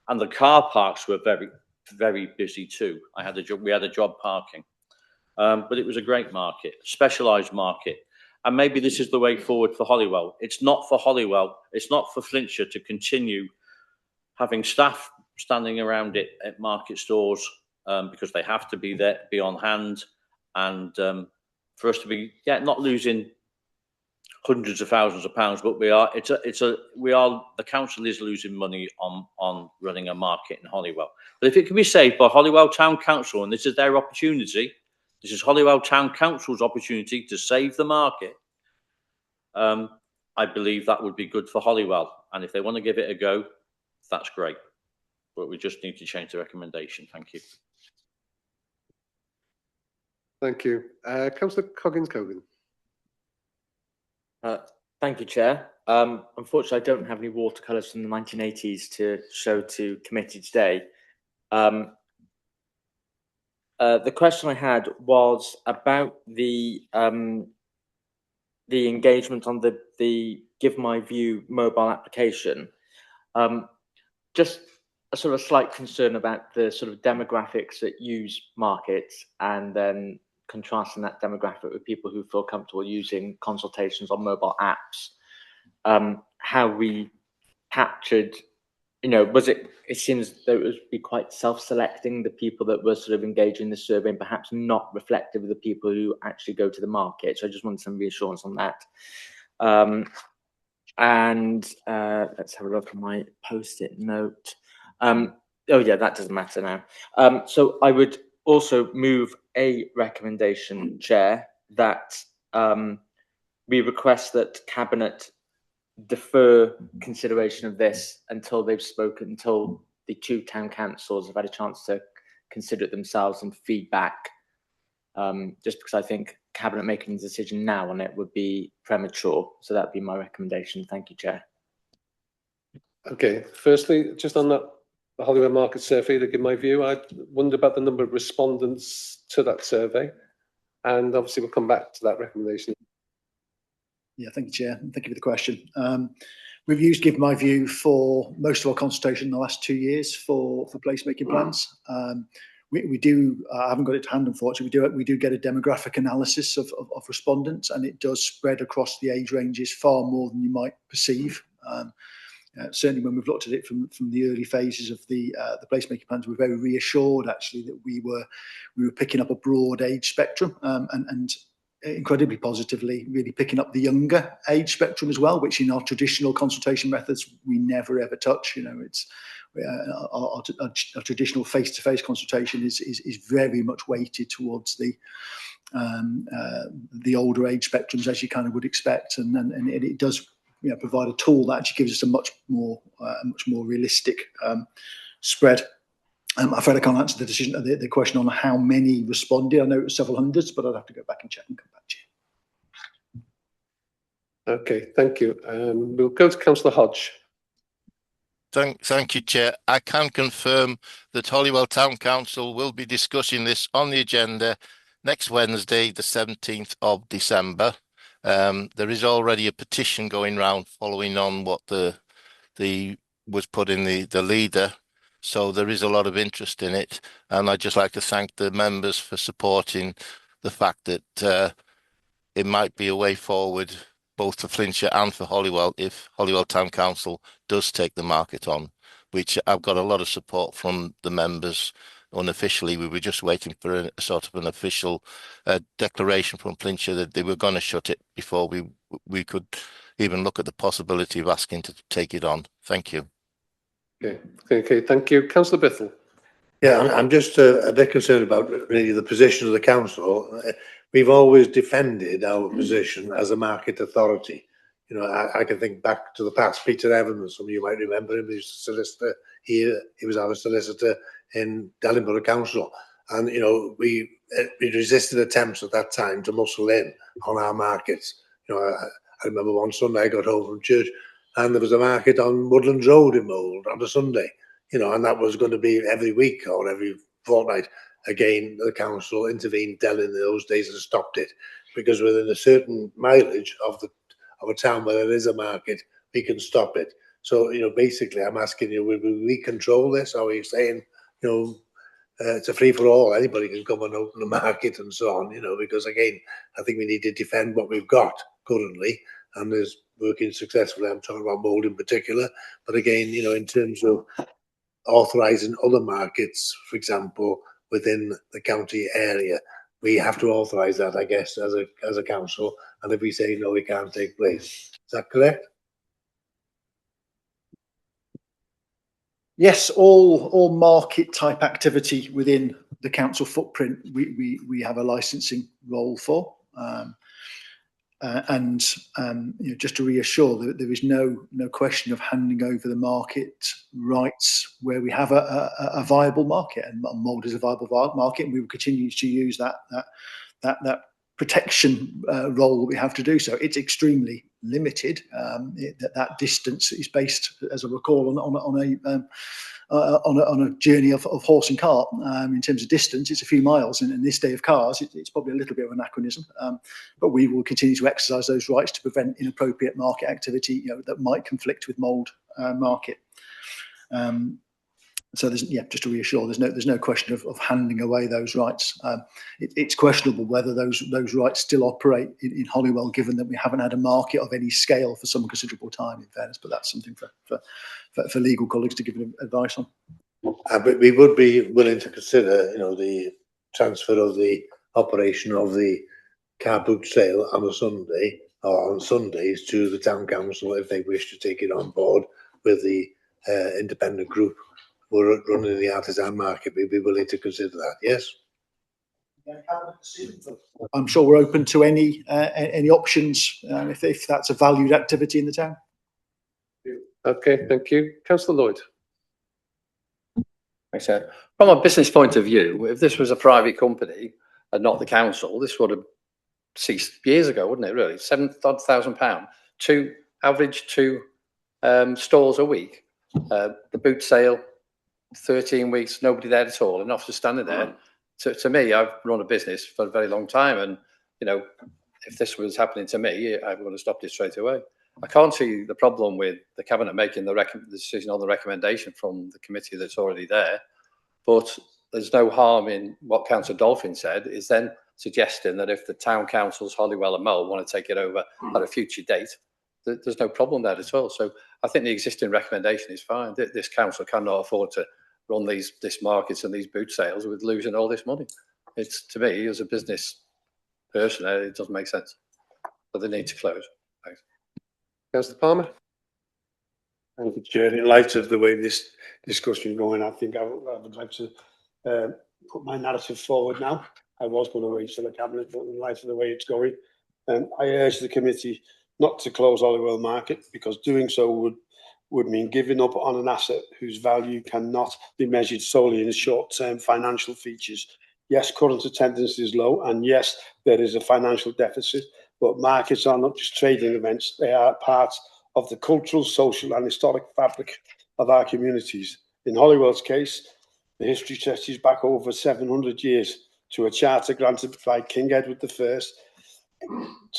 And the car parks were very, very busy too. We had a job parking. But it was a great market, specialised market. And maybe this is the way forward for Holywell. It's not for Holywell. It's not for Flintshire to continue having staff standing around it at market stores because they have to be there, be on hand, and for us to be not losing hundreds of thousands of pounds, but the council is losing money on running a market in Holywell. But if it can be saved by Holywell Town Council, and this is their opportunity. This is Holywell Town Council's opportunity to save the market. I believe that would be good for Holywell. And if they want to give it a go, that's great. But we just need to change the recommendation. Thank you. Thank you. Councillor Coggins-Cogan. Thank you, Chair. Unfortunately, I don't have any watercolours from the 1980s to show to committee today. The question I had was about the engagement on the Give My View mobile application. Just a sort of slight concern about the sort of demographics that use markets, and then contrasting that demographic with people who feel comfortable using consultations on mobile apps. How we captured, you know, was it seems that it would be quite self-selecting, the people that were sort of engaging in the survey, and perhaps not reflective of the people who actually go to the market. So I just wanted some reassurance on that. Let's have a look at my post-it note. Oh yeah, that doesn't matter now. So I would also move a recommendation, Chair, that we request that Cabinet defer consideration of this until they've spoken, until the two town councils have had a chance to consider it themselves and feedback. Just because I think Cabinet making a decision now on it would be premature. So that'd be my recommendation. Thank you, Chair. Okay, firstly, just on that, the Hollywood Market Survey, to give my view, I wonder about the number of respondents to that survey. And obviously we'll come back to that recommendation. Yeah, thank you, Chair. And thank you for the question. We've used Give My View for most of our consultation in the last 2 years for placemaking plans. We do, I haven't got it to hand, unfortunately, we do get a demographic analysis of respondents, and it does spread across the age ranges far more than you might perceive. Certainly when we've looked at it from the early phases of the placemaking plans, we're very reassured actually that we were picking up a broad age spectrum, and incredibly positively really picking up the younger age spectrum as well, which in our traditional consultation methods we never ever touch. You know, it's our traditional face-to-face consultation is very much weighted towards the older age spectrums, as you kind of would expect, and it does, you know, provide a tool that actually gives us a much more realistic spread. I'm afraid I can't answer the question on how many responded. I know it was several hundreds, but I'd have to go back and check and come back to you. Okay, thank you. We'll go to Councillor Hodge. Thank you, Chair. I can confirm that Holywell Town Council will be discussing this on the agenda next Wednesday, the 17th of December. There is already a petition going round following on what was put in the leader. So there is a lot of interest in it, and I'd just like to thank the members for supporting the fact that it might be a way forward both for Flintshire and for Holywell if Holywell Town Council does take the market on, which I've got a lot of support from the members unofficially. We were just waiting for a sort of an official declaration from Flintshire that they were going to shut it before we could even look at the possibility of asking to take it on. Thank you. Okay, thank you. Councillor Bithell. Yeah, I'm just a bit concerned about really the position of the council. We've always defended our position as a market authority. You know, I can think back to the past. Peter Evans, some of you might remember him, he was a solicitor here. He was our solicitor in Dallingborough Council. And, you know, we resisted attempts at that time to muscle in on our markets. You know, I remember one Sunday I got home from church and there was a market on Woodlands Road in Mold on a Sunday, you know, and that was going to be every week or every fortnight. Again, the council intervened in those days and stopped it, because within a certain mileage of a town where there is a market, we can stop it. So, you know, basically I'm asking you, will we control this? Are we saying, you know, it's a free for all, anybody can come and open a market and so on, you know, because again, I think we need to defend what we've got currently, and there's working successfully. I'm talking about Mold in particular, but again, you know, in terms of authorising other markets, for example, within the county area, we have to authorise that, I guess, as a council. And if we say no, it can't take place. Is that correct? Yes, all market type activity within the council footprint, we have a licensing role for. You know, just to reassure that there is no question of handing over the market rights where we have a viable market, and Mold is a viable market, and we will continue to use that protection role that we have to do so. It's extremely limited. That distance is based, as I recall, on a journey of horse and cart. In terms of distance, it's a few miles, and in this day of cars, it's probably a little bit of an anachronism. But we will continue to exercise those rights to prevent inappropriate market activity, you know, that might conflict with Mold market. So there's, yeah, just to reassure, there's no question of handing away those rights. It's questionable whether those rights still operate in Holywell, given that we haven't had a market of any scale for some considerable time, in fairness. But that's something for legal colleagues to give advice on. But we would be willing to consider, the transfer of the operation of the car boot sale on a Sunday or on Sundays to the town council if they wish to take it on board with the independent group who are running the artisan market. We'd be willing to consider that. Yes. I'm sure we're open to any options if that's a valued activity in the town. Okay, thank you. Councillor Lloyd. Thanks, Chair. From a business point of view, if this was a private company and not the council, this would have ceased years ago, wouldn't it? Really, £7,000, average two stores a week. The boot sale, 13 weeks, nobody there at all, and officers standing there. To me, I've run a business for a very long time, and if this was happening to me, I would have stopped it straight away. I can't see the problem with the cabinet making the decision on the recommendation from the committee that's already there, but there's no harm in what Councillor Dolphin said, is then suggesting that if the town councils, Holywell and Mull, want to take it over at a future date, there's no problem there at all. So I think the existing recommendation is fine. This council cannot afford to run these markets and these boot sales with losing all this money. It's, to me, as a business person, it doesn't make sense. But they need to close. Thanks. Councillor Palmer. Thank you, Chair. In light of the way this discussion is going, I think I would like to put my narrative forward now. I was going to wait till the cabinet, but in light of the way it's going, I urge the committee not to close Holywell Market, because doing so would mean giving up on an asset whose value cannot be measured solely in short-term financial features. Yes, current attendance is low, and yes, there is a financial deficit, but markets are not just trading events, they are part of the cultural, social and historic fabric of our communities. In Holywell's case, the history stretches back over 700 years to a charter granted by King Edward I.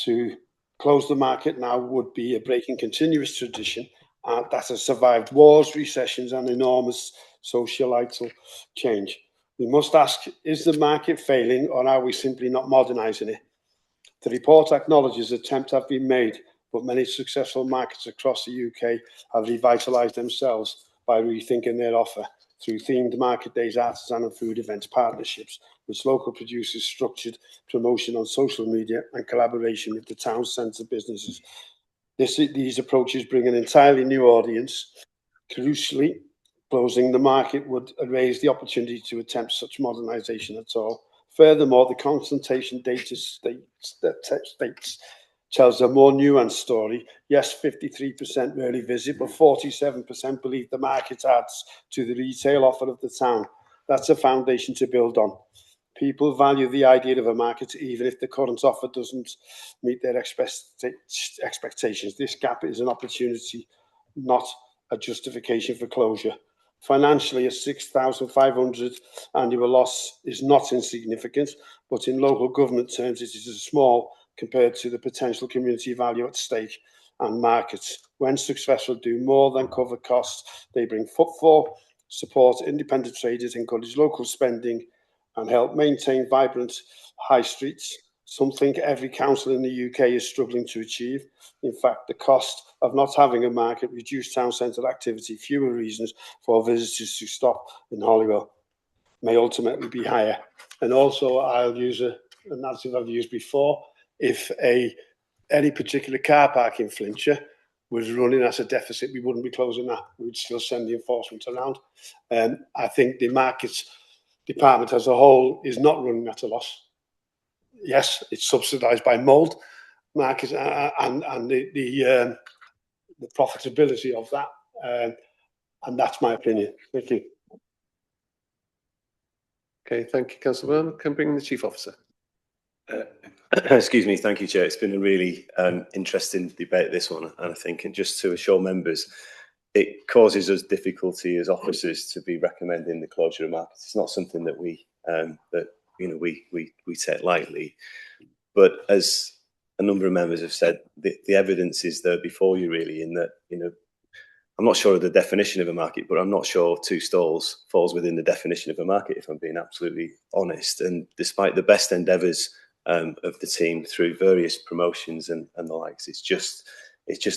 To close the market now would be a breaking continuous tradition that has survived wars, recessions and enormous societal change. We must ask, is the market failing, or are we simply not modernising it? The report acknowledges attempts have been made, but many successful markets across the UK have revitalised themselves by rethinking their offer through themed market days, artisan and food events, partnerships with local producers, structured promotion on social media and collaboration with the town centre businesses. These approaches bring an entirely new audience. Crucially, closing the market would erase the opportunity to attempt such modernisation at all. Furthermore, the consultation data states tells a more nuanced story. Yes, 53% rarely visit, but 47% believe the market adds to the retail offer of the town. That's a foundation to build on. People value the idea of a market, even if the current offer doesn't meet their expectations. This gap is an opportunity, not a justification for closure. Financially, a 6,500 annual loss is not insignificant, but in local government terms, it is small compared to the potential community value at stake. And markets, when successful, do more than cover costs. They bring footfall, support independent traders, encourage local spending, and help maintain vibrant high streets, something every council in the UK is struggling to achieve. In fact, the cost of not having a market, reduced town centre activity, fewer reasons for visitors to stop in Holywell may ultimately be higher. And also, I'll use a narrative I've used before. If any particular car park in Flintshire was running at a deficit, we wouldn't be closing that. We'd still send the enforcement around. I think the markets department as a whole is not running at a loss. Yes, it's subsidised by mould markets and the profitability of that, and that's my opinion. Thank you. Okay, thank you, Councillor Byrne. Can I bring in the Chief Officer? Excuse me, thank you, Chair. It's been a really interesting debate, this one, and I think, and just to assure members, it causes us difficulty as officers to be recommending the closure of markets. It's not something that we take lightly, but as a number of members have said, the evidence is there before you, really, in that I'm not sure of the definition of a market, but I'm not sure 2 stalls falls within the definition of a market, if I'm being absolutely honest. And despite the best endeavours of the team through various promotions and the likes, it's just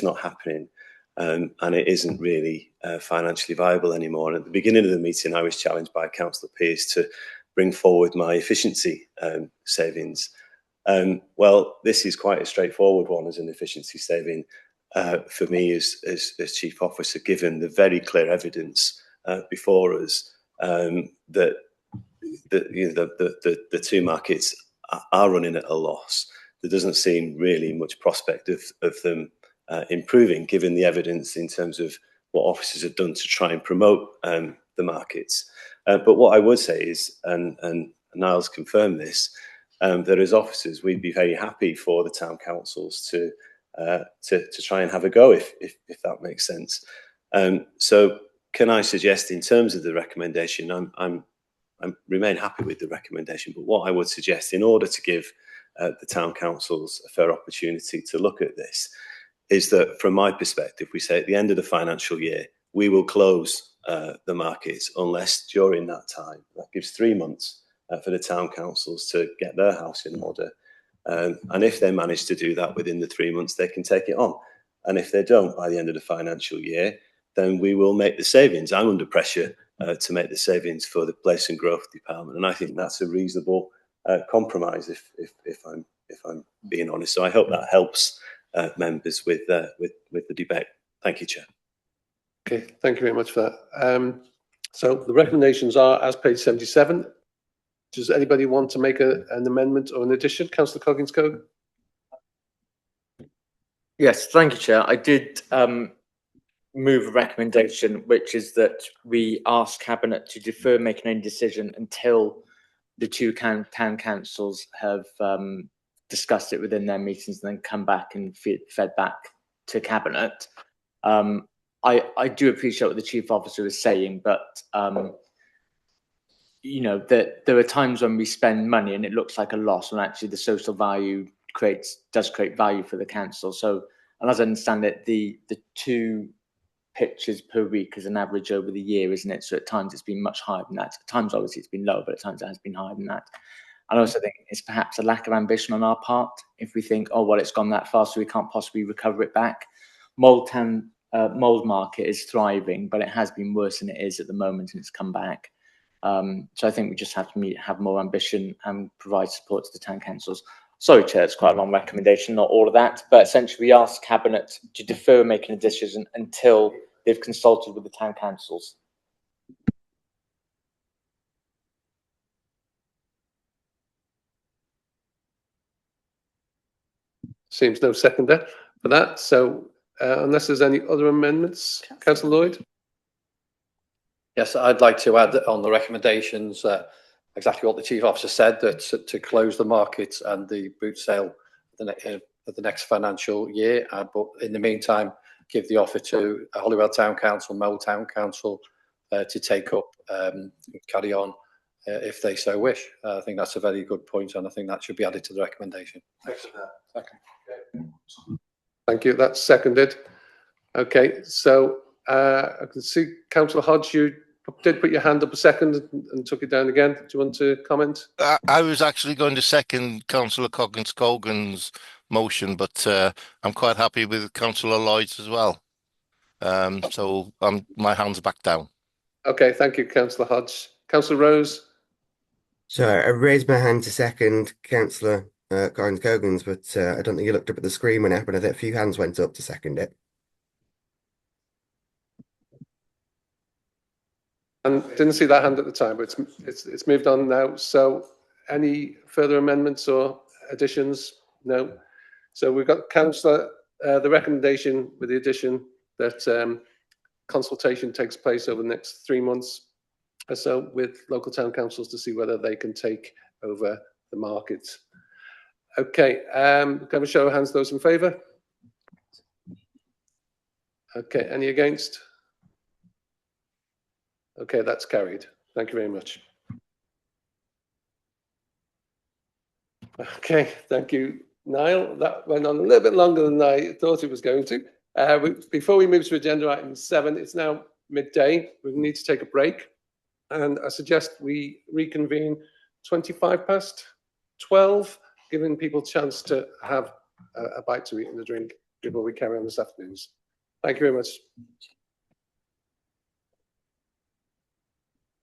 not happening. And it isn't really financially viable anymore. And at the beginning of the meeting, I was challenged by Councillor Pearce to bring forward my efficiency savings. Well, this is quite a straightforward one as an efficiency saving for me as Chief Officer, given the very clear evidence before us that the 2 markets are running at a loss. There doesn't seem really much prospect of them improving, given the evidence in terms of what officers have done to try and promote the markets. But what I would say is, and Niall's confirmed this, that as officers, we'd be very happy for the town councils to try and have a go, if that makes sense. So can I suggest, in terms of the recommendation, I remain happy with the recommendation, but what I would suggest, in order to give the town councils a fair opportunity to look at this, is that from my perspective, we say at the end of the financial year, we will close the markets unless during that time, that gives 3 months for the town councils to get their house in order. And if they manage to do that within the 3 months, they can take it on. And if they don't by the end of the financial year, then we will make the savings. I'm under pressure to make the savings for the Place and Growth Department, and I think that's a reasonable compromise, if I'm being honest. So I hope that helps members with the debate. Thank you, Chair. Okay, thank you very much for that. So the recommendations are as page 77. Does anybody want to make an amendment or an addition? Councillor Coggins-Cogan. Yes, thank you, Chair. I did move a recommendation, which is that we ask Cabinet to defer making any decision until the 2 town councils have discussed it within their meetings and then come back and fed back to Cabinet. I do appreciate what the Chief Officer is saying, but you know, that there are times when we spend money and it looks like a loss, when actually the social value does create value for the council. So, and as I understand it, the 2 pictures per week is an average over the year, isn't it? So at times it's been much higher than that. At times, obviously, it's been lower, but at times it has been higher than that. I also think it's perhaps a lack of ambition on our part if we think, oh, well, it's gone that far, so we can't possibly recover it back. Mould market is thriving, but it has been worse than it is at the moment, and it's come back. So I think we just have to have more ambition and provide support to the town councils. Sorry, Chair, it's quite a long recommendation, not all of that, but essentially we ask Cabinet to defer making a decision until they've consulted with the town councils. Seems no seconder for that. So unless there's any other amendments, Councillor Lloyd. Yes, I'd like to add on the recommendations exactly what the Chief Officer said, that to close the markets and the boot sale for the next financial year, but in the meantime, give the offer to Holywell Town Council, Mold Town Council to take up, carry on if they so wish. I think that's a very good point, and I think that should be added to the recommendation. Thanks for that. Thank you. That's seconded. Okay, so I can see Councillor Hodge, you did put your hand up a second and took it down again. Do you want to comment? I was actually going to second Councillor Coggins-Cogan's motion, but I'm quite happy with Councillor Lloyd's as well. So my hand's back down. Okay, thank you, Councillor Hodge. Councillor Rose. So I raised my hand to second Councillor Coggins-Cogan's, but I don't think you looked up at the screen when it happened. I think a few hands went up to second it. And didn't see that hand at the time, but it's moved on now. So any further amendments or additions? No. So we've got Councillor, the recommendation with the addition that consultation takes place over the next 3 months or so with local town councils to see whether they can take over the market. Okay, can I have a show of hands, those in favour? Okay, any against? Okay, that's carried. Thank you very much. Okay, thank you, Niall. That went on a little bit longer than I thought it was going to. Before we move to agenda item 7, it's now midday. We need to take a break, and I suggest we reconvene 12:25, giving people a chance to have a bite to eat and a drink before we carry on this afternoon. Thank you very much.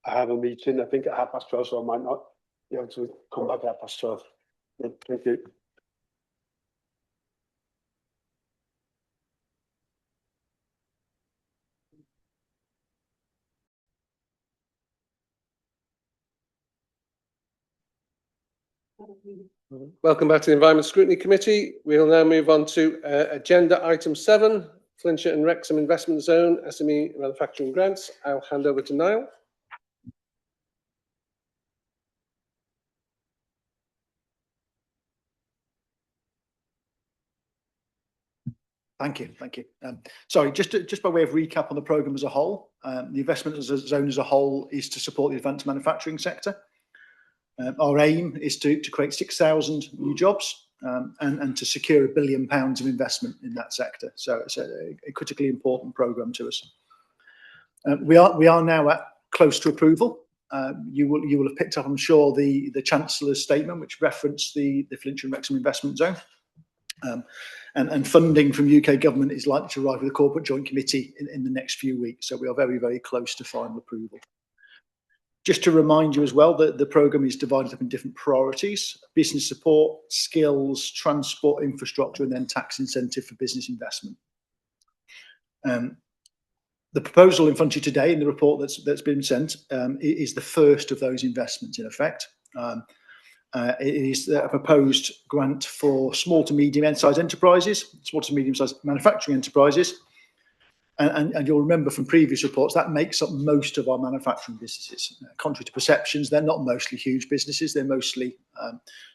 I have a meeting, I think at 12:30, so I might not be able to come back at 12:30. Thank you. Welcome back to the Environment Scrutiny Committee. We'll now move on to agenda item 7, Flintshire and Wrexham Investment Zone, SME Manufacturing Grants. I'll hand over to Niall. Thank you. Sorry, just by way of recap on the programme as a whole, the investment zone as a whole is to support the advanced manufacturing sector. Our aim is to create 6,000 new jobs and to secure £1 billion of investment in that sector. So it's a critically important programme to us. We are now at close to approval. You will have picked up, I'm sure, the Chancellor's statement, which referenced the Flintshire and Wrexham Investment Zone. And funding from UK government is likely to arrive with the Corporate Joint Committee in the next few weeks. So we are very, very close to final approval. Just to remind you as well that the programme is divided up in different priorities: business support, skills, transport infrastructure, and then tax incentive for business investment. The proposal in front of you today in the report that's been sent is the first of those investments in effect. It is a proposed grant for small to medium-sized enterprises, small to medium-sized manufacturing enterprises. And you'll remember from previous reports that makes up most of our manufacturing businesses. Contrary to perceptions, they're not mostly huge businesses, they're mostly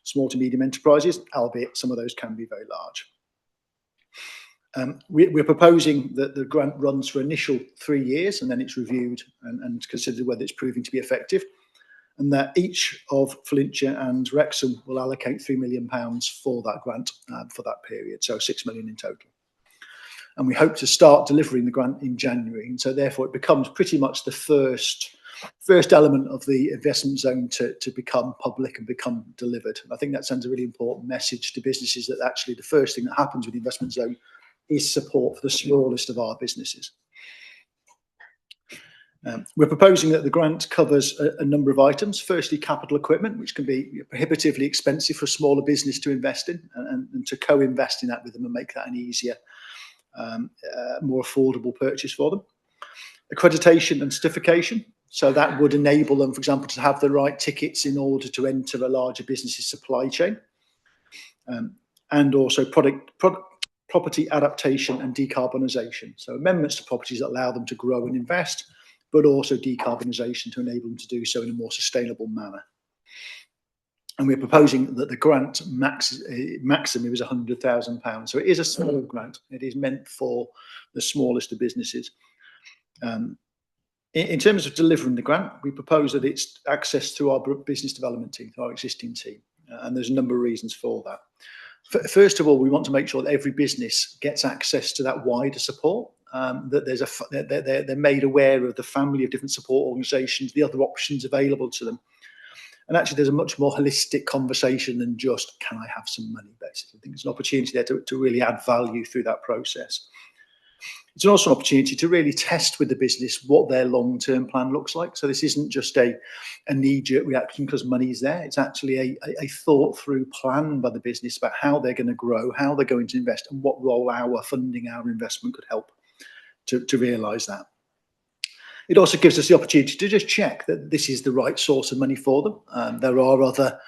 small to medium enterprises, albeit some of those can be very large. We're proposing that the grant runs for initial 3 years and then it's reviewed and considered whether it's proving to be effective, and that each of Flintshire and Wrexham will allocate £3 million for that grant for that period, so £6 million in total. And we hope to start delivering the grant in January, and so therefore it becomes pretty much the first element of the investment zone to become public and become delivered. And I think that sends a really important message to businesses that actually the first thing that happens with the investment zone is support for the smallest of our businesses. We're proposing that the grant covers a number of items. Firstly, capital equipment, which can be prohibitively expensive for a smaller business to invest in, and to co-invest in that with them and make that an easier, more affordable purchase for them. Accreditation and certification. So that would enable them, for example, to have the right tickets in order to enter a larger business's supply chain. And also property adaptation and decarbonisation. So amendments to properties that allow them to grow and invest, but also decarbonisation to enable them to do so in a more sustainable manner. And we're proposing that the grant maximum is £100,000. So it is a small grant. It is meant for the smallest of businesses. In terms of delivering the grant, we propose that it's accessed through our business development team, our existing team. And there's a number of reasons for that. First of all, we want to make sure that every business gets access to that wider support, that they're made aware of the family of different support organisations, the other options available to them. And actually, there's a much more holistic conversation than just, can I have some money, basically. I think there's an opportunity there to really add value through that process. It's also an opportunity to really test with the business what their long-term plan looks like. So this isn't just a knee-jerk reaction because money is there. It's actually a thought-through plan by the business about how they're going to grow, how they're going to invest, and what role our funding, our investment could help to realise that. It also gives us the opportunity to just check that this is the right source of money for them. There are other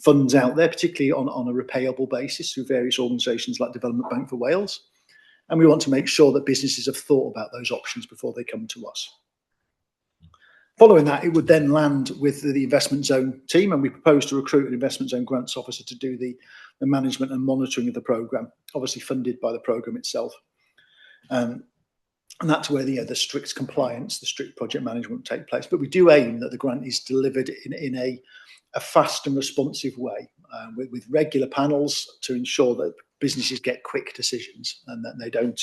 funds out there, particularly on a repayable basis through various organisations like Development Bank for Wales. And we want to make sure that businesses have thought about those options before they come to us. Following that, it would then land with the investment zone team, and we propose to recruit an investment zone grants officer to do the management and monitoring of the programme, obviously funded by the programme itself. And that's where the strict compliance, the strict project management will take place. But we do aim that the grant is delivered in a fast and responsive way. with regular panels to ensure that businesses get quick decisions and that they don't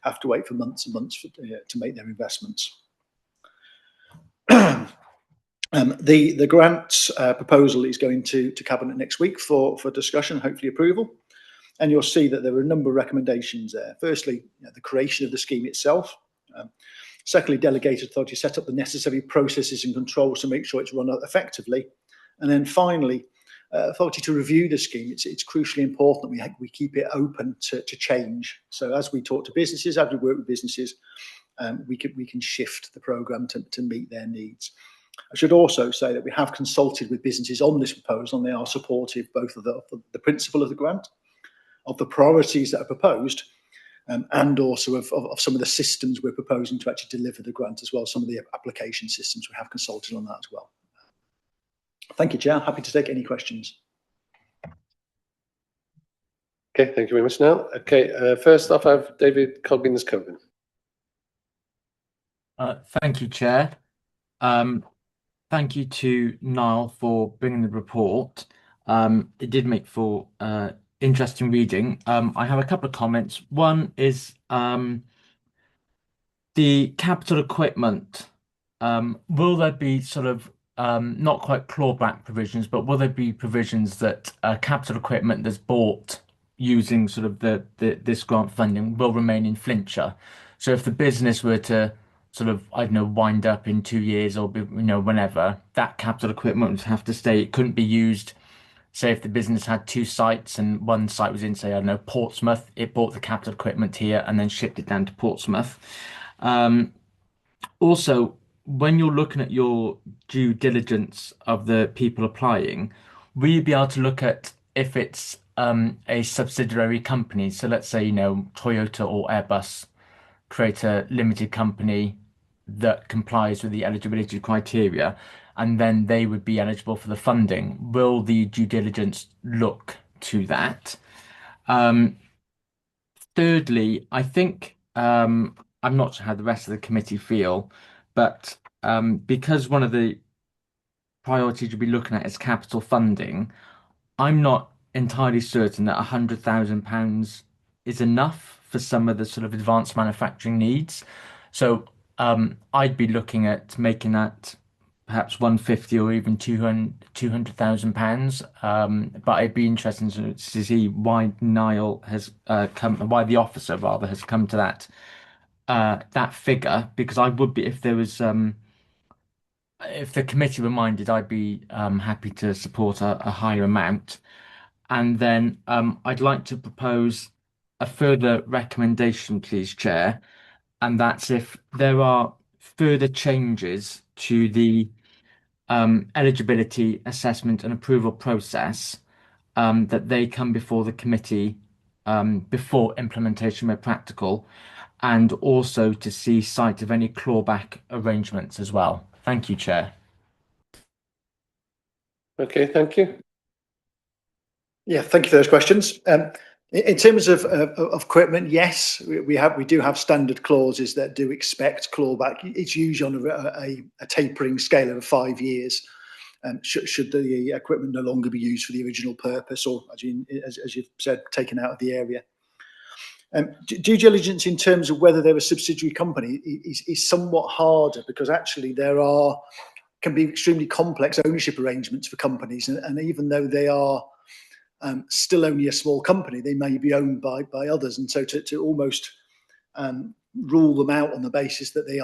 have to wait for months and months to make their investments. The grant proposal is going to Cabinet next week for discussion, hopefully approval. And you'll see that there are a number of recommendations there. Firstly, the creation of the scheme itself. Secondly, delegated authority set up the necessary processes and controls to make sure it's run effectively. And then finally, authority to review the scheme. It's crucially important that we keep it open to change. So as we talk to businesses, as we work with businesses, we can shift the programme to meet their needs. I should also say that we have consulted with businesses on this proposal, and they are supportive both of the principle of the grant, of the priorities that are proposed, and also of some of the systems we're proposing to actually deliver the grant as well. Some of the application systems, we have consulted on that as well. Thank you, Chair. Happy to take any questions. Okay, thank you very much, Niall. Okay, first off, I have David Cobbins-Coven. Thank you, Chair. Thank you to Niall for bringing the report. It did make for interesting reading. I have a couple of comments. One is the capital equipment. Will there be sort of not quite clawback provisions, but will there be provisions that capital equipment that's bought using sort of this grant funding will remain in Flintshire? So if the business were to sort of, I don't know, wind up in 2 years or, whenever, that capital equipment would have to stay. It couldn't be used. Say if the business had 2 sites and one site was in, say, I don't know, Portsmouth, it bought the capital equipment here and then shipped it down to Portsmouth. Also, when you're looking at your due diligence of the people applying, will you be able to look at if it's a subsidiary company? So let's say, Toyota or Airbus create a limited company that complies with the eligibility criteria, and then they would be eligible for the funding. Will the due diligence look to that? Thirdly, I think I'm not sure how the rest of the committee feel, but because one of the priorities you'll be looking at is capital funding, I'm not entirely certain that £100,000 is enough for some of the sort of advanced manufacturing needs. So I'd be looking at making that perhaps 150 or even £200,000. But I'd be interested to see why Niall has why the officer rather has come to that figure, because I would be, if there was if the committee were minded, I'd be happy to support a higher amount. And then I'd like to propose a further recommendation, please, Chair, and that's if there are further changes to the eligibility assessment and approval process, that they come before the committee before implementation where practical, and also to see sight of any clawback arrangements as well. Thank you, Chair. Okay, thank you. Yeah, thank you for those questions. In terms of equipment, yes, we do have standard clauses that do expect clawback. It's usually on a tapering scale over 5 years. Should the equipment no longer be used for the original purpose, or as you've said, taken out of the area. Due diligence in terms of whether they're a subsidiary company is somewhat harder, because actually can be extremely complex ownership arrangements for companies, and even though they are still only a small company, they may be owned by others, and so to almost rule them out on the basis that they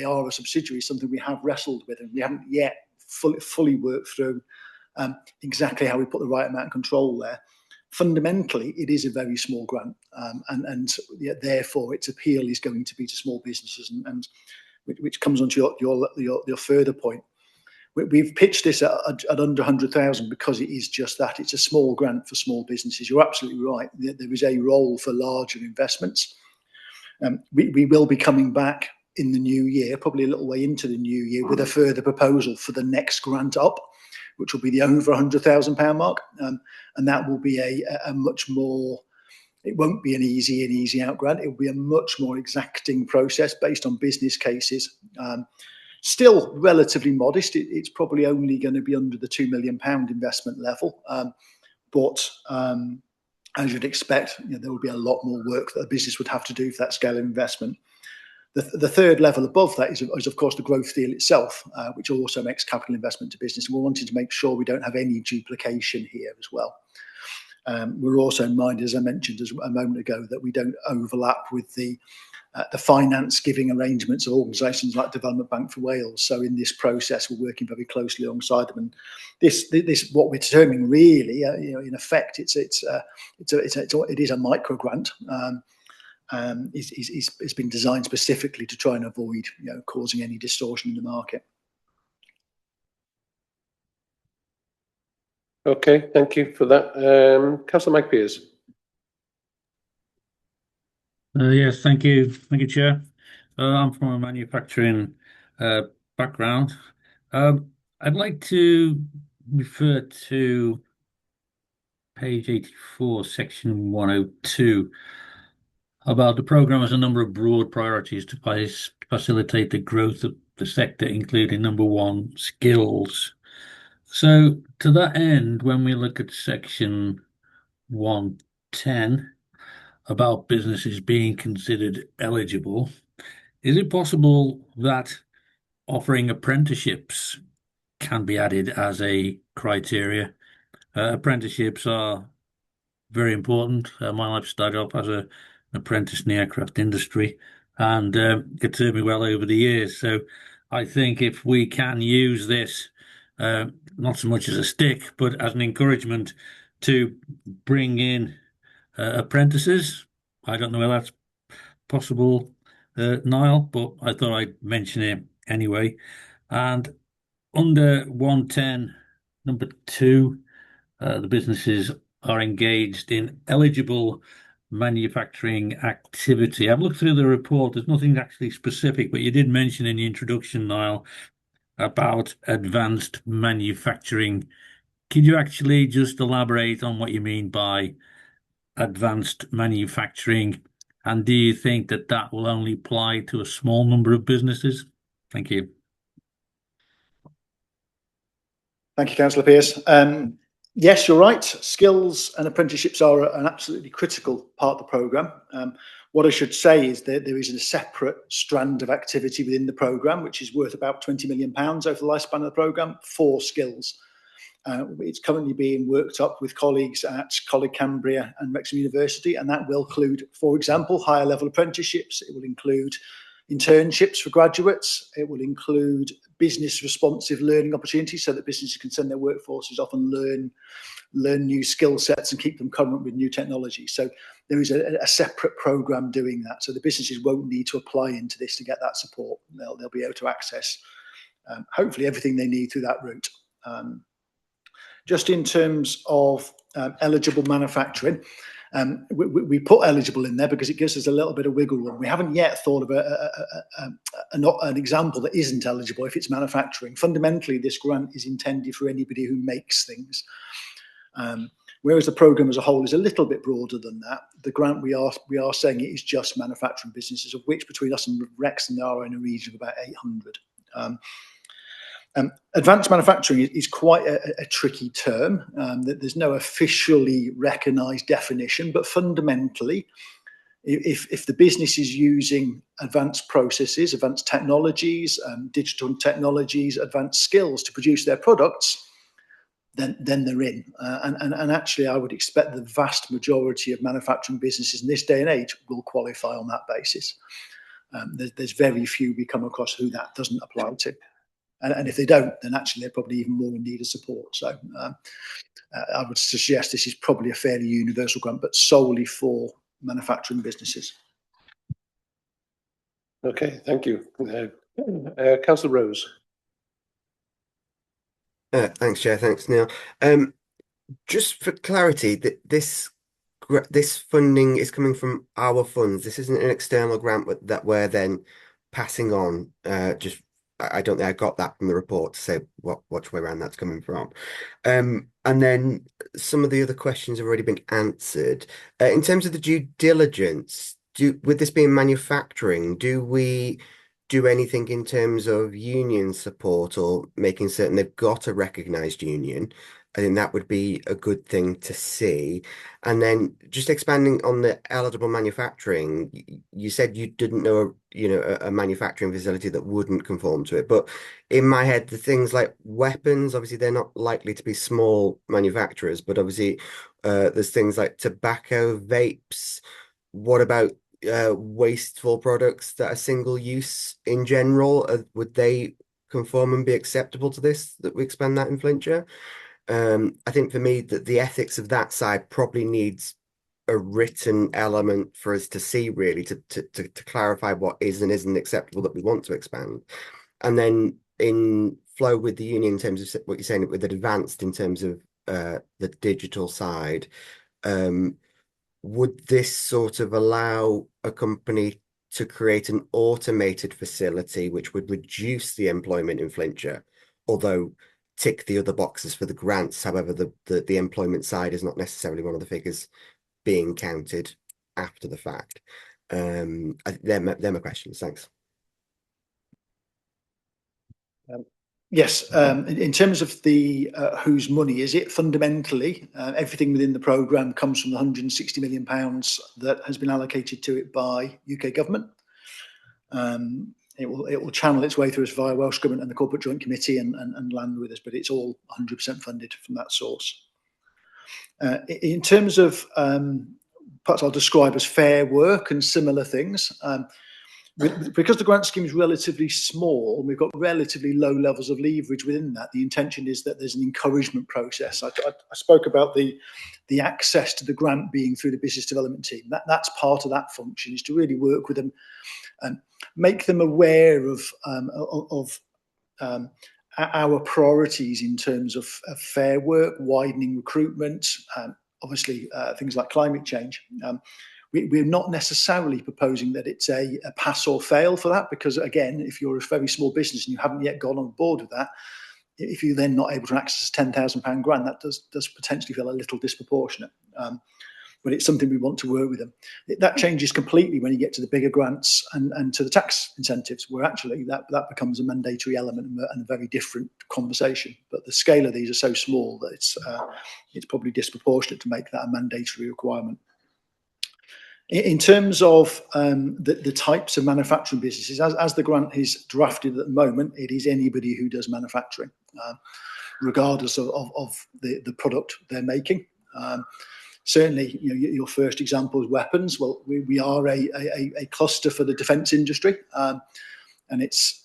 are a subsidiary is something we have wrestled with, and we haven't yet fully worked through exactly how we put the right amount of control there. Fundamentally, it is a very small grant, and therefore its appeal is going to be to small businesses, and which comes on to your further point. We've pitched this at under 100,000 because it is just that. It's a small grant for small businesses. You're absolutely right. There is a role for larger investments. We will be coming back in the new year, probably a little way into the new year, with a further proposal for the next grant up, which will be the over £100,000 mark. And that will be a much more, it won't be an easy out grant. It will be a much more exacting process based on business cases. Still relatively modest. It's probably only going to be under the £2 million investment level. but as you'd expect, there would be a lot more work that a business would have to do for that scale of investment. The third level above that is of course, the growth deal itself, which also makes capital investment to business. And we're wanting to make sure we don't have any duplication here as well. We're also minded, as I mentioned a moment ago, that we don't overlap with the finance giving arrangements of organisations like Development Bank for Wales. So in this process, we're working very closely alongside them. And this what we're determining really, in effect, it is a micro grant. It's been designed specifically to try and avoid causing any distortion in the market. Okay, thank you for that. Councillor Mike Pearce. Yes, thank you, Chair. I'm from a manufacturing background. I'd like to refer to page 84, section 102, about the programme has a number of broad priorities to facilitate the growth of the sector, including number 1, skills. So to that end, when we look at section 110 about businesses being considered eligible, is it possible that offering apprenticeships can be added as a criteria? Apprenticeships are very important. My life started off as an apprentice in the aircraft industry, and it served me well over the years. So I think if we can use this, not so much as a stick, but as an encouragement to bring in apprentices, I don't know whether that's possible, Niall, but I thought I'd mention it anyway. And under 110, number 2, the businesses are engaged in eligible manufacturing activity. I've looked through the report. There's nothing actually specific, but you did mention in the introduction, Niall, about advanced manufacturing. Could you actually just elaborate on what you mean by advanced manufacturing? And do you think that that will only apply to a small number of businesses? Thank you. Thank you, Councillor Pearce. Yes, you're right. Skills and apprenticeships are an absolutely critical part of the programme. What I should say is that there is a separate strand of activity within the programme, which is worth about £20 million over the lifespan of the programme for skills. It's currently being worked up with colleagues at Coleg Cambria and Wrexham University, and that will include, for example, higher level apprenticeships. It will include internships for graduates. It will include business responsive learning opportunities so that businesses can send their workforces off and learn new skill sets and keep them current with new technology. So there is a separate programme doing that. So the businesses won't need to apply into this to get that support. They'll be able to access hopefully everything they need through that route. Just in terms of eligible manufacturing, we put eligible in there because it gives us a little bit of wiggle room. We haven't yet thought of an example that isn't eligible if it's manufacturing. Fundamentally, this grant is intended for anybody who makes things. Whereas the programme as a whole is a little bit broader than that. The grant we are saying it is just manufacturing businesses, of which between us and Wrexham there are in a region of about 800. Advanced manufacturing is quite a tricky term. There's no officially recognised definition, but fundamentally, if the business is using advanced processes, advanced technologies, digital technologies, advanced skills to produce their products, then they're in. And actually, I would expect the vast majority of manufacturing businesses in this day and age will qualify on that basis. There's very few we come across who that doesn't apply to. And if they don't, then actually they're probably even more in need of support. So I would suggest this is probably a fairly universal grant, but solely for manufacturing businesses. Okay, thank you. Councillor Rose. Thanks, Chair. Thanks, Neil. Just for clarity, this funding is coming from our funds. This isn't an external grant that we're then passing on. I don't think I got that from the report to say which way around that's coming from. And then some of the other questions have already been answered. In terms of the due diligence, with this being manufacturing, do we do anything in terms of union support or making certain they've got a recognised union? I think that would be a good thing to see. And then just expanding on the eligible manufacturing, you said you didn't know, a manufacturing facility that wouldn't conform to it. But in my head, the things like weapons, obviously they're not likely to be small manufacturers, but obviously there's things like tobacco, vapes. What about wasteful products that are single use in general? Would they conform and be acceptable to this, that we expand that in Flintshire? I think for me that the ethics of that side probably needs a written element for us to see, really, to clarify what is and isn't acceptable that we want to expand. And then in flow with the union in terms of what you're saying with advanced in terms of the digital side, would this sort of allow a company to create an automated facility which would reduce the employment in Flintshire, although tick the other boxes for the grants? However, the employment side is not necessarily one of the figures being counted after the fact. They're my questions. Thanks. Yes, in terms of the whose money is it, fundamentally, everything within the programme comes from the £160 million that has been allocated to it by UK government. It will channel its way through us via Welsh Government and the Corporate Joint Committee and land with us, but it's all 100% funded from that source. In terms of, perhaps I'll describe as fair work and similar things, because the grant scheme is relatively small, we've got relatively low levels of leverage within that. The intention is that there's an encouragement process. I spoke about the access to the grant being through the business development team. That's part of that function, is to really work with them and make them aware of our priorities in terms of fair work, widening recruitment, obviously things like climate change. We're not necessarily proposing that it's a pass or fail for that, because again, if you're a very small business and you haven't yet gone on board with that, if you're then not able to access a £10,000 grant, that does potentially feel a little disproportionate. But it's something we want to work with them. That changes completely when you get to the bigger grants and to the tax incentives, where actually that becomes a mandatory element and a very different conversation. But the scale of these are so small that it's probably disproportionate to make that a mandatory requirement. In terms of the types of manufacturing businesses, as the grant is drafted at the moment, it is anybody who does manufacturing, regardless of the product they're making. Certainly, your first example is weapons. Well, we are a cluster for the defence industry, and it's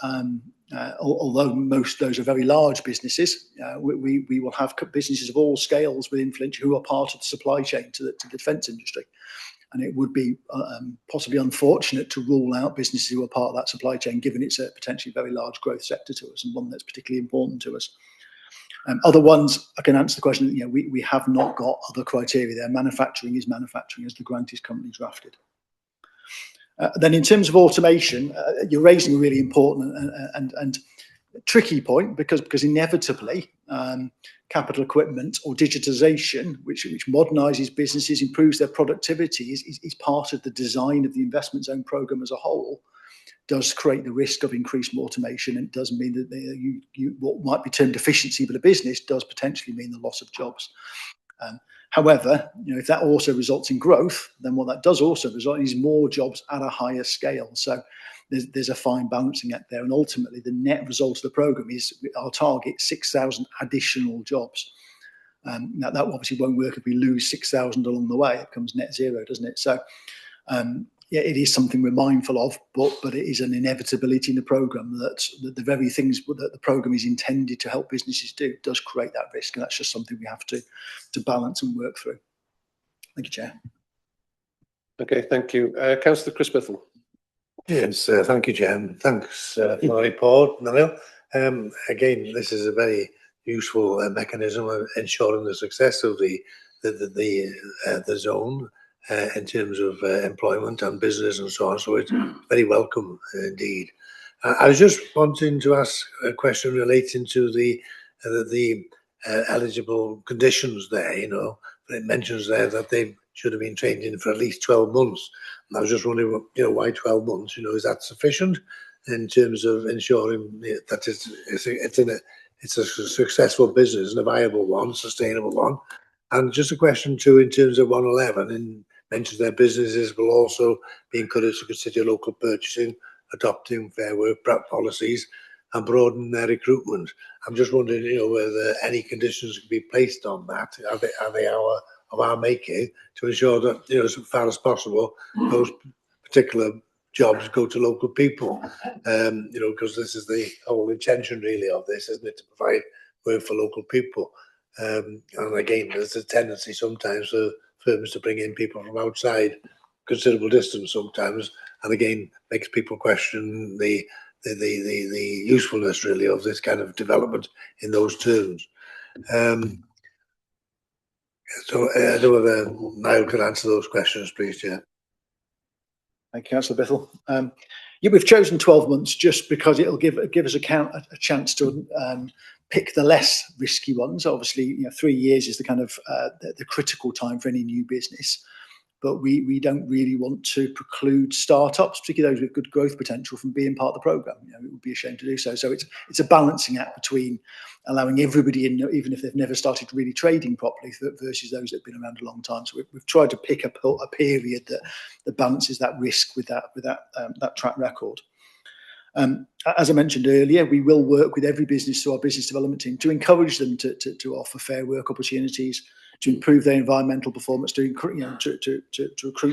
although most of those are very large businesses, we will have businesses of all scales within Flintshire who are part of the supply chain to the defence industry. And it would be possibly unfortunate to rule out businesses who are part of that supply chain, given it's a potentially very large growth sector to us and one that's particularly important to us. Other ones, I can answer the question, we have not got other criteria there. Manufacturing is manufacturing as the grant is currently drafted. Then in terms of automation, you're raising a really important and tricky point, because inevitably capital equipment or digitization, which modernizes businesses, improves their productivity, is part of the design of the investment zone program as a whole, does create the risk of increased automation. And it does mean that what might be termed efficiency for the business does potentially mean the loss of jobs. However, if that also results in growth, then what that does also result in is more jobs at a higher scale. So there's a fine balancing act there, and ultimately the net result of the programme is our target 6,000 additional jobs. Now that obviously won't work if we lose 6,000 along the way. It becomes net zero, doesn't it? So yeah, it is something we're mindful of, but it is an inevitability in the programme that the very things that the programme is intended to help businesses do does create that risk, and that's just something we have to balance and work through. Thank you, Chair. Okay, thank you. Councillor Chris Biffle. Yes, thank you, Chair. Thanks for the report, Neil. Again, this is a very useful mechanism of ensuring the success of the zone in terms of employment and business and so on. So it's very welcome indeed. I was just wanting to ask a question relating to the eligible conditions there. It mentions there that they should have been trained in for at least 12 months. And I was just wondering, why 12 months? Is that sufficient in terms of ensuring that it's it's a successful business and a viable one, sustainable one. And just a question too, in terms of 111, and mentions their businesses will also be encouraged to consider local purchasing, adopting fair work policies, and broaden their recruitment. I'm just wondering, whether any conditions can be placed on that. Are they of our making to ensure that, as far as possible, those particular jobs go to local people? Because this is the whole intention really of this, isn't it, to provide work for local people. And again, there's a tendency sometimes for firms to bring in people from outside, considerable distance sometimes, and again makes people question the usefulness really of this kind of development in those terms. So I don't know whether Niall could answer those questions, please, Chair. Thank you, Councillor Bithell. Yeah, we've chosen 12 months just because it'll give us a chance to pick the less risky ones. Obviously, 3 years is the kind of the critical time for any new business, but we don't really want to preclude startups, particularly those with good growth potential, from being part of the programme. It would be a shame to do so. So it's a balancing act between allowing everybody in, even if they've never started really trading properly, versus those that have been around a long time. So we've tried to pick a period that balances that risk with that track record. As I mentioned earlier, we will work with every business through our business development team to encourage them to offer fair work opportunities, to improve their environmental performance, to recruit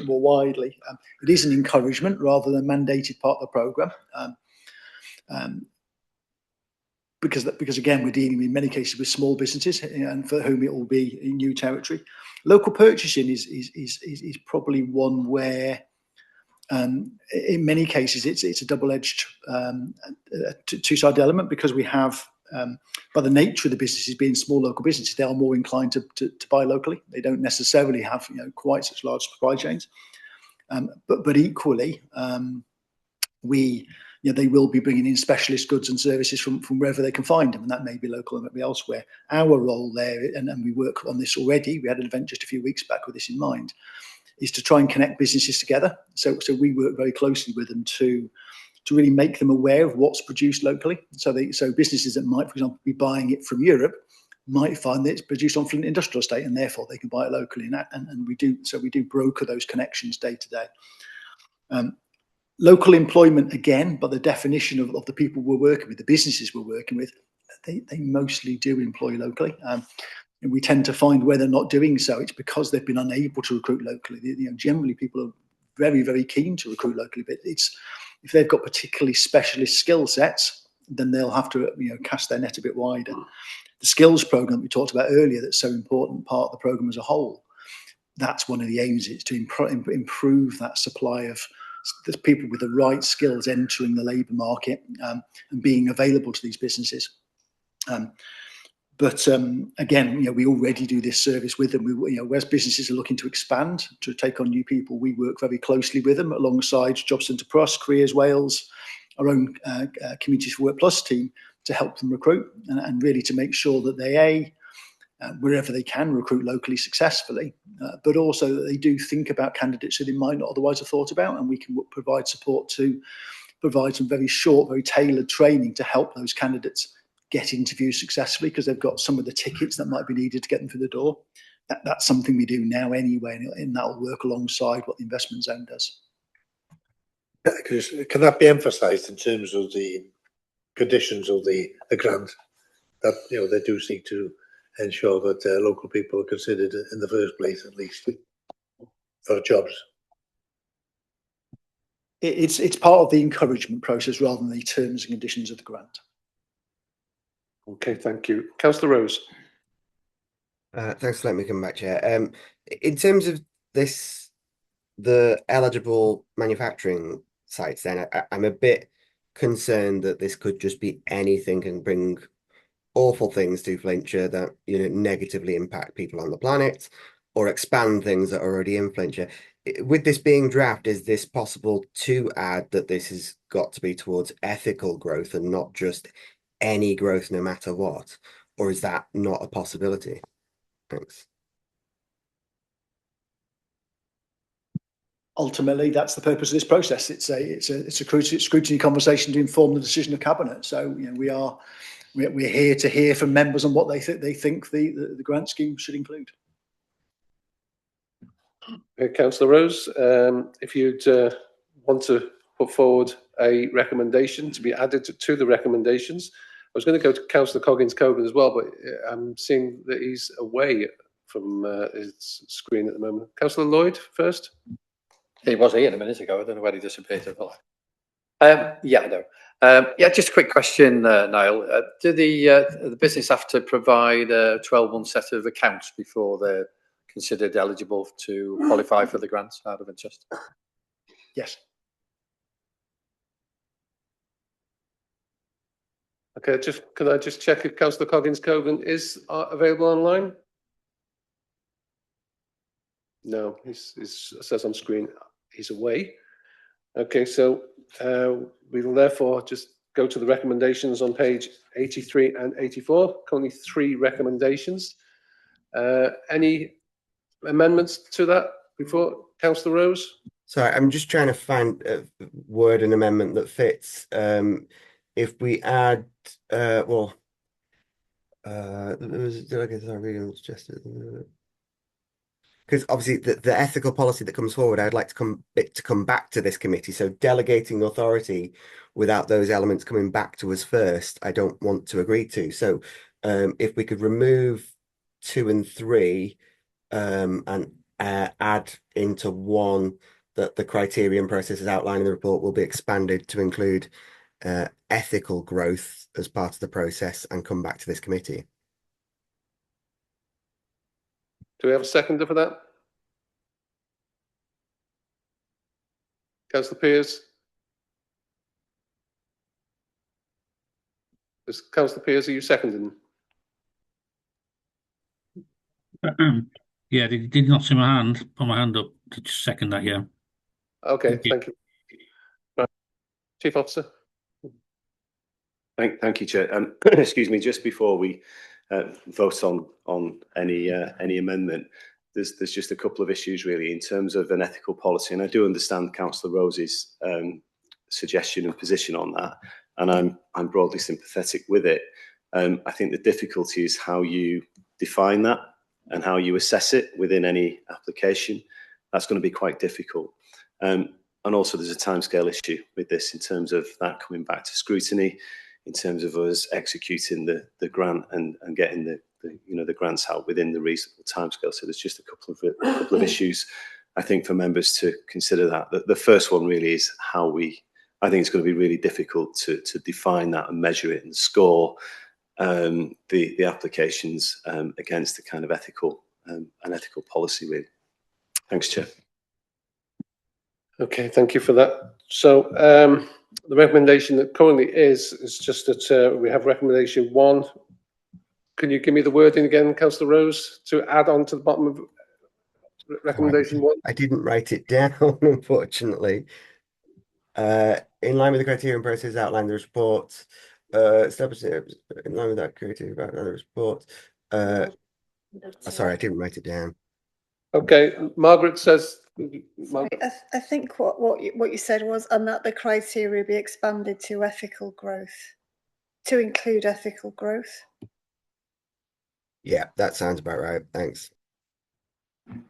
more widely. It is an encouragement rather than a mandated part of the programme. Because again, we're dealing in many cases with small businesses, and for whom it will be in new territory. Local purchasing is probably one where, in many cases, it's a double-edged, two-sided element, because we have, by the nature of the businesses being small local businesses, they are more inclined to buy locally. They don't necessarily have quite such large supply chains, but equally, they will be bringing in specialist goods and services from wherever they can find them, and that may be local and maybe elsewhere. Our role there, and we work on this already, we had an event just a few weeks back with this in mind, is to try and connect businesses together. So we work very closely with them to really make them aware of what's produced locally. So businesses that might, for example, be buying it from Europe might find that it's produced on Flint Industrial Estate, and therefore they can buy it locally. And we do broker those connections day to day. Local employment, again, by the definition of the people we're working with, the businesses we're working with, they mostly do employ locally. And we tend to find where they're not doing so, it's because they've been unable to recruit locally. Generally, people are very, very keen to recruit locally, but if they've got particularly specialist skill sets, then they'll have to cast their net a bit wider. The skills programme we talked about earlier, that's so important part of the programme as a whole, that's one of the aims, is to improve that supply of the people with the right skills entering the labour market, and being available to these businesses. But again, we already do this service with them. Whereas businesses are looking to expand, to take on new people, we work very closely with them alongside Jobs Centre Plus, Careers Wales, our own Communities for Work Plus team, to help them recruit and really to make sure that they, wherever they can, recruit locally successfully, but also that they do think about candidates who they might not otherwise have thought about, and we can provide support to provide some very short, very tailored training to help those candidates get interviews successfully, because they've got some of the tickets that might be needed to get them through the door. That's something we do now anyway, and that will work alongside what the investment zone does. Can that be emphasised in terms of the conditions of the grant, that they do seek to ensure that local people are considered in the first place, at least for jobs? It's part of the encouragement process rather than the terms and conditions of the grant. Okay, thank you. Councillor Rose. Thanks for letting me come back, Chair. In terms of this, the eligible manufacturing sites, then I'm a bit concerned that this could just be anything and bring awful things to Flintshire that negatively impact people on the planet, or expand things that are already in Flintshire. With this being draft, is this possible to add that this has got to be towards ethical growth and not just any growth no matter what, or is that not a possibility? Thanks. Ultimately, that's the purpose of this process. It's a scrutiny conversation to inform the decision of cabinet. So we are we're here to hear from members on what they think the grant scheme should include. Okay, Councillor Rose, if you'd want to put forward a recommendation to be added to the recommendations. I was going to go to Councillor Coggins-Coburn as well, but I'm seeing that he's away from his screen at the moment. Councillor Lloyd first. He was here a minute ago. I don't know where he disappeared. Yeah, I know. Yeah, just a quick question, Niall. Do the business have to provide a 12-month set of accounts before they're considered eligible to qualify for the grants, out of interest? Yes. Okay, can I just check if Councillor Coggins-Coburn is available online? No, it says on screen he's away. Okay, so we will therefore just go to the recommendations on page 83 and 84. Currently 3 recommendations. Any amendments to that before Councillor Rose? Sorry, I'm just trying to find a word and amendment that fits. If we add, did I get that reading suggested? Because obviously the ethical policy that comes forward, I'd like to come back to this committee. So delegating authority without those elements coming back to us first, I don't want to agree to. So if we could remove 2 and 3 and add into 1 that the criterion processes outlined in the report will be expanded to include ethical growth as part of the process and come back to this committee. Do we have a seconder for that? Councillor Pearce? Councillor Pearce, are you seconding? Yeah, did not see my hand. Put my hand up to second that. Yeah. Okay, thank you. Right. Chief Officer. Thank you, Chair. Excuse me, just before we vote on any amendment, there's just a couple of issues really in terms of an ethical policy, and I do understand Councillor Rose's suggestion and position on that, and I'm broadly sympathetic with it. I think the difficulty is how you define that and how you assess it within any application. That's going to be quite difficult. And also there's a timescale issue with this in terms of that coming back to scrutiny, in terms of us executing the grant and getting the grants out within the reasonable timescale. So there's just a couple of issues, I think, for members to consider that. The first one really is how I think it's going to be really difficult to define that and measure it and score the applications against the kind of ethical policy really. Thanks, Chair. Okay, thank you for that. So the recommendation that currently is just that we have recommendation 1. Can you give me the wording again, Councillor Rose, to add on to the bottom of recommendation 1? I didn't write it down, unfortunately. In line with the criterion process outlined in the report, in line with that criteria outlined in the report. Sorry, I didn't write it down. Okay, Margaret says. Sorry, I think what you said was, and that the criteria be expanded to ethical growth, to include ethical growth. Yeah, that sounds about right. Thanks.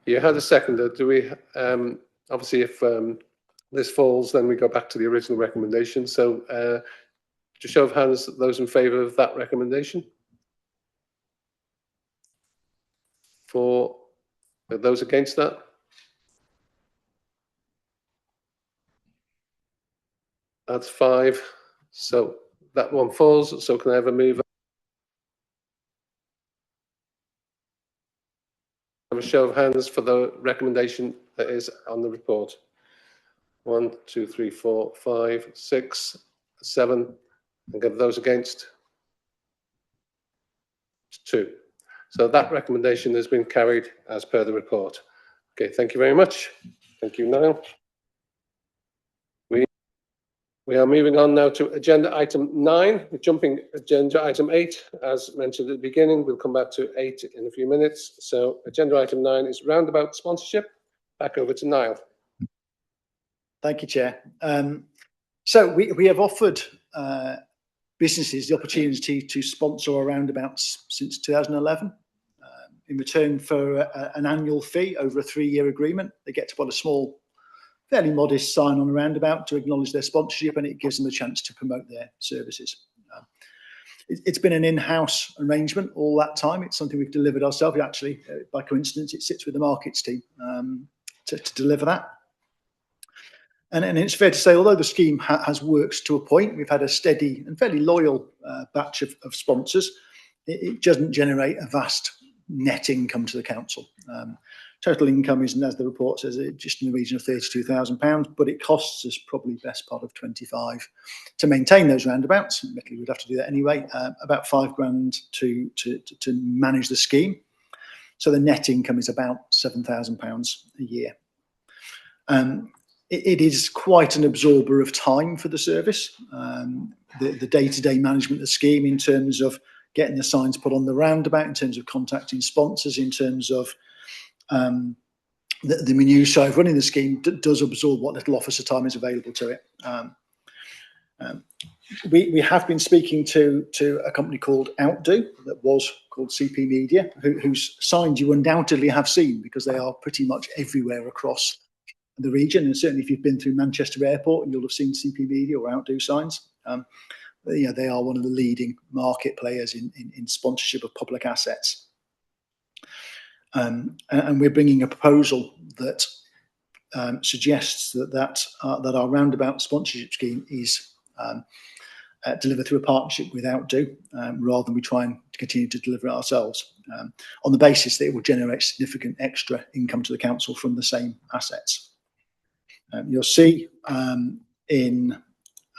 You had a seconder. Do we? Obviously, if this falls, then we go back to the original recommendation. So, just show of hands, those in favour of that recommendation. For those against that. That's 5. So that one falls. So can I have a move? Have a show of hands for the recommendation that is on the report. 1, 2, 3, 4, 5, 6, 7. And get those against. 2. So that recommendation has been carried as per the report. Okay, thank you very much. Thank you, Niall. We are moving on now to agenda item 9. We're jumping agenda item 8. As mentioned at the beginning, we'll come back to 8 in a few minutes. So agenda item 9 is roundabout sponsorship. Back over to Niall. Thank you, Chair. So we have offered businesses the opportunity to sponsor our roundabouts since 2011. In return for an annual fee over a 3-year agreement, they get to put a small, fairly modest sign on a roundabout to acknowledge their sponsorship, and it gives them a chance to promote their services. It's been an in-house arrangement all that time. It's something we've delivered ourselves. Actually, by coincidence, it sits with the markets team to deliver that. And it's fair to say, although the scheme has worked to a point, we've had a steady and fairly loyal batch of sponsors. It doesn't generate a vast net income to the council. Total income is, as the report says, just in the region of £32,000, but it costs us probably best part of 25 to maintain those roundabouts. Admittedly, we'd have to do that anyway. About £5,000 to manage the scheme. So the net income is about £7,000 a year. It is quite an absorber of time for the service. The day-to-day management of the scheme, in terms of getting the signs put on the roundabout, in terms of contacting sponsors, in terms of the minutiae of running the scheme, does absorb what little officer time is available to it. We have been speaking to a company called Outdo, that was called CP Media, whose signs you undoubtedly have seen, because they are pretty much everywhere across the region. And certainly if you've been through Manchester Airport, you'll have seen CP Media or Outdo signs. They are one of the leading market players in sponsorship of public assets. And we're bringing a proposal that suggests that our roundabout sponsorship scheme is delivered through a partnership with Outdo, rather than we try and continue to deliver it ourselves, on the basis that it will generate significant extra income to the council from the same assets. You'll see in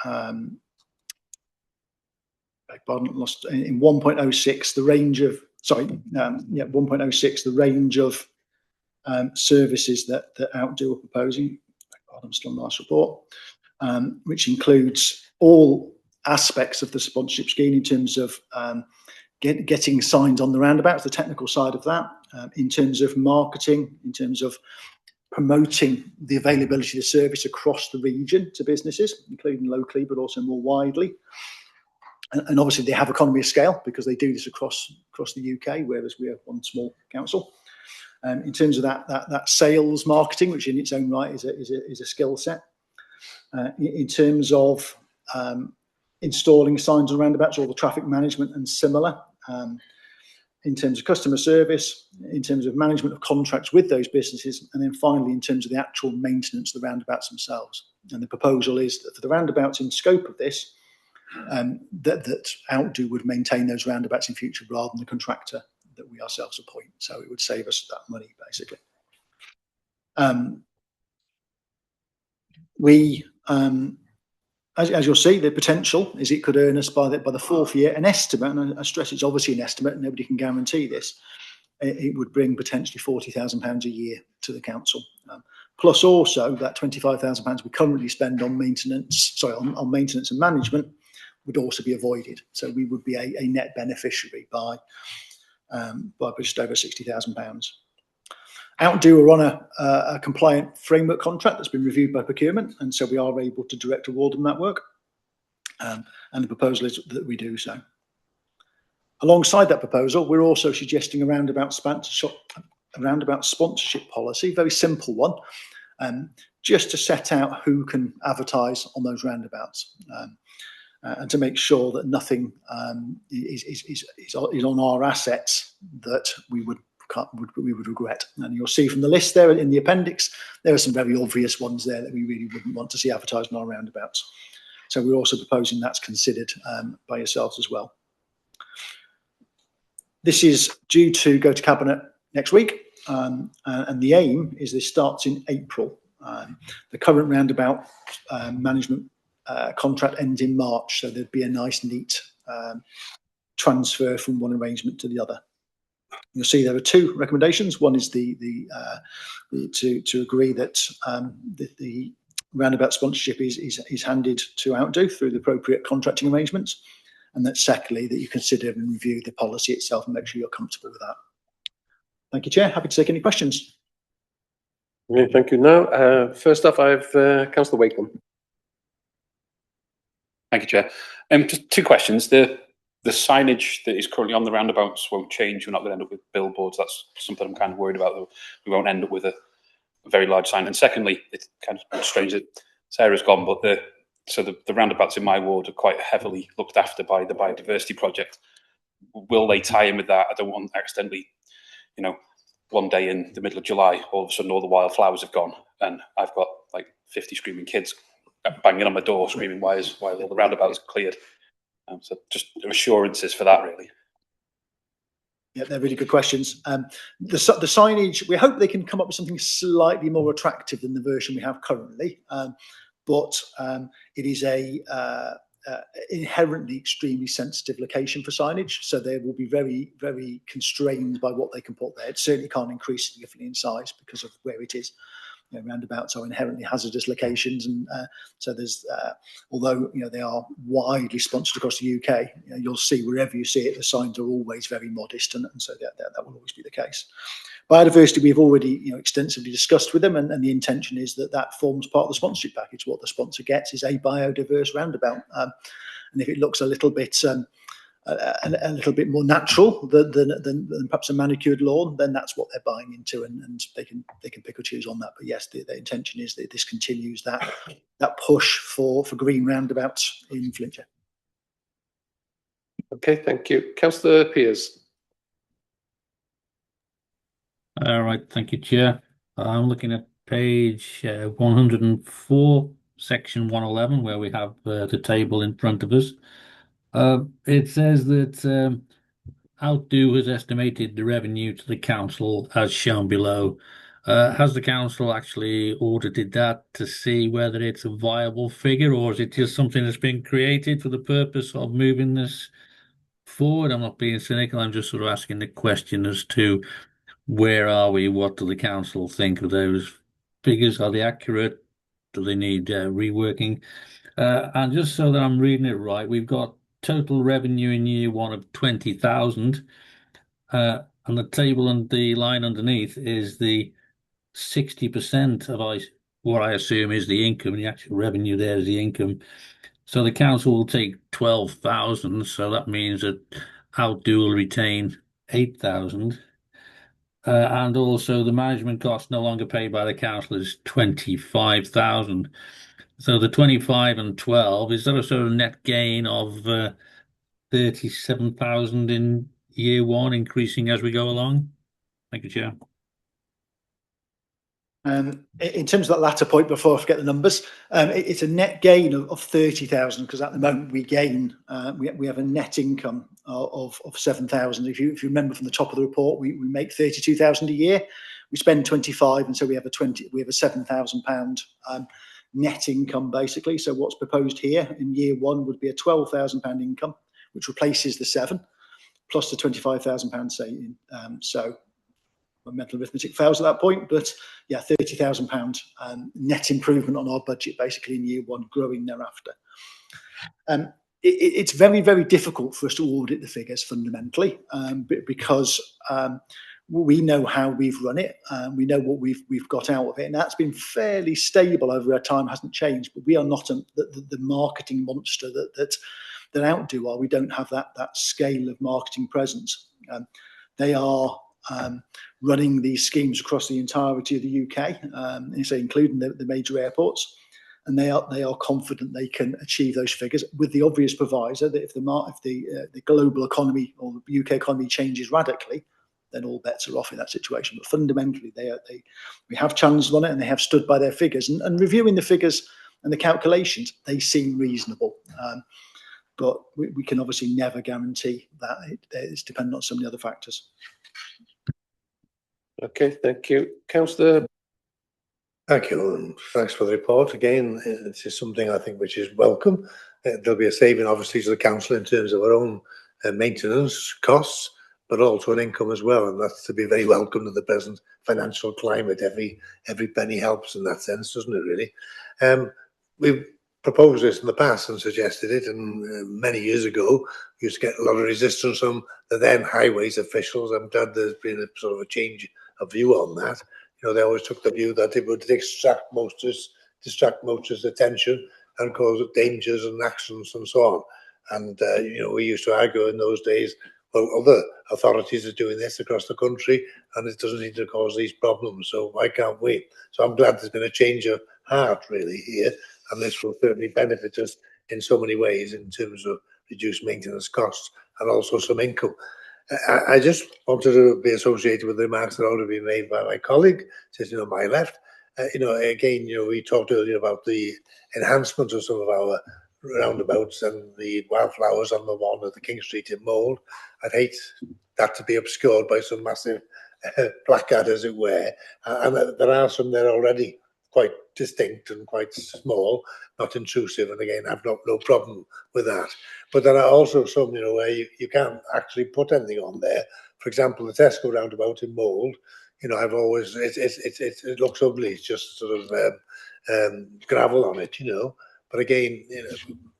1.06 the range of 1.06 the range of services that Outdo are proposing. I'm still on the last report, which includes all aspects of the sponsorship scheme in terms of getting signs on the roundabouts, the technical side of that, in terms of marketing, in terms of promoting the availability of the service across the region to businesses, including locally, but also more widely. And obviously they have economy of scale because they do this across the UK, whereas we are one small council. In terms of that sales marketing, which in its own right is a skill set. In terms of installing signs and roundabouts, all the traffic management and similar. In terms of customer service, in terms of management of contracts with those businesses, and then finally in terms of the actual maintenance of the roundabouts themselves. And the proposal is that for the roundabouts in scope of this, that Outdo would maintain those roundabouts in future rather than the contractor that we ourselves appoint. So it would save us that money, basically. As you'll see, the potential is it could earn us by the fourth year an estimate, and I stress it's obviously an estimate, nobody can guarantee this. It would bring potentially £40,000 a year to the council. Plus also that £25,000 we currently spend on maintenance, on maintenance and management would also be avoided. So we would be a net beneficiary by just over £60,000. Outdo are on a compliant framework contract that's been reviewed by procurement, and so we are able to direct award them that work. And the proposal is that we do so. Alongside that proposal, we're also suggesting a roundabout sponsorship policy, very simple one, just to set out who can advertise on those roundabouts, and to make sure that nothing is on our assets that we would regret. And you'll see from the list there in the appendix, there are some very obvious ones there that we really wouldn't want to see advertised on our roundabouts. So we're also proposing that's considered by yourselves as well. This is due to go to Cabinet next week, and the aim is this starts in April. The current roundabout management contract ends in March, so there'd be a nice, neat transfer from one arrangement to the other. You'll see there are two recommendations. One is to agree that the roundabout sponsorship is handed to Outdo through the appropriate contracting arrangements, and that secondly that you consider and review the policy itself and make sure you're comfortable with that. Thank you, Chair. Happy to take any questions. Okay, thank you. Now, first off, I have Councillor Wakeham. Thank you, Chair. Just two questions. The signage that is currently on the roundabouts won't change. We're not going to end up with billboards. That's something I'm kind of worried about. That we won't end up with a very large sign. And secondly, it's kind of strange that Sarah's gone, but the roundabouts in my ward are quite heavily looked after by the biodiversity project. Will they tie in with that? I don't want accidentally, one day in the middle of July, all of a sudden all the wildflowers have gone, and I've got like 50 screaming kids banging on my door, screaming, "Why are all the roundabouts cleared?" So just assurances for that, really. Yeah, they're really good questions. The signage, we hope they can come up with something slightly more attractive than the version we have currently, but it is a inherently extremely sensitive location for signage, so they will be very, very constrained by what they can put there. It certainly can't increase significantly in size because of where it is. Roundabouts are inherently hazardous locations, and so there's although they are widely sponsored across the UK, you'll see wherever you see it, the signs are always very modest, and so that will always be the case. Biodiversity, we've already extensively discussed with them, and the intention is that forms part of the sponsorship package. What the sponsor gets is a biodiverse roundabout, and if it looks a little bit more natural than perhaps a manicured lawn, then that's what they're buying into, and they can pick or choose on that. But yes, the intention is that this continues that push for green roundabouts in Flintshire. Okay, thank you. Councillor Pearce. All right, thank you, Chair. I'm looking at page 104, section 111, where we have the table in front of us. It says that Outdo has estimated the revenue to the council as shown below. Has the council actually audited that to see whether it's a viable figure, or is it just something that's been created for the purpose of moving this forward? I'm not being cynical, I'm just sort of asking the question as to where are we? What do the council think of those figures? Are they accurate? Do they need reworking? And just so that I'm reading it right, we've got total revenue in year one of 20,000, and the table and the line underneath is the 60% of what I assume is the income. The actual revenue there is the income. So the council will take 12,000. So that means that Outdo will retain 8,000. And also the management cost no longer paid by the council is 25,000. So the 25 and 12, is that a sort of net gain of 37,000 in year one, increasing as we go along? Thank you, Chair. In terms of that latter point, before I forget the numbers, it's a net gain of 30,000, because at the moment we gain, we have a net income of 7,000. If you remember from the top of the report, we make 32,000 a year. We spend 25, and so we have a £7,000 net income basically. So what's proposed here in year one would be a £12,000 income, which replaces the 7 plus the £25,000 saving. So my mental arithmetic fails at that point, but yeah, £30,000 net improvement on our budget basically in year one, growing thereafter. It's very, very difficult for us to audit the figures fundamentally, because we know how we've run it, we know what we've got out of it, and that's been fairly stable over our time, hasn't changed. But we are not the marketing monster that Outdo are. We don't have that scale of marketing presence. They are running these schemes across the entirety of the UK, so including the major airports, and they are confident they can achieve those figures, with the obvious proviso that if the global economy or the UK economy changes radically, then all bets are off in that situation. But fundamentally, we have challenged on it, and they have stood by their figures. And reviewing the figures and the calculations, they seem reasonable. But we can obviously never guarantee that. It's dependent on so many other factors. Okay, thank you. Councillor. Thank you, and thanks for the report. Again, this is something I think which is welcome. There'll be a saving, obviously, to the council in terms of our own maintenance costs, but also an income as well, and that's to be very welcome in the present financial climate. Every penny helps in that sense, doesn't it, really? We've proposed this in the past and suggested it, and many years ago, we used to get a lot of resistance from the then highways officials. I'm glad there's been a sort of a change of view on that. They always took the view that it would distract motorists' attention, and cause dangers and accidents and so on. And we used to argue in those days, well, other authorities are doing this across the country, and it doesn't need to cause these problems. So why can't we? So I'm glad there's been a change of heart really here, and this will certainly benefit us in so many ways in terms of reduced maintenance costs and also some income. I just wanted to be associated with the remarks that have already been made by my colleague sitting on my left. Again, we talked earlier about the enhancement of some of our roundabouts and the wildflowers on the one at the King Street in Mould. I'd hate that to be obscured by some massive placard, as it were. And there are some there already quite distinct and quite small, not intrusive. And again, I've no problem with that. But there are also some, where you can't actually put anything on there. For example, the Tesco roundabout in Mould, I've always, it looks ugly. It's just sort of gravel on it, But again,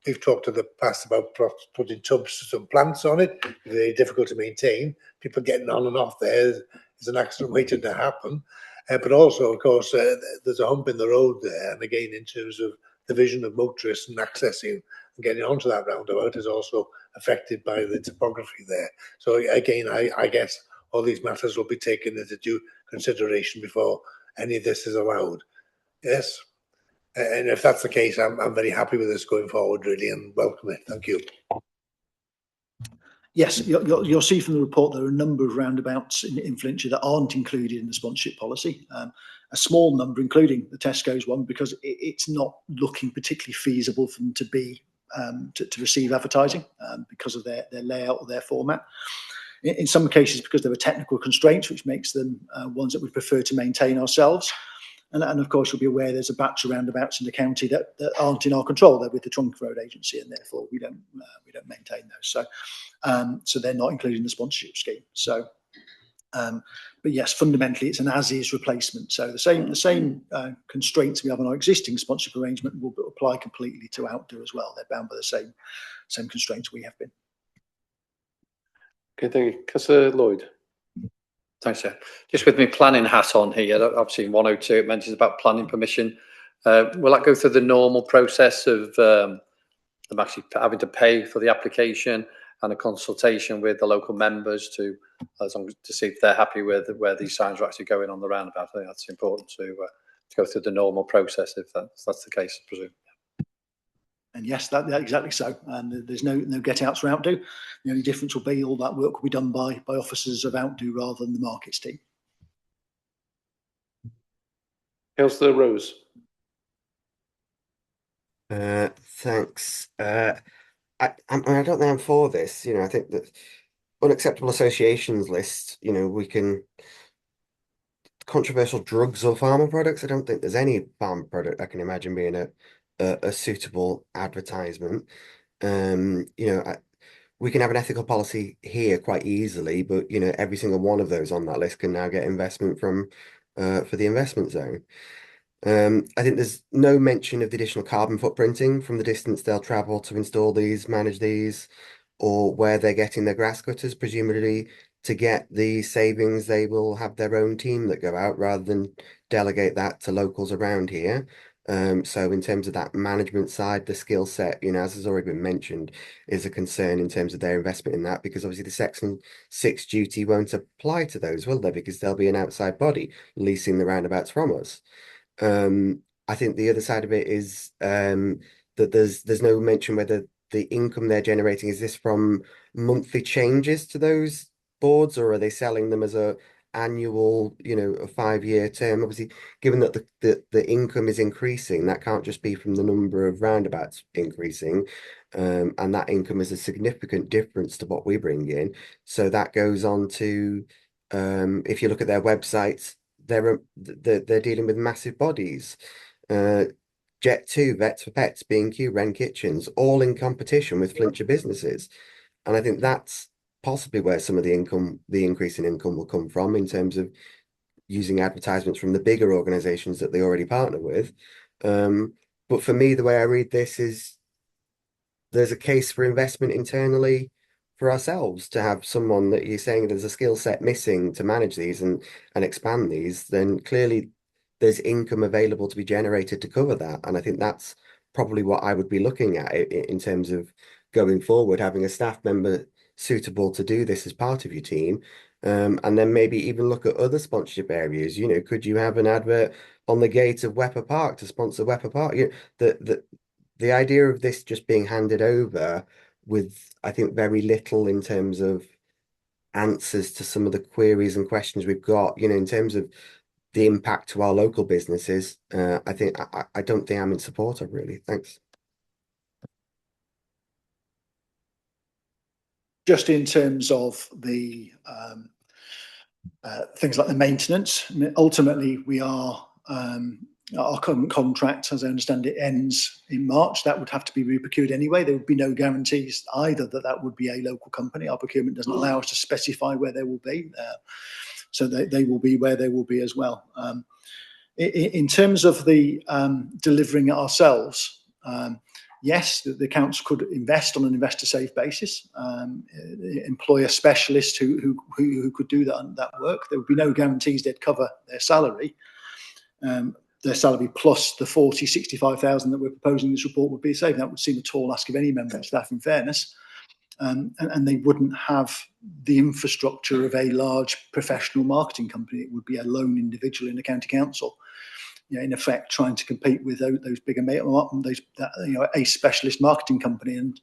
we've talked in the past about putting tubs, some plants on it, very difficult to maintain. People getting on and off there is an accident waiting to happen. But also, of course, there's a hump in the road there. And again, in terms of the vision of motorists and accessing and getting onto that roundabout is also affected by the topography there. So again, I guess all these matters will be taken into due consideration before any of this is allowed. Yes. And if that's the case, I'm very happy with this going forward, really, and welcome it. Thank you. Yes, you'll see from the report there are a number of roundabouts in Flintshire that aren't included in the sponsorship policy. A small number, including the Tesco's one, because it's not looking particularly feasible for them to be to receive advertising because of their layout or their format. In some cases, because there are technical constraints, which makes them ones that we prefer to maintain ourselves. And of course, you'll be aware there's a batch of roundabouts in the county that aren't in our control. They're with the Trunk Road Agency, and therefore we don't maintain those. So they're not included in the sponsorship scheme. So, but yes, fundamentally, it's an as-is replacement. So the same constraints we have on our existing sponsorship arrangement will apply completely to outdoor as well. They're bound by the same constraints we have been. Okay, thank you. Councillor Lloyd. Thanks, Chair. Just with my planning hat on here, obviously in 102 it mentions about planning permission. Will that go through the normal process of them actually having to pay for the application and a consultation with the local members to see if they're happy with where these signs are actually going on the roundabout? I think that's important to go through the normal process if that's the case, I presume. And yes, that exactly so. And there's no get outs for outdo. The only difference will be all that work will be done by officers of outdo rather than the markets team. Councillor Rose. Thanks. I don't think I'm for this. I think that unacceptable associations list, we can controversial drugs or pharma products. I don't think there's any pharma product I can imagine being a suitable advertisement. We can have an ethical policy here quite easily, but every single one of those on that list can now get investment from for the investment zone. I think there's no mention of the additional carbon footprinting from the distance they'll travel to install these, manage these, or where they're getting their grass cutters. Presumably, to get the savings, they will have their own team that go out rather than delegate that to locals around here. So in terms of that management side, the skill set, as has already been mentioned, is a concern in terms of their investment in that, because obviously the Section 6 duty won't apply to those, will they? Because they'll be an outside body leasing the roundabouts from us. I think the other side of it is that there's no mention whether the income they're generating, is this from monthly changes to those boards, or are they selling them as a annual, a 5-year term? Obviously, given that the income is increasing, that can't just be from the number of roundabouts increasing, and that income is a significant difference to what we bring in. So that goes on to, if you look at their websites, they're dealing with massive bodies. Jet2, Vets for Pets, B&Q, Wren Kitchens, all in competition with Flintshire businesses. And I think that's possibly where some of the increase in income will come from, in terms of using advertisements from the bigger organisations that they already partner with. But for me, the way I read this is there's a case for investment internally for ourselves to have someone that you're saying there's a skill set missing to manage these and expand these, then clearly there's income available to be generated to cover that. And I think that's probably what I would be looking at in terms of going forward, having a staff member suitable to do this as part of your team. And then maybe even look at other sponsorship areas. Could you have an advert on the gate of Wepper Park to sponsor Wepper Park? The idea of this just being handed over with, I think, very little in terms of answers to some of the queries and questions we've got, in terms of the impact to our local businesses, I don't think I'm in support of, really. Thanks. Just in terms of the things like the maintenance, I mean, ultimately we are our current contract, as I understand it, ends in March. That would have to be reprocured anyway. There would be no guarantees either that would be a local company. Our procurement doesn't allow us to specify where they will be, so they will be where they will be as well. In terms of the delivering it ourselves, yes, the council could invest on an investor safe basis, employ a specialist who could do that work. There would be no guarantees they'd cover their salary. Their salary plus the 65,000 that we're proposing in this report would be safe. That would seem a tall ask of any member of staff, in fairness. And they wouldn't have the infrastructure of a large professional marketing company. It would be a lone individual in the county council, in effect trying to compete with those bigger, a specialist marketing company. And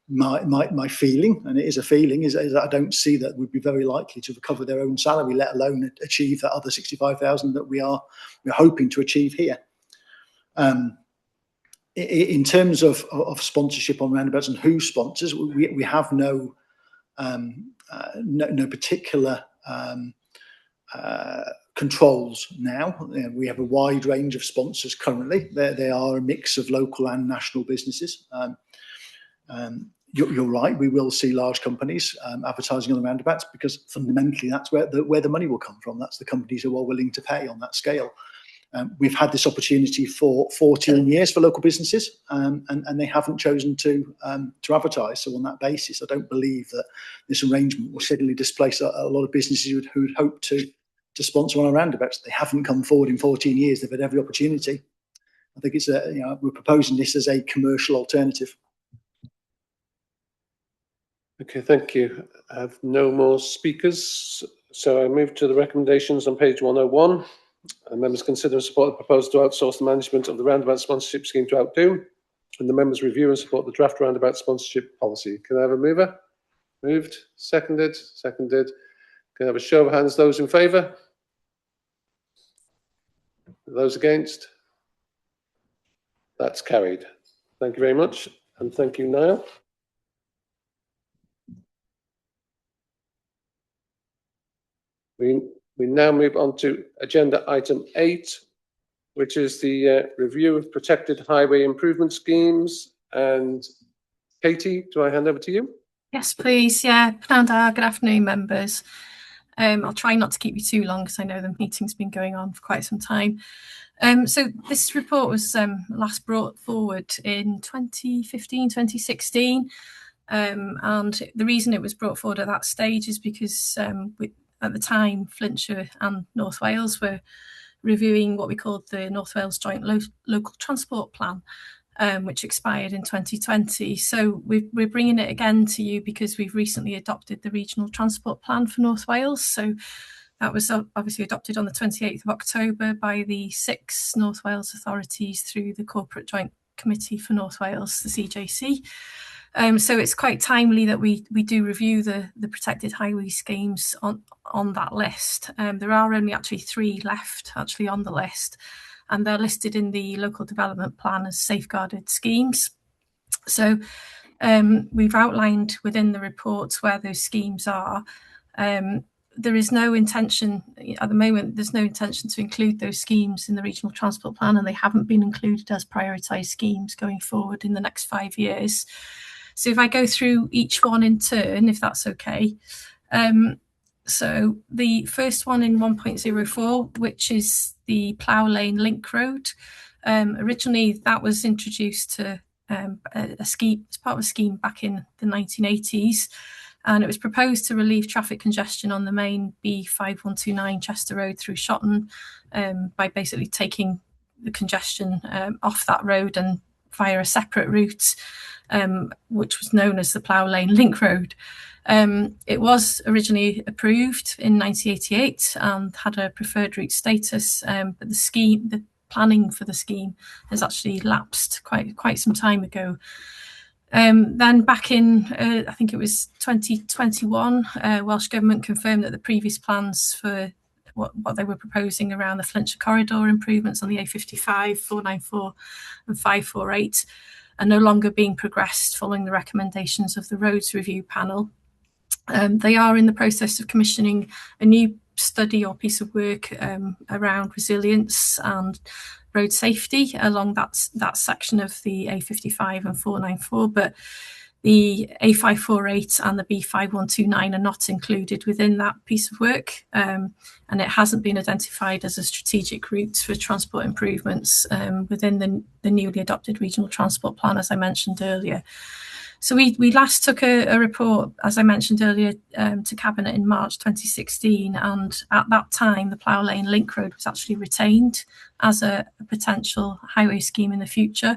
my feeling, and it is a feeling, is that I don't see that would be very likely to recover their own salary, let alone achieve that other 65,000 that we're hoping to achieve here. In terms of sponsorship on roundabouts and who sponsors, we have no particular controls now. We have a wide range of sponsors currently. They are a mix of local and national businesses. You're right, we will see large companies advertising on the roundabouts, because fundamentally that's where the money will come from. That's the companies who are willing to pay on that scale. We've had this opportunity for 14 years for local businesses, and they haven't chosen to advertise. So on that basis, I don't believe that this arrangement will suddenly displace a lot of businesses who'd hope to sponsor on our roundabouts. They haven't come forward in 14 years. They've had every opportunity. I think it's we're proposing this as a commercial alternative. Okay, thank you. I have no more speakers, so I move to the recommendations on page 101. Members consider and support the proposal to outsource the management of the roundabout sponsorship scheme to Outdo, and the members review and support the draft roundabout sponsorship policy. Can I have a mover? Moved. Seconded. Seconded. Can I have a show of hands? Those in favour? Those against? That's carried. Thank you very much, and thank you, Niall. We now move on to agenda item 8, which is the review of protected highway improvement schemes. And Katie, do I hand over to you? Yes, please. Yeah, good afternoon, members. I'll try not to keep you too long, because I know the meeting's been going on for quite some time. So this report was last brought forward in 2015, 2016. And the reason it was brought forward at that stage is because at the time, Flintshire and North Wales were reviewing what we called the North Wales Joint Local Transport Plan, which expired in 2020. So we're bringing it again to you because we've recently adopted the Regional Transport Plan for North Wales. So that was obviously adopted on the 28th of October by the 6 North Wales authorities through the Corporate Joint Committee for North Wales, the CJC. So it's quite timely that we do review the protected highway schemes on that list. There are only actually 3 left on the list, and they're listed in the local development plan as safeguarded schemes. So we've outlined within the report where those schemes are. There is no intention at the moment. There's no intention to include those schemes in the regional transport plan, and they haven't been included as prioritised schemes going forward in the next 5 years. So if I go through each one in turn, if that's okay. So the first one in 1.04, which is the Plough Lane Link Road. Originally, that was introduced to a scheme as part of a scheme back in the 1980s, and it was proposed to relieve traffic congestion on the main B5129 Chester Road through Shotton by basically taking the congestion off that road and via a separate route, which was known as the Plough Lane Link Road. It was originally approved in 1988 and had a preferred route status, but the planning for the scheme has actually lapsed quite some time ago. Then back in, I think it was 2021, Welsh Government confirmed that the previous plans for what they were proposing around the Flintshire corridor improvements on the A55, 494 and 548 are no longer being progressed following the recommendations of the Roads Review Panel. They are in the process of commissioning a new study or piece of work around resilience and road safety along that section of the A55 and 494, but the A548 and the B5129 are not included within that piece of work, and it hasn't been identified as a strategic route for transport improvements within the newly adopted regional transport plan, as I mentioned earlier. So we last took a report, as I mentioned earlier, to Cabinet in March 2016, and at that time the Plough Lane Link Road was actually retained as a potential highway scheme in the future.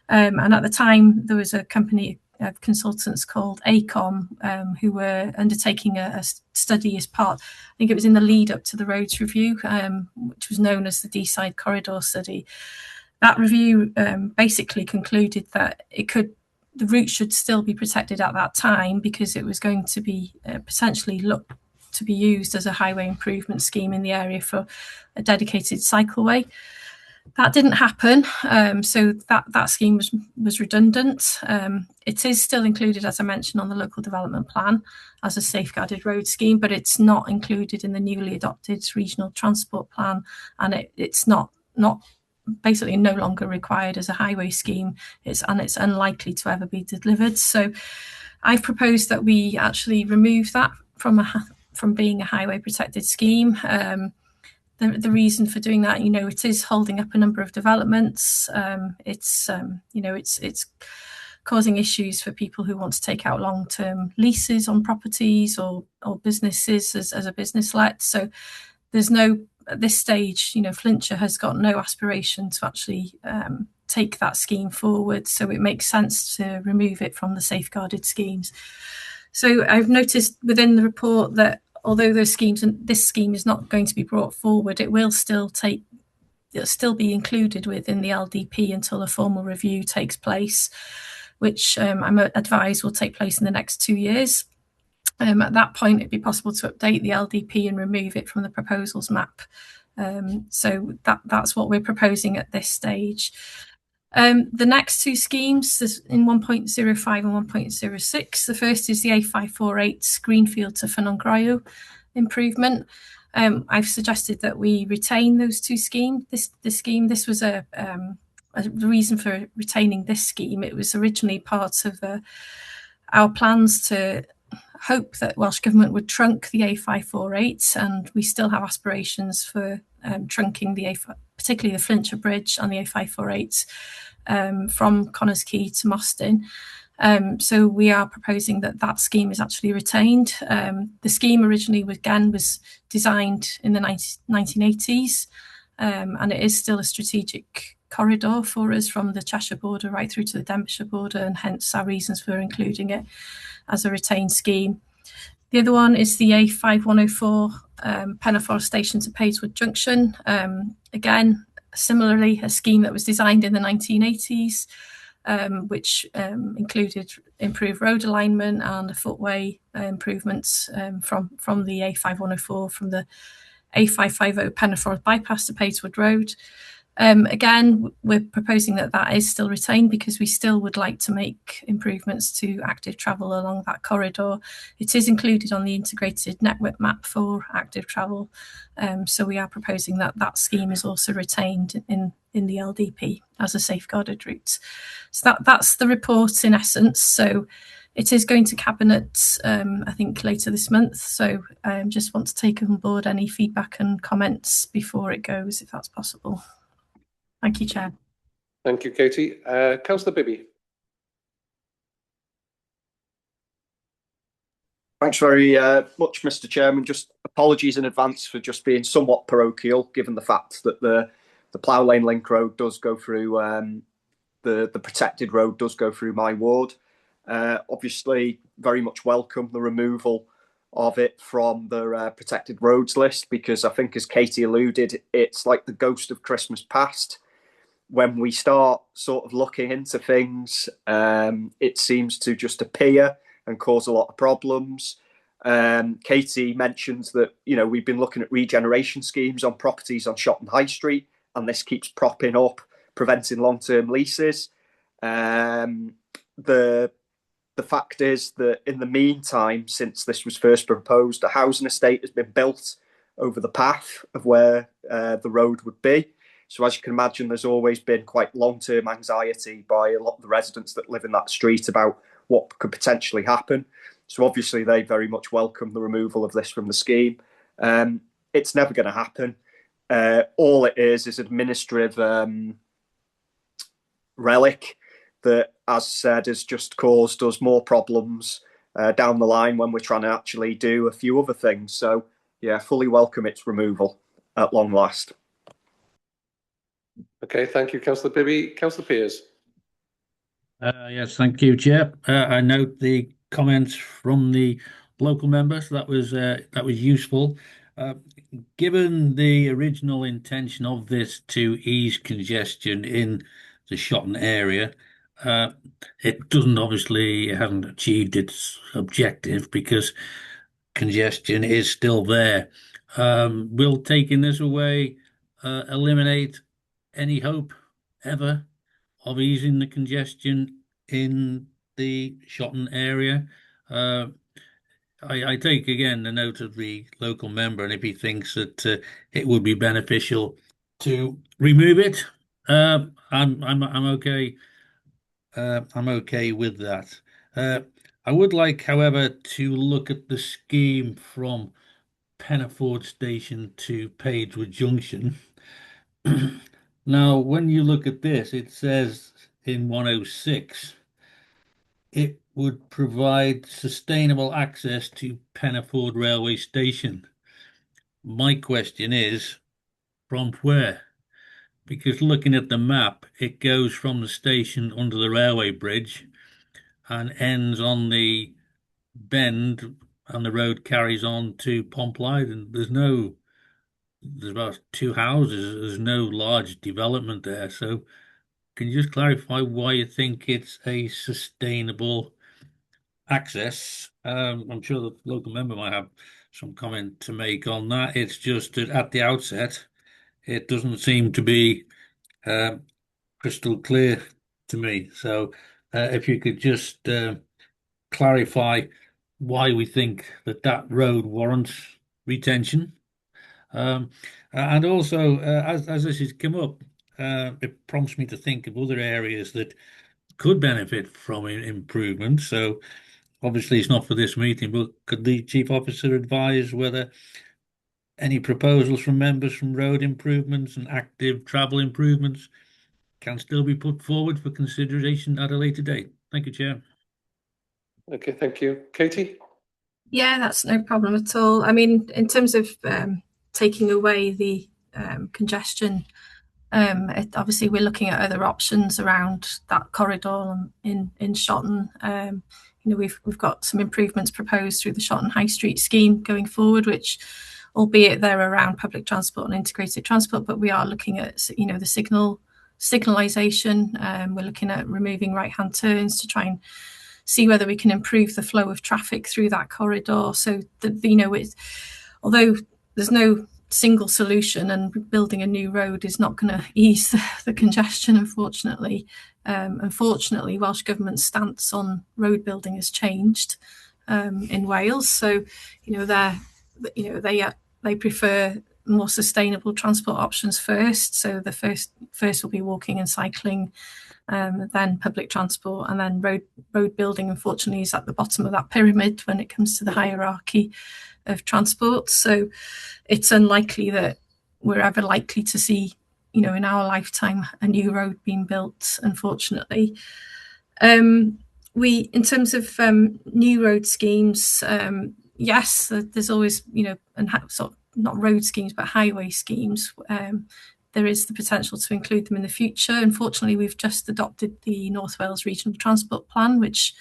And at the time there was a company of consultants called ACOM who were undertaking a study as part, I think it was in the lead up to the Roads Review, which was known as the D-Side Corridor Study. That review basically concluded that the route should still be protected at that time because it was going to be potentially looked to be used as a highway improvement scheme in the area for a dedicated cycleway. That didn't happen, so that scheme was redundant. It is still included, as I mentioned, on the local development plan as a safeguarded road scheme, but it's not included in the newly adopted regional transport plan, and it's not basically no longer required as a highway scheme. It's unlikely to ever be delivered. So I've proposed that we actually remove that from being a highway protected scheme. The reason for doing that, it is holding up a number of developments. It's causing issues for people who want to take out long-term leases on properties or businesses as a business let. So there's at this stage, Flintshire has got no aspiration to actually take that scheme forward. So it makes sense to remove it from the safeguarded schemes. So I've noticed within the report that although this scheme is not going to be brought forward, it'll still be included within the LDP until a formal review takes place, which I'm advised will take place in the next 2 years. At that point, it'd be possible to update the LDP and remove it from the proposals map. So that's what we're proposing at this stage. The next two schemes in 1.05 and 1.06, the first is the A548 Greenfield to Fynongroew improvement. I've suggested that we retain those two schemes. This was the reason for retaining this scheme. It was originally part of our plans to hope that Welsh Government would trunk the A548, and we still have aspirations for trunking particularly the Flintshire Bridge on the A548 from Connors Quay to Mostyn. So we are proposing that scheme is actually retained. The scheme originally was designed in the 1980s, and it is still a strategic corridor for us from the Cheshire border right through to the Denbighshire border, and hence our reasons for including it as a retained scheme. The other one is the A5104 Pennaforest Station to Padeswood Junction. Again, similarly, a scheme that was designed in the 1980s, which included improved road alignment and a footway improvements from the A5104 from the A550 Pennaforest bypass to Padeswood Road. Again, we're proposing that is still retained because we still would like to make improvements to active travel along that corridor. It is included on the integrated network map for active travel. So we are proposing that scheme is also retained in the LDP as a safeguarded route. So that's the report in essence. So it is going to Cabinet, I think, later this month. So I just want to take on board any feedback and comments before it goes, if that's possible. Thank you, Chair. Thank you, Katie. Councillor Bibby. Thanks very much, Mr. Chairman. Just apologies in advance for just being somewhat parochial, given the fact that the Plough Lane Link Road does go through the protected road does go through my ward. Obviously, very much welcome the removal of it from the protected roads list, because I think, as Katie alluded, it's like the ghost of Christmas past. When we start sort of looking into things, it seems to just appear and cause a lot of problems. Katie mentions that, you know, we've been looking at regeneration schemes on properties on Shotton High Street, and this keeps propping up, preventing long-term leases. The fact is that in the meantime, since this was first proposed, a housing estate has been built over the path of where the road would be. So as you can imagine, there's always been quite long-term anxiety by a lot of the residents that live in that street about what could potentially happen. So obviously they very much welcome the removal of this from the scheme. It's never going to happen. All it is administrative relic that, as said, has just caused us more problems down the line when we're trying to actually do a few other things. So yeah, fully welcome its removal at long last. Okay, thank you, Councillor Bibby. Councillor Pearce. Yes, thank you, Chair. I note the comments from the local members. That was useful. Given the original intention of this to ease congestion in the Shotton area, it doesn't obviously, it hasn't achieved its objective because congestion is still there. Will taking this away eliminate any hope ever of easing the congestion in the Shotton area? I take again the note of the local member, and if he thinks that it would be beneficial to remove it, I'm okay. I'm okay with that. I would like, however, to look at the scheme from Pennaford Station to Padeswood Junction. Now, when you look at this, it says in 106, it would provide sustainable access to Pennaford Railway Station. My question is, from where? Because looking at the map, it goes from the station under the railway bridge and ends on the bend, and the road carries on to Pomplide, and there's about two houses, there's no large development there. So can you just clarify why you think it's a sustainable access? I'm sure the local member might have some comment to make on that. It's just that at the outset, it doesn't seem to be crystal clear to me. So if you could just clarify why we think that road warrants retention. And also, as this has come up, it prompts me to think of other areas that could benefit from improvement. So obviously it's not for this meeting, but could the Chief Officer advise whether any proposals from members from road improvements and active travel improvements can still be put forward for consideration at a later date? Thank you, Chair. Okay, thank you. Katie? Yeah, that's no problem at all. I mean, in terms of taking away the congestion, obviously we're looking at other options around that corridor in Shotton. You know, we've got some improvements proposed through the Shotton High Street scheme going forward, which, albeit they're around public transport and integrated transport, but we are looking at, you know, the signalisation. We're looking at removing right-hand turns to try and see whether we can improve the flow of traffic through that corridor. So that, you know, although there's no single solution, and building a new road is not going to ease the congestion, unfortunately. Unfortunately, Welsh Government's stance on road building has changed in Wales. So, you know, they prefer more sustainable transport options first. So the first will be walking and cycling, then public transport, and then road building, unfortunately, is at the bottom of that pyramid when it comes to the hierarchy of transport. So it's unlikely that we're ever likely to see, you know, in our lifetime, a new road being built, unfortunately. In terms of new road schemes, yes, there's always, you know, and sort of not road schemes, but highway schemes. there is the potential to include them in the future. Unfortunately, we've just adopted the North Wales Regional Transport Plan, which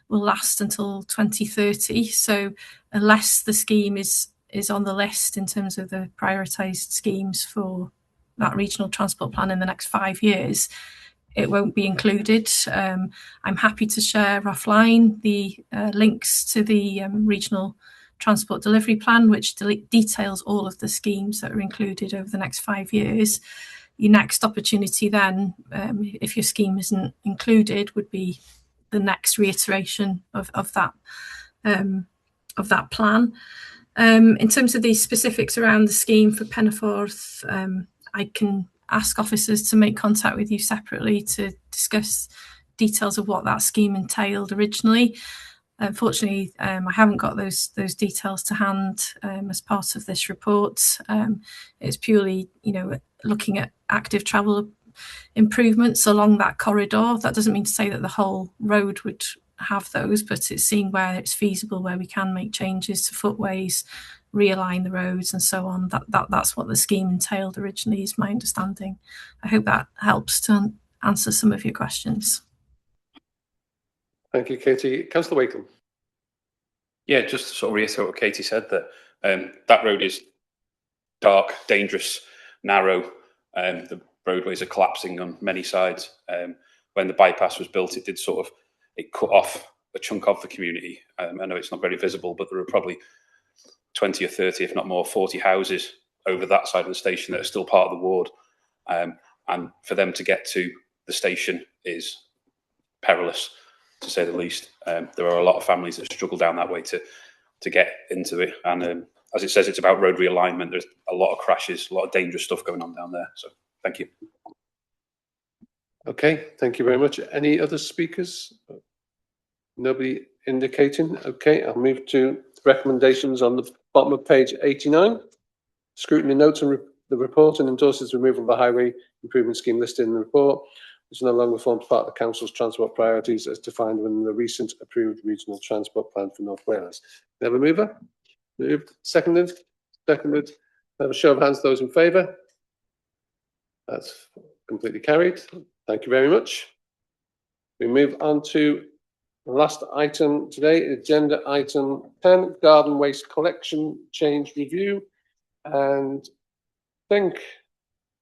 will last until 2030. So unless the scheme is on the list in terms of the prioritised schemes for that regional transport plan in the next 5 years, it won't be included. I'm happy to share offline the links to the regional transport delivery plan, which details all of the schemes that are included over the next 5 years. Your next opportunity then, if your scheme isn't included, would be the next reiteration of that plan. In terms of the specifics around the scheme for Penneforth, I can ask officers to make contact with you separately to discuss details of what that scheme entailed originally. Unfortunately, I haven't got those details to hand as part of this report. It's purely, looking at active travel improvements along that corridor. That doesn't mean to say that the whole road would have those, but it's seeing where it's feasible, where we can make changes to footways, realign the roads and so on. That's what the scheme entailed originally, is my understanding. I hope that helps to answer some of your questions. Thank you, Katie. Councillor Wakeland. Yeah, just to sort of reiterate what Katie said, that that road is dark, dangerous, narrow. The roadways are collapsing on many sides. When the bypass was built, it cut off a chunk of the community. I know it's not very visible, but there are probably 20 or 30, if not more, 40 houses over that side of the station that are still part of the ward. And for them to get to the station is perilous, to say the least. There are a lot of families that struggle down that way to get into it. And as it says, it's about road realignment. There's a lot of crashes, a lot of dangerous stuff going on down there. So thank you. Okay, thank you very much. Any other speakers? Nobody indicating. Okay, I'll move to recommendations on the bottom of page 89. Scrutiny notes and the report and endorses the removal of the highway improvement scheme listed in the report, which no longer forms part of the council's transport priorities as defined within the recent approved regional transport plan for North Wales. We have a mover? Moved. Seconded? Seconded. Have a show of hands, those in favour? That's completely carried. Thank you very much. We move on to the last item today, agenda item 10, garden waste collection change review. And I think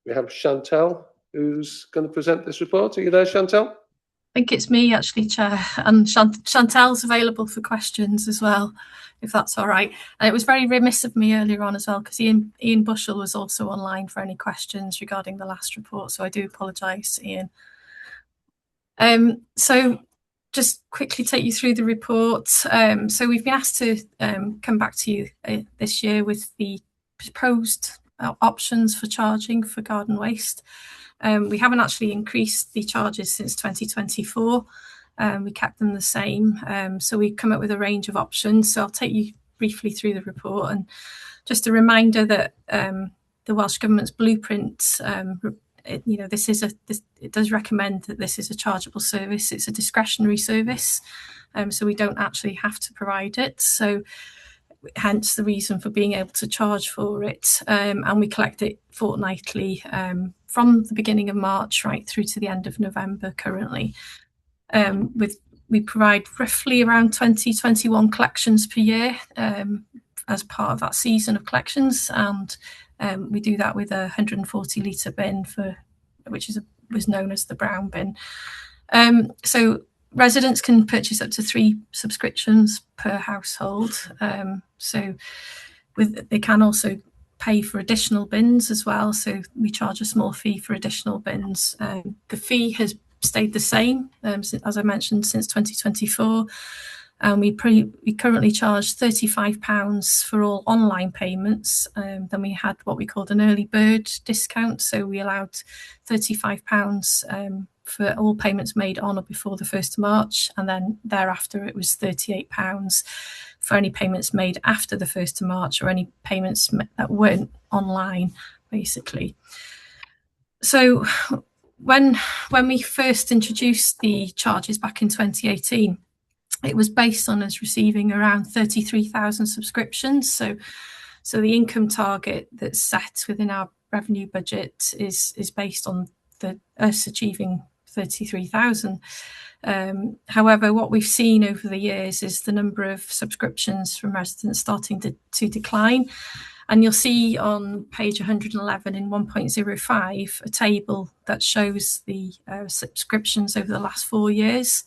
we have Chantel who's going to present this report. Are you there, Chantel? I think it's me actually, Chair, and Chantel's available for questions as well, if that's all right. And it was very remiss of me earlier on as well, because Ian Bushell was also online for any questions regarding the last report, so I do apologise, Ian. So just quickly take you through the report. So we've been asked to come back to you this year with the proposed options for charging for garden waste. We haven't actually increased the charges since 2024. We kept them the same. So we've come up with a range of options. So I'll take you briefly through the report. And just a reminder that the Welsh Government's blueprint, it does recommend that this is a chargeable service. It's a discretionary service. So we don't actually have to provide it. So hence the reason for being able to charge for it. And we collect it fortnightly from the beginning of March right through to the end of November currently. We provide roughly around 20-21 collections per year as part of that season of collections. And we do that with a 140 litre bin, which was known as the brown bin. So residents can purchase up to 3 subscriptions per household. They can also pay for additional bins as well. So we charge a small fee for additional bins. The fee has stayed the same, as I mentioned, since 2024. And we currently charge £35 for all online payments. Then we had what we called an early bird discount. So we allowed £35 for all payments made on or before the 1st of March. And then thereafter, it was £38 for any payments made after the 1st of March or any payments that weren't online, basically. So when we first introduced the charges back in 2018, it was based on us receiving around 33,000 subscriptions. So the income target that's set within our revenue budget is based on us achieving 33,000. However, what we've seen over the years is the number of subscriptions from residents starting to decline. And you'll see on page 111 in 1.05 a table that shows the subscriptions over the last 4 years.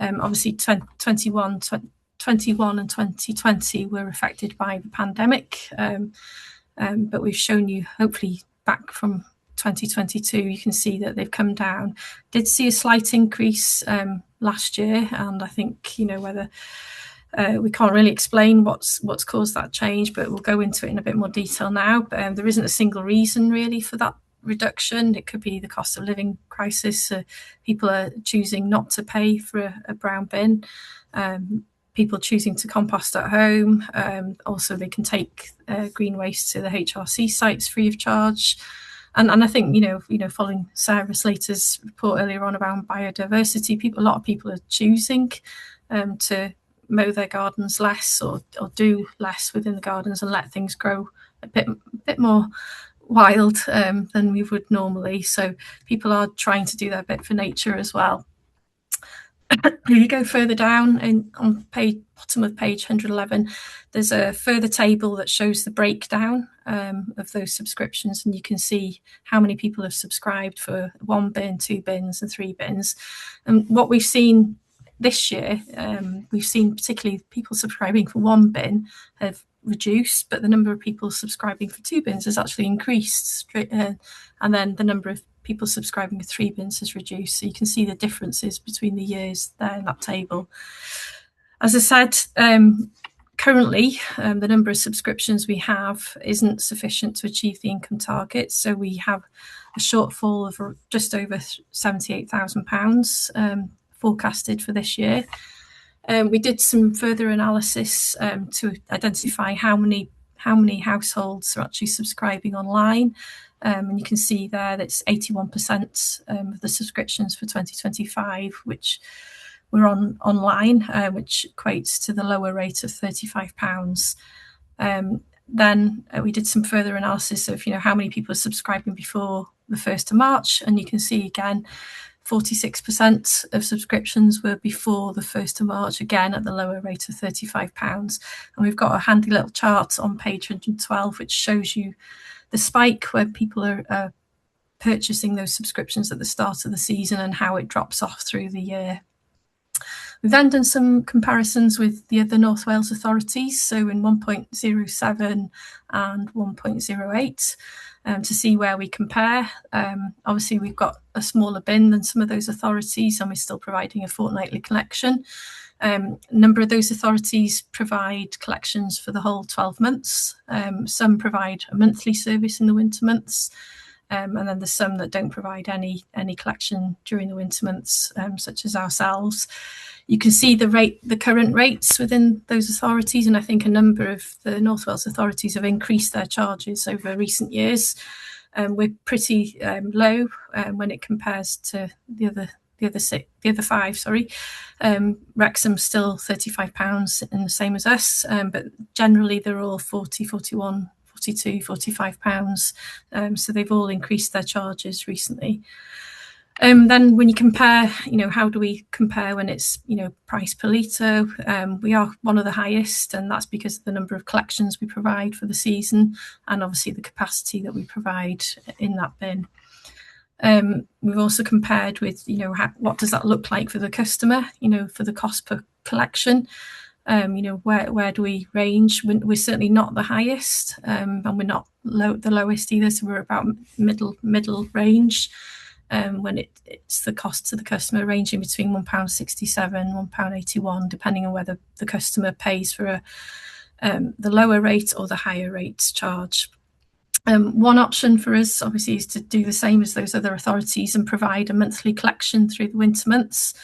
Obviously, 21 and 2020 were affected by the pandemic, but we've shown you, hopefully, back from 2022, you can see that they've come down. Did see a slight increase last year, and I think, whether we can't really explain what's caused that change, but we'll go into it in a bit more detail now. But there isn't a single reason really for that reduction. It could be the cost of living crisis. People are choosing not to pay for a brown bin. People choosing to compost at home. Also, they can take green waste to the HRC sites free of charge. And I think, following Sarah Slater's report earlier on around biodiversity, a lot of people are choosing to mow their gardens less or do less within the gardens and let things grow a bit more wild than we would normally. So people are trying to do their bit for nature as well. If you go further down on bottom of page 111, there's a further table that shows the breakdown of those subscriptions, and you can see how many people have subscribed for 1 bin, 2 bins and 3 bins. And what we've seen this year, we've seen particularly people subscribing for 1 bin have reduced, but the number of people subscribing for 2 bins has actually increased, and then the number of people subscribing for 3 bins has reduced. So you can see the differences between the years there in that table. As I said, currently the number of subscriptions we have isn't sufficient to achieve the income target, so we have a shortfall of just over £78,000 forecasted for this year. We did some further analysis to identify how many households are actually subscribing online. And you can see there that's 81% of the subscriptions for 2025, which were online, which equates to the lower rate of £35. Then we did some further analysis of how many people are subscribing before the 1st of March, and you can see again 46% of subscriptions were before the 1st of March, again at the lower rate of £35. And we've got a handy little chart on page 112 which shows you the spike where people are purchasing those subscriptions at the start of the season and how it drops off through the year. We've then done some comparisons with the other North Wales authorities, so in 1.07 and 1.08, to see where we compare. Obviously, we've got a smaller bin than some of those authorities, and we're still providing a fortnightly collection. A number of those authorities provide collections for the whole 12 months. Some provide a monthly service in the winter months, and then there's some that don't provide any collection during the winter months, such as ourselves. You can see the current rates within those authorities, and I think a number of the North Wales authorities have increased their charges over recent years. We're pretty low when it compares to the other 5. Wrexham's still £35 and the same as us, but generally they're all 40, 41, 42, £45. So they've all increased their charges recently. Then when you compare, how do we compare when it's, price per litre? We are one of the highest, and that's because of the number of collections we provide for the season and obviously the capacity that we provide in that bin. We've also compared with, what does that look like for the customer, for the cost per collection? Where do we range? We're certainly not the highest, and we're not the lowest either, so we're about middle range. When it's the cost to the customer ranging between £1.67, £1.81, depending on whether the customer pays for the lower rate or the higher rates charge. One option for us, obviously, is to do the same as those other authorities and provide a monthly collection through the winter months.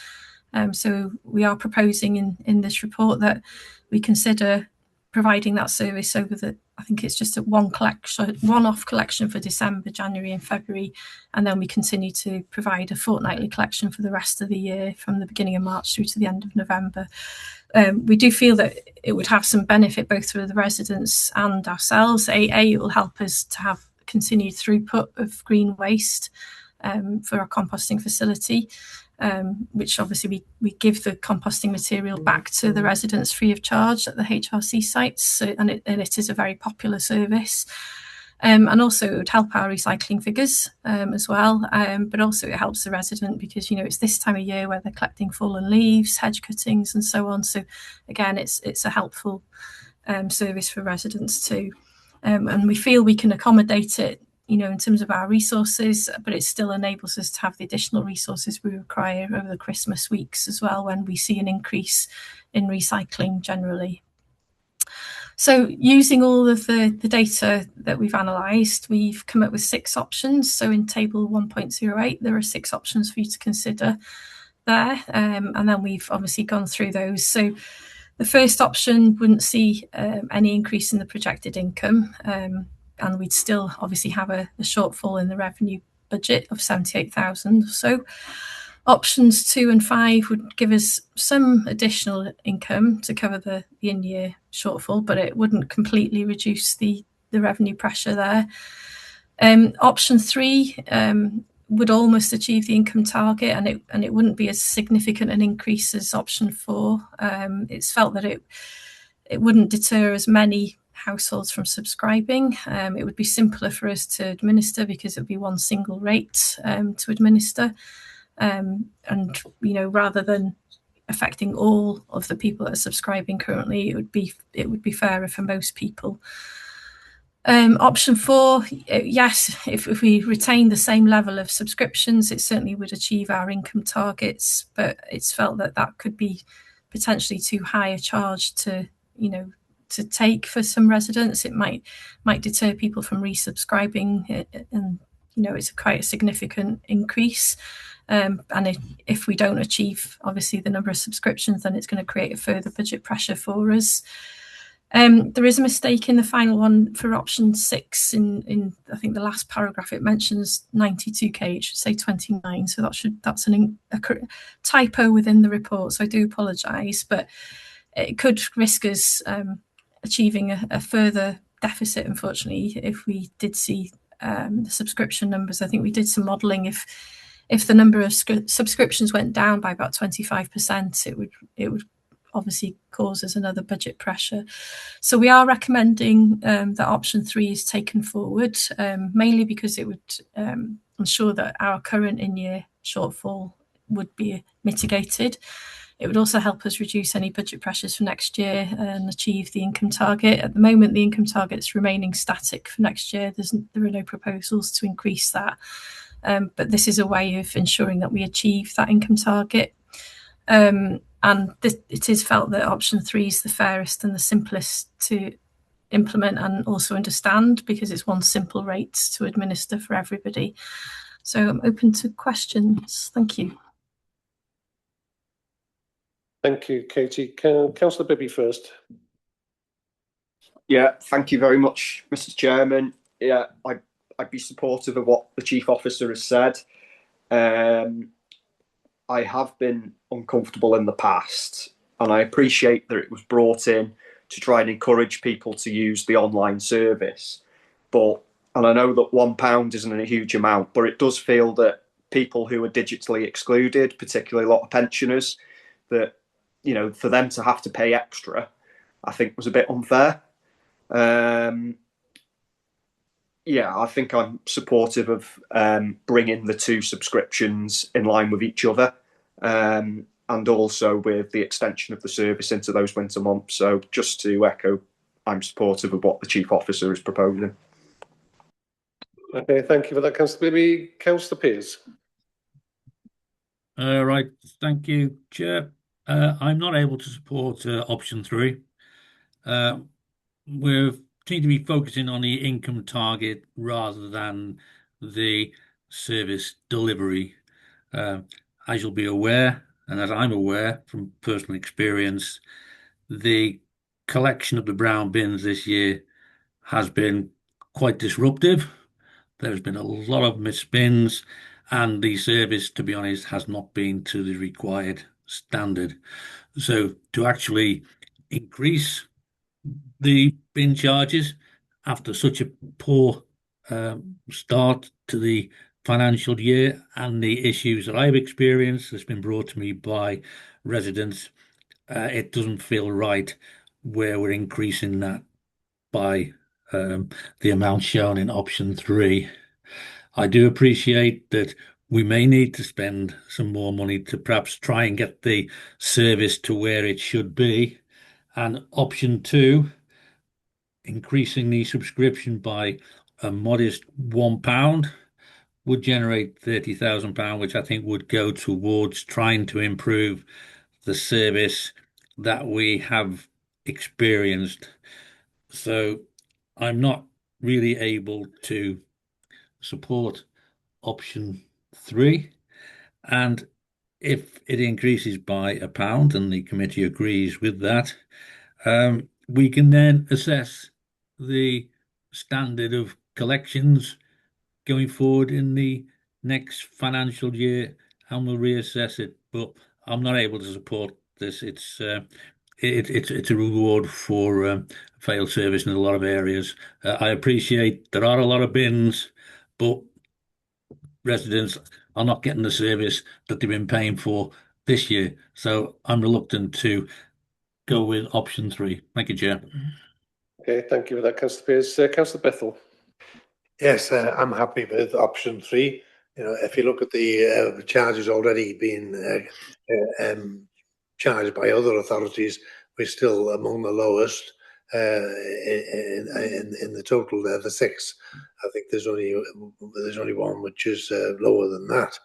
So we are proposing in this report that we consider providing that service over I think it's just a one-off collection for December, January and February, and then we continue to provide a fortnightly collection for the rest of the year from the beginning of March through to the end of November. We do feel that it would have some benefit both for the residents and ourselves. It will help us to have continued throughput of green waste for our composting facility, which obviously we give the composting material back to the residents free of charge at the HRC sites, so, and it is a very popular service. And also it would help our recycling figures as well, but also it helps the resident because, you know, it's this time of year where they're collecting fallen leaves, hedge cuttings and so on. So again, it's a helpful service for residents too. And we feel we can accommodate it, you know, in terms of our resources, but it still enables us to have the additional resources we require over the Christmas weeks as well, when we see an increase in recycling generally. So using all of the data that we've analysed, we've come up with 6 options. So in table 1.08, there are 6 options for you to consider there. And then we've obviously gone through those. So the first option wouldn't see any increase in the projected income. And we'd still obviously have a shortfall in the revenue budget of 78,000 or so. Options 2 and 5 would give us some additional income to cover the in-year shortfall, but it wouldn't completely reduce the revenue pressure there. Option 3 would almost achieve the income target, and it wouldn't be as significant an increase as option 4. It's felt that it wouldn't deter as many households from subscribing. It would be simpler for us to administer because it would be one single rate to administer. And, you know, rather than affecting all of the people that are subscribing currently, it would be fairer for most people. Option 4, yes, if we retain the same level of subscriptions, it certainly would achieve our income targets, but it's felt that that could be potentially too high a charge to, you know, to take for some residents. It might deter people from resubscribing, and, you know, it's quite a significant increase. And if we don't achieve, obviously, the number of subscriptions, then it's going to create a further budget pressure for us. There is a mistake in the final one for option 6. In I think the last paragraph, it mentions 92k. It should say 29. So that's a typo within the report. So I do apologise, but it could risk us achieving a further deficit, unfortunately, if we did see the subscription numbers. I think we did some modelling. If the number of subscriptions went down by about 25%, it would obviously cause us another budget pressure. So we are recommending that option 3 is taken forward, mainly because it would ensure that our current in-year shortfall would be mitigated. It would also help us reduce any budget pressures for next year and achieve the income target. At the moment, the income target is remaining static for next year. There are no proposals to increase that. But this is a way of ensuring that we achieve that income target. And it is felt that option 3 is the fairest and the simplest to implement and also understand, because it's one simple rate to administer for everybody. So I'm open to questions. Thank you. Thank you, Katie. Councillor Bibby first. Yeah, thank you very much, Mr. Chairman. Yeah, I'd be supportive of what the Chief Officer has said. I have been uncomfortable in the past, and I appreciate that it was brought in to try and encourage people to use the online service. And I know that £1 isn't a huge amount, but it does feel that people who are digitally excluded, particularly a lot of pensioners, that, you know, for them to have to pay extra, I think was a bit unfair. Yeah, I think I'm supportive of bringing the 2 subscriptions in line with each other, and also with the extension of the service into those winter months. So just to echo, I'm supportive of what the Chief Officer is proposing. Okay, thank you for that, Councillor Bibby. Councillor Pearce. Right, thank you, Chair. I'm not able to support option 3. We're seem to be focusing on the income target rather than the service delivery. As you'll be aware, and as I'm aware from personal experience, the collection of the brown bins this year has been quite disruptive. There's been a lot of missed bins, and the service, to be honest, has not been to the required standard. So to actually increase the bin charges after such a poor start to the financial year and the issues that I've experienced that's been brought to me by residents, it doesn't feel right where we're increasing that by the amount shown in option 3. I do appreciate that we may need to spend some more money to perhaps try and get the service to where it should be. And option 2, increasing the subscription by a modest £1 would generate £30,000, which I think would go towards trying to improve the service that we have experienced. So I'm not really able to support option 3. And if it increases by £1 and the committee agrees with that, we can then assess the standard of collections going forward in the next financial year, and we'll reassess it. But I'm not able to support this. It's a reward for failed service in a lot of areas. I appreciate there are a lot of bins, but residents are not getting the service that they've been paying for this year. So I'm reluctant to go with option 3. Thank you, Chair. Okay, thank you for that, Councillor Pearce. Councillor Bethel. Yes, I'm happy with option 3. You know, if you look at the charges already being charged by other authorities, we're still among the lowest in the total. The 6. I think there's only one which is lower than that.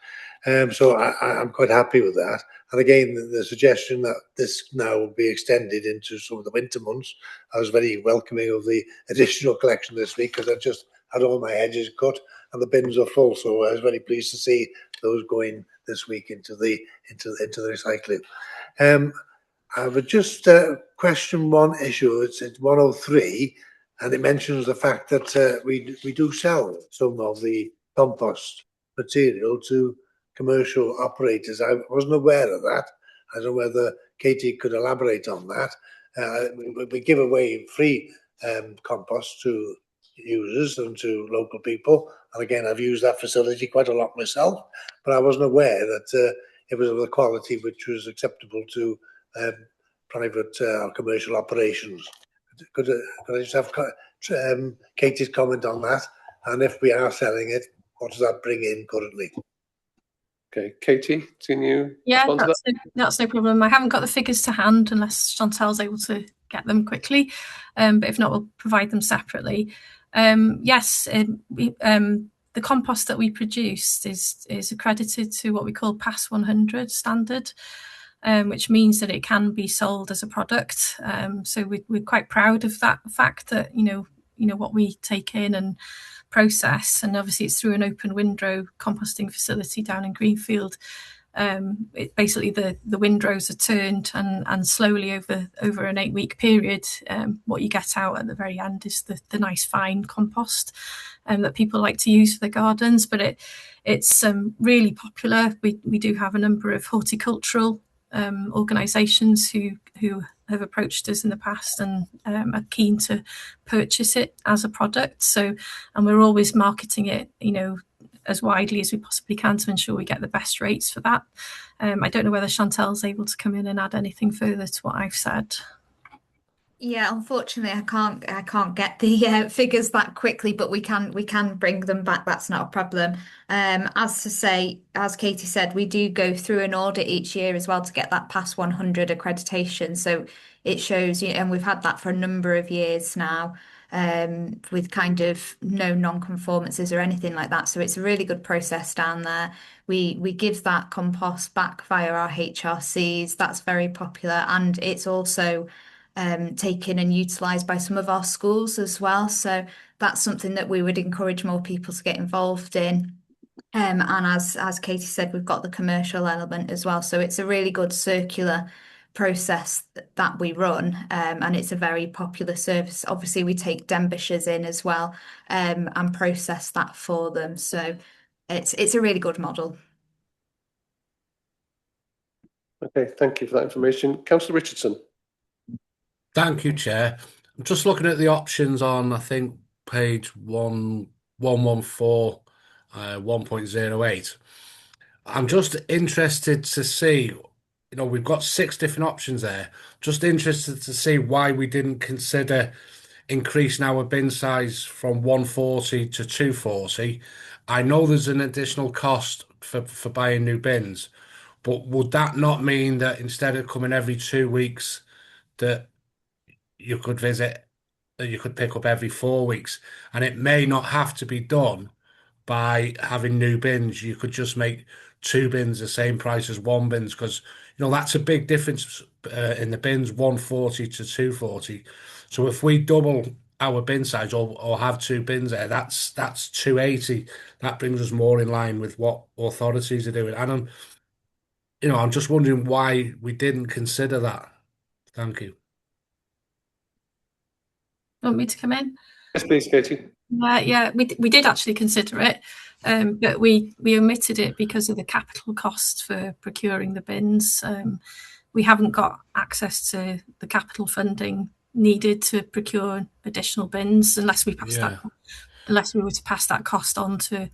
So I'm quite happy with that. And again, the suggestion that this now will be extended into some of the winter months, I was very welcoming of the additional collection this week, because I just had all my hedges cut and the bins are full. So I was very pleased to see those going this week into the recycling. I would just question one issue. It's 103, and it mentions the fact that we do sell some of the compost material to commercial operators. I wasn't aware of that. I don't know whether Katie could elaborate on that. We give away free compost to users and to local people. And again, I've used that facility quite a lot myself, but I wasn't aware that it was of the quality which was acceptable to private or commercial operations. Could I just have Katie's comment on that? And if we are selling it, what does that bring in currently? Okay, Katie, can you respond to that? That's no problem. I haven't got the figures to hand unless Chantel's able to get them quickly, but if not, we'll provide them separately. Yes, the compost that we produced is accredited to what we call PAS 100 standard, which means that it can be sold as a product. So we're quite proud of that fact that you know what we take in and process, and obviously it's through an open windrow composting facility down in Greenfield. Basically the windrows are turned, and slowly over an 8-week period, what you get out at the very end is the nice fine compost that people like to use for their gardens. But it's really popular. We do have a number of horticultural organisations who have approached us in the past and are keen to purchase it as a product. So, and we're always marketing it, as widely as we possibly can to ensure we get the best rates for that. I don't know whether Chantel's able to come in and add anything further to what I've said. Yeah, unfortunately, I can't get the figures that quickly, but we can bring them back. That's not a problem. As Katie said, we do go through an audit each year as well to get that PAS 100 accreditation. So it shows, and we've had that for a number of years now, with kind of no non-conformances or anything like that. So it's a really good process down there. We give that compost back via our HRCs. That's very popular, and it's also taken and utilised by some of our schools as well. So that's something that we would encourage more people to get involved in. And as Katie said, we've got the commercial element as well. So it's a really good circular process that we run, and it's a very popular service. Obviously, we take Denbishires in as well, and process that for them. So it's a really good model. Okay, thank you for that information. Councillor Richardson. Thank you, Chair. I'm just looking at the options on, I think, page 1 114, 1.08. I'm just interested to see, we've got 6 different options there. Just interested to see why we didn't consider increasing our bin size from 140 to 240. I know there's an additional cost for buying new bins, but would that not mean that instead of coming every 2 weeks, that you could visit, that you could pick up every 4 weeks? And it may not have to be done by having new bins. You could just make 2 bins the same price as 1 bins, because that's a big difference in the bins, 140 to 240. So if we double our bin size, or have 2 bins there, that's 280. That brings us more in line with what authorities are doing. And I'm just wondering why we didn't consider that. Thank you. Want me to come in? Yes, please, Katie. Yeah, we did actually consider it, but we omitted it because of the capital cost for procuring the bins. We haven't got access to the capital funding needed to procure additional bins unless we were to pass that cost on to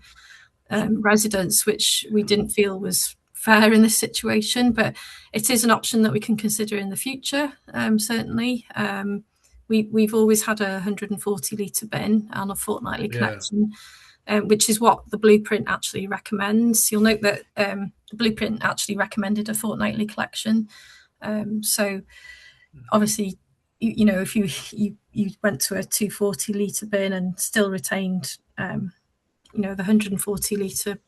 residents, which we didn't feel was fair in this situation. But it is an option that we can consider in the future, certainly. We've always had a 140 litre bin on a fortnightly collection, which is what the blueprint actually recommends. You'll note that the blueprint actually recommended a fortnightly collection. So obviously, if you went to a 240 litre bin and still retained, the 140 litre,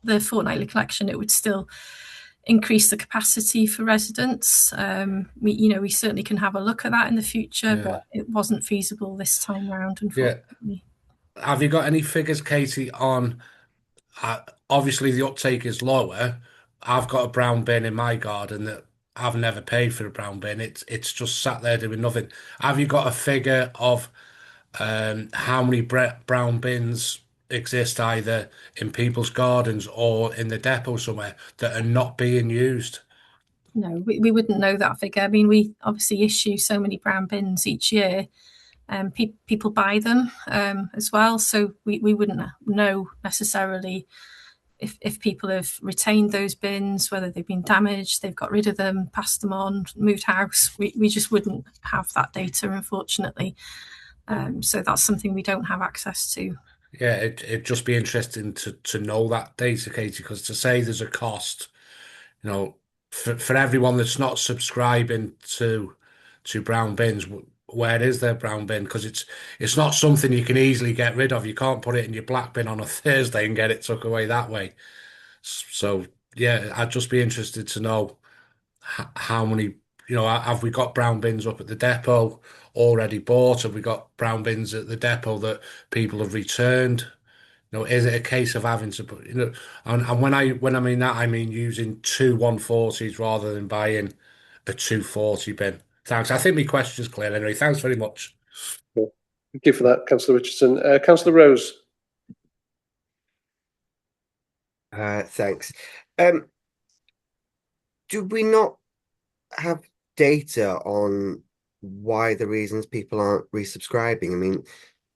the fortnightly collection, it would still increase the capacity for residents. We certainly can have a look at that in the future, but it wasn't feasible this time round, unfortunately. Have you got any figures, Katie, on obviously the uptake is lower? I've got a brown bin in my garden that I've never paid for a brown bin. It's just sat there doing nothing. Have you got a figure of how many brown bins exist either in people's gardens or in the depot somewhere that are not being used? No, we wouldn't know that figure. I mean, we obviously issue so many brown bins each year, and people buy them as well. So we wouldn't know necessarily if people have retained those bins, whether they've been damaged, they've got rid of them, passed them on, moved house. We just wouldn't have that data, unfortunately. So that's something we don't have access to. Yeah, it'd just be interesting to know that data, Katie, because to say there's a cost, for everyone that's not subscribing to brown bins, where is their brown bin? Because it's not something you can easily get rid of. You can't put it in your black bin on a Thursday and get it took away that way. So yeah, I'd just be interested to know how many, have we got brown bins up at the depot already bought? Have we got brown bins at the depot that people have returned? Is it a case of having to put, and when I mean that, I mean using 2 140s rather than buying a 240 bin. Thanks. I think my question's clear anyway. Thanks very much. Cool. Thank you for that, Councillor Richardson. Councillor Rose. Thanks. Do we not have data on why the reasons people aren't resubscribing? I mean,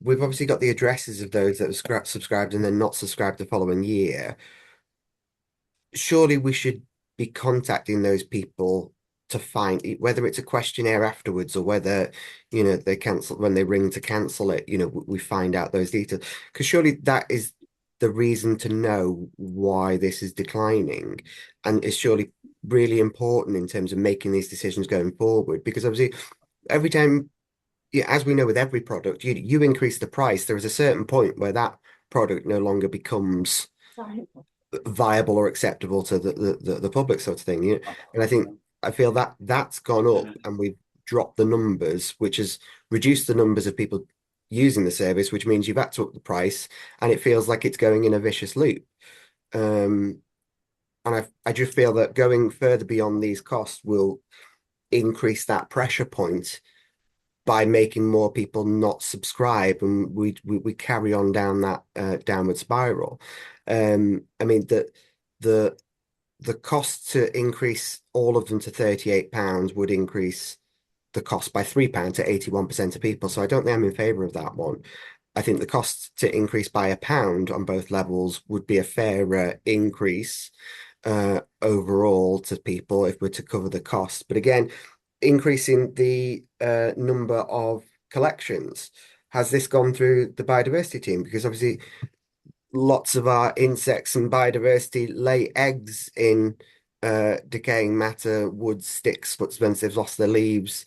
we've obviously got the addresses of those that have subscribed and then not subscribed the following year. Surely we should be contacting those people to find whether it's a questionnaire afterwards or whether, they cancel when they ring to cancel it, we find out those details. Because surely that is the reason to know why this is declining, and it's surely really important in terms of making these decisions going forward. Because obviously, every time, as we know with every product, you increase the price, there is a certain point where that product no longer becomes viable or acceptable to the public, sort of thing. And I feel that that's gone up, and we've dropped the numbers, which has reduced the numbers of people using the service, which means you've had to up the price, and it feels like it's going in a vicious loop. And I just feel that going further beyond these costs will increase that pressure point by making more people not subscribe, and we carry on down that downward spiral. I mean, the cost to increase all of them to £38 would increase the cost by £3 to 81% of people. So I don't think I'm in favour of that one. I think the cost to increase by £1 on both levels would be a fairer increase overall to people if we're to cover the cost. But again, increasing the number of collections, has this gone through the biodiversity team? Because obviously lots of our insects and biodiversity lay eggs in decaying matter, wood, sticks, but once they've lost their leaves,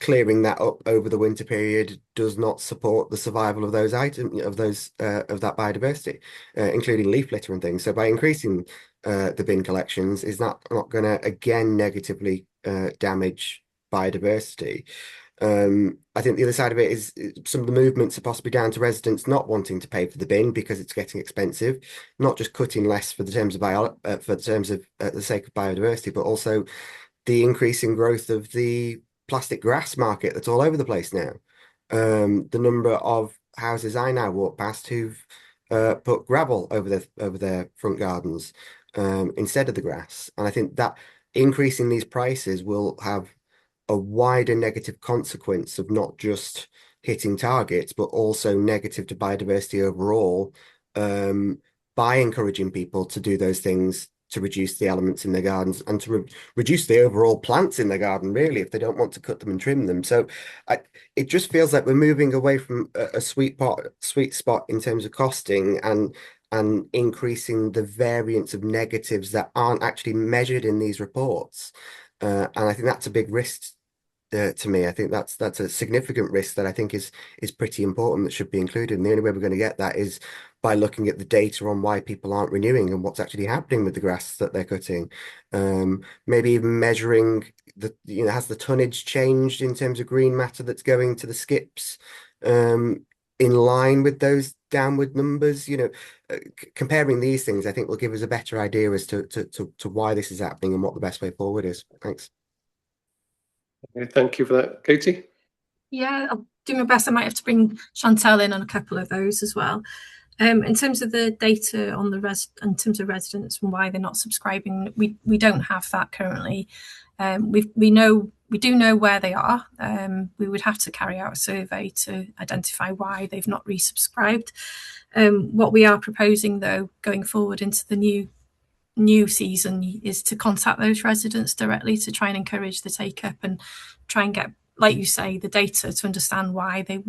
clearing that up over the winter period does not support the survival of those items, of that biodiversity, including leaf litter and things. So by increasing the bin collections, is that not going to again negatively damage biodiversity? I think the other side of it is some of the movements are possibly down to residents not wanting to pay for the bin because it's getting expensive, not just cutting less for the terms of the sake of biodiversity, but also the increasing growth of the plastic grass market that's all over the place now. The number of houses I now walk past who've put gravel over their front gardens instead of the grass, and I think that increasing these prices will have a wider negative consequence of not just hitting targets, but also negative to biodiversity overall, by encouraging people to do those things to reduce the elements in their gardens and to reduce the overall plants in their garden, really, if they don't want to cut them and trim them. So it just feels like we're moving away from a sweet spot in terms of costing and increasing the variance of negatives that aren't actually measured in these reports. And I think that's a big risk to me. I think that's a significant risk that I think is pretty important that should be included. And the only way we're going to get that is by looking at the data on why people aren't renewing and what's actually happening with the grass that they're cutting. Maybe even measuring has the tonnage changed in terms of green matter that's going to the skips in line with those downward numbers? Comparing these things, I think will give us a better idea as to why this is happening and what the best way forward is. Thanks. Okay, thank you for that, Katie. Yeah, I'll do my best. I might have to bring Chantel in on a couple of those as well. In terms of the data on in terms of residents and why they're not subscribing, we don't have that currently. We do know where they are. We would have to carry out a survey to identify why they've not resubscribed. What we are proposing, though, going forward into the new season, is to contact those residents directly to try and encourage the take up and try and get, like you say, the data to understand why they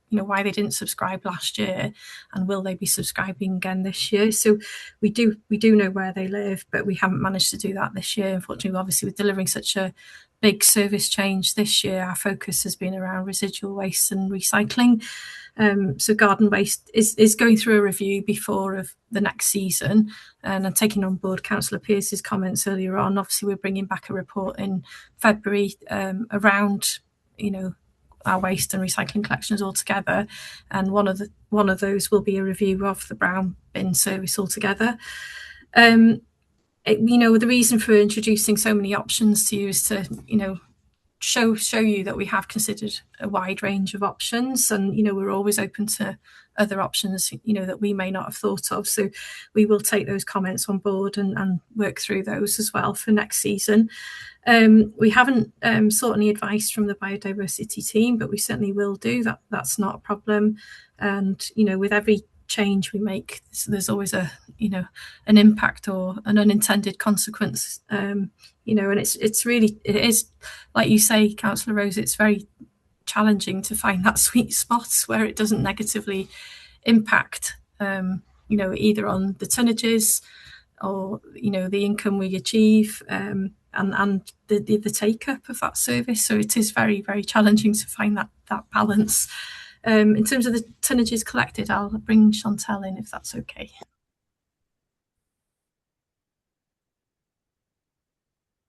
why they didn't subscribe last year and will they be subscribing again this year. So we do know where they live, but we haven't managed to do that this year, unfortunately. Obviously, with delivering such a big service change this year, our focus has been around residual waste and recycling. So garden waste is going through a review before of the next season, and I'm taking on board Councillor Pearce's comments earlier on. Obviously, we're bringing back a report in February around our waste and recycling collections altogether, and one of those will be a review of the brown bin service altogether. The reason for introducing so many options to you is to show you that we have considered a wide range of options, and we're always open to other options that we may not have thought of. So we will take those comments on board and work through those as well for next season. We haven't sought any advice from the biodiversity team, but we certainly will do that. That's not a problem. And with every change we make, there's always an impact or an unintended consequence. And it is like you say, Councillor Rose, it's very challenging to find that sweet spot where it doesn't negatively impact either on the tonnages or the income we achieve and the take up of that service. So it is very, very challenging to find that balance. In terms of the tonnages collected, I'll bring Chantel in if that's okay.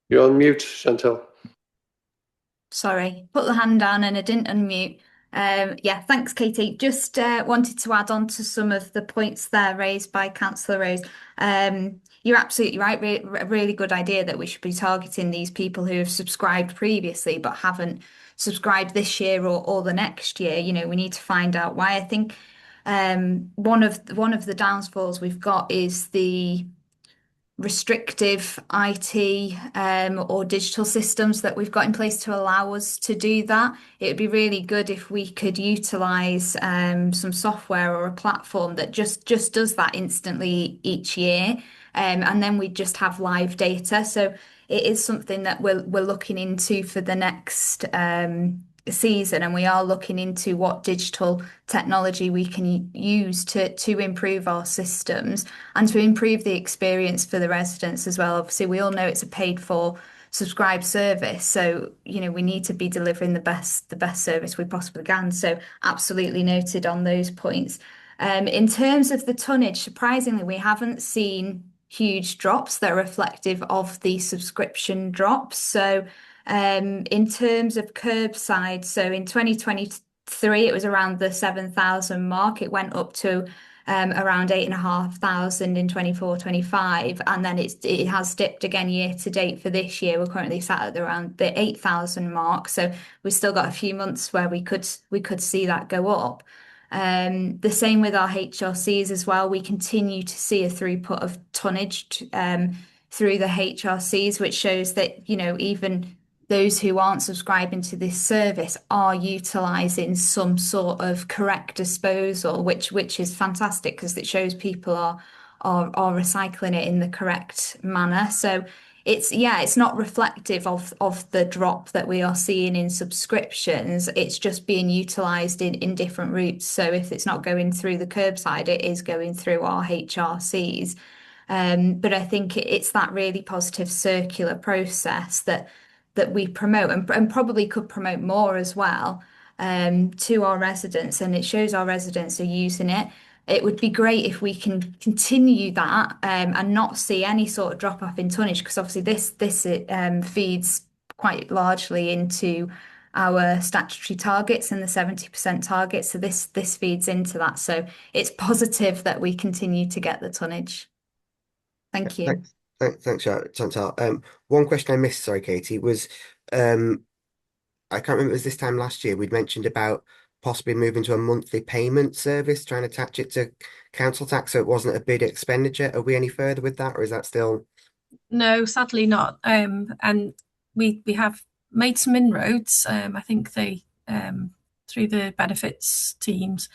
You're on mute, Chantel. Sorry, put the hand down and I didn't unmute. Yeah, thanks, Katie. Just wanted to add on to some of the points there raised by Councillor Rose. You're absolutely right. A really good idea that we should be targeting these people who have subscribed previously but haven't subscribed this year or the next year. We need to find out why. I think one of the downfalls we've got is the restrictive IT or digital systems that we've got in place to allow us to do that. It would be really good if we could utilize some software or a platform that just does that instantly each year, and then we just have live data. So it is something that we're looking into for the next season, and we are looking into what digital technology we can use to improve our systems and to improve the experience for the residents as well. Obviously, we all know it's a paid for subscribed service, so we need to be delivering the best service we possibly can. So absolutely noted on those points. In terms of the tonnage, surprisingly, we haven't seen huge drops that are reflective of the subscription drops. So in terms of curbside, so in 2023, it was around the 7,000 mark. It went up to around 8,500 in 24-25, and then it has dipped again year to date for this year. We're currently sat at around the 8,000 mark, so we've still got a few months where we could see that go up. The same with our HRCs as well. We continue to see a throughput of tonnage through the HRCs, which shows that even those who aren't subscribing to this service are utilising some sort of correct disposal, which is fantastic because it shows people are recycling it in the correct manner. So it's not reflective of the drop that we are seeing in subscriptions. It's just being utilised in different routes. So if it's not going through the curbside, it is going through our HRCs. But I think it's that really positive circular process that we promote and probably could promote more as well to our residents, and it shows our residents are using it. It would be great if we can continue that and not see any sort of drop off in tonnage, because obviously this feeds quite largely into our statutory targets and the 70% target. So this feeds into that. So it's positive that we continue to get the tonnage. Thank you. Thanks, Chantal. One question I missed, sorry, Katie, was I can't remember, it was this time last year we'd mentioned about possibly moving to a monthly payment service, trying to attach it to council tax so it wasn't a big expenditure. Are we any further with that, or is that still? No, sadly not. And we have made some inroads. I think they through the benefits teams,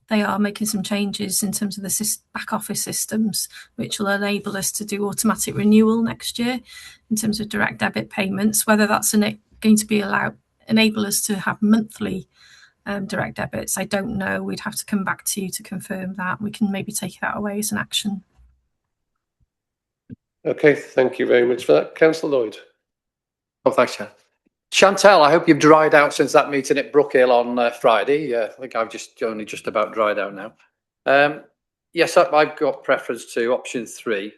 they are making some changes in terms of the back office systems, which will enable us to do automatic renewal next year in terms of direct debit payments. Whether that's going to be enable us to have monthly direct debits, I don't know. We'd have to come back to you to confirm that. We can maybe take that away as an action. Okay, thank you very much for that. Councillor Lloyd. Oh, thanks, Chair. Chantal, I hope you've dried out since that meeting at Brookhill on Friday. I think I've only just about dried out now. Yes, I've got preference to option 3.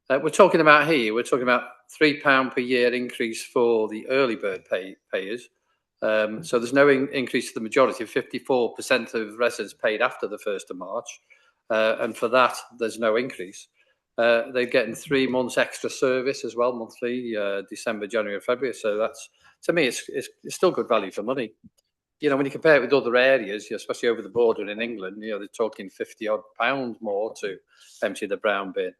We're talking about £3 per year increase for the early bird payers. So there's no increase to the majority. 54% of residents paid after the 1st of March. And for that, there's no increase. They're getting 3 months extra service as well, monthly, December, January, and February. So that's, to me, it's still good value for money. When you compare it with other areas, especially over the border in England, they're talking £50-odd more to empty the brown bin.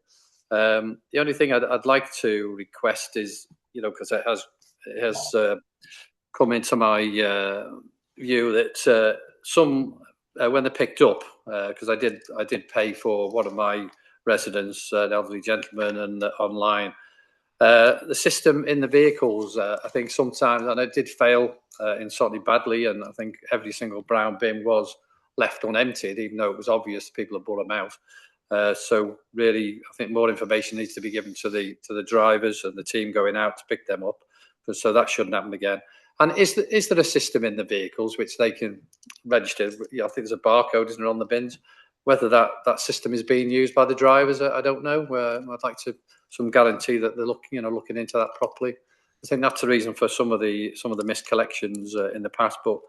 The only thing I'd like to request is, because it has come into my view that some when they're picked up, because I did pay for one of my residents, an elderly gentleman, and online. The system in the vehicles, I think sometimes, and it did fail slightly badly, and I think every single brown bin was left unemptied, even though it was obvious people had brought them out. So really, I think more information needs to be given to the drivers and the team going out to pick them up, so that shouldn't happen again. And is there a system in the vehicles which they can register? I think there's a barcode, isn't there, on the bins? Whether that system is being used by the drivers, I don't know. I'd like some guarantee that they're looking into that properly. I think that's the reason for some of the missed collections in the past. But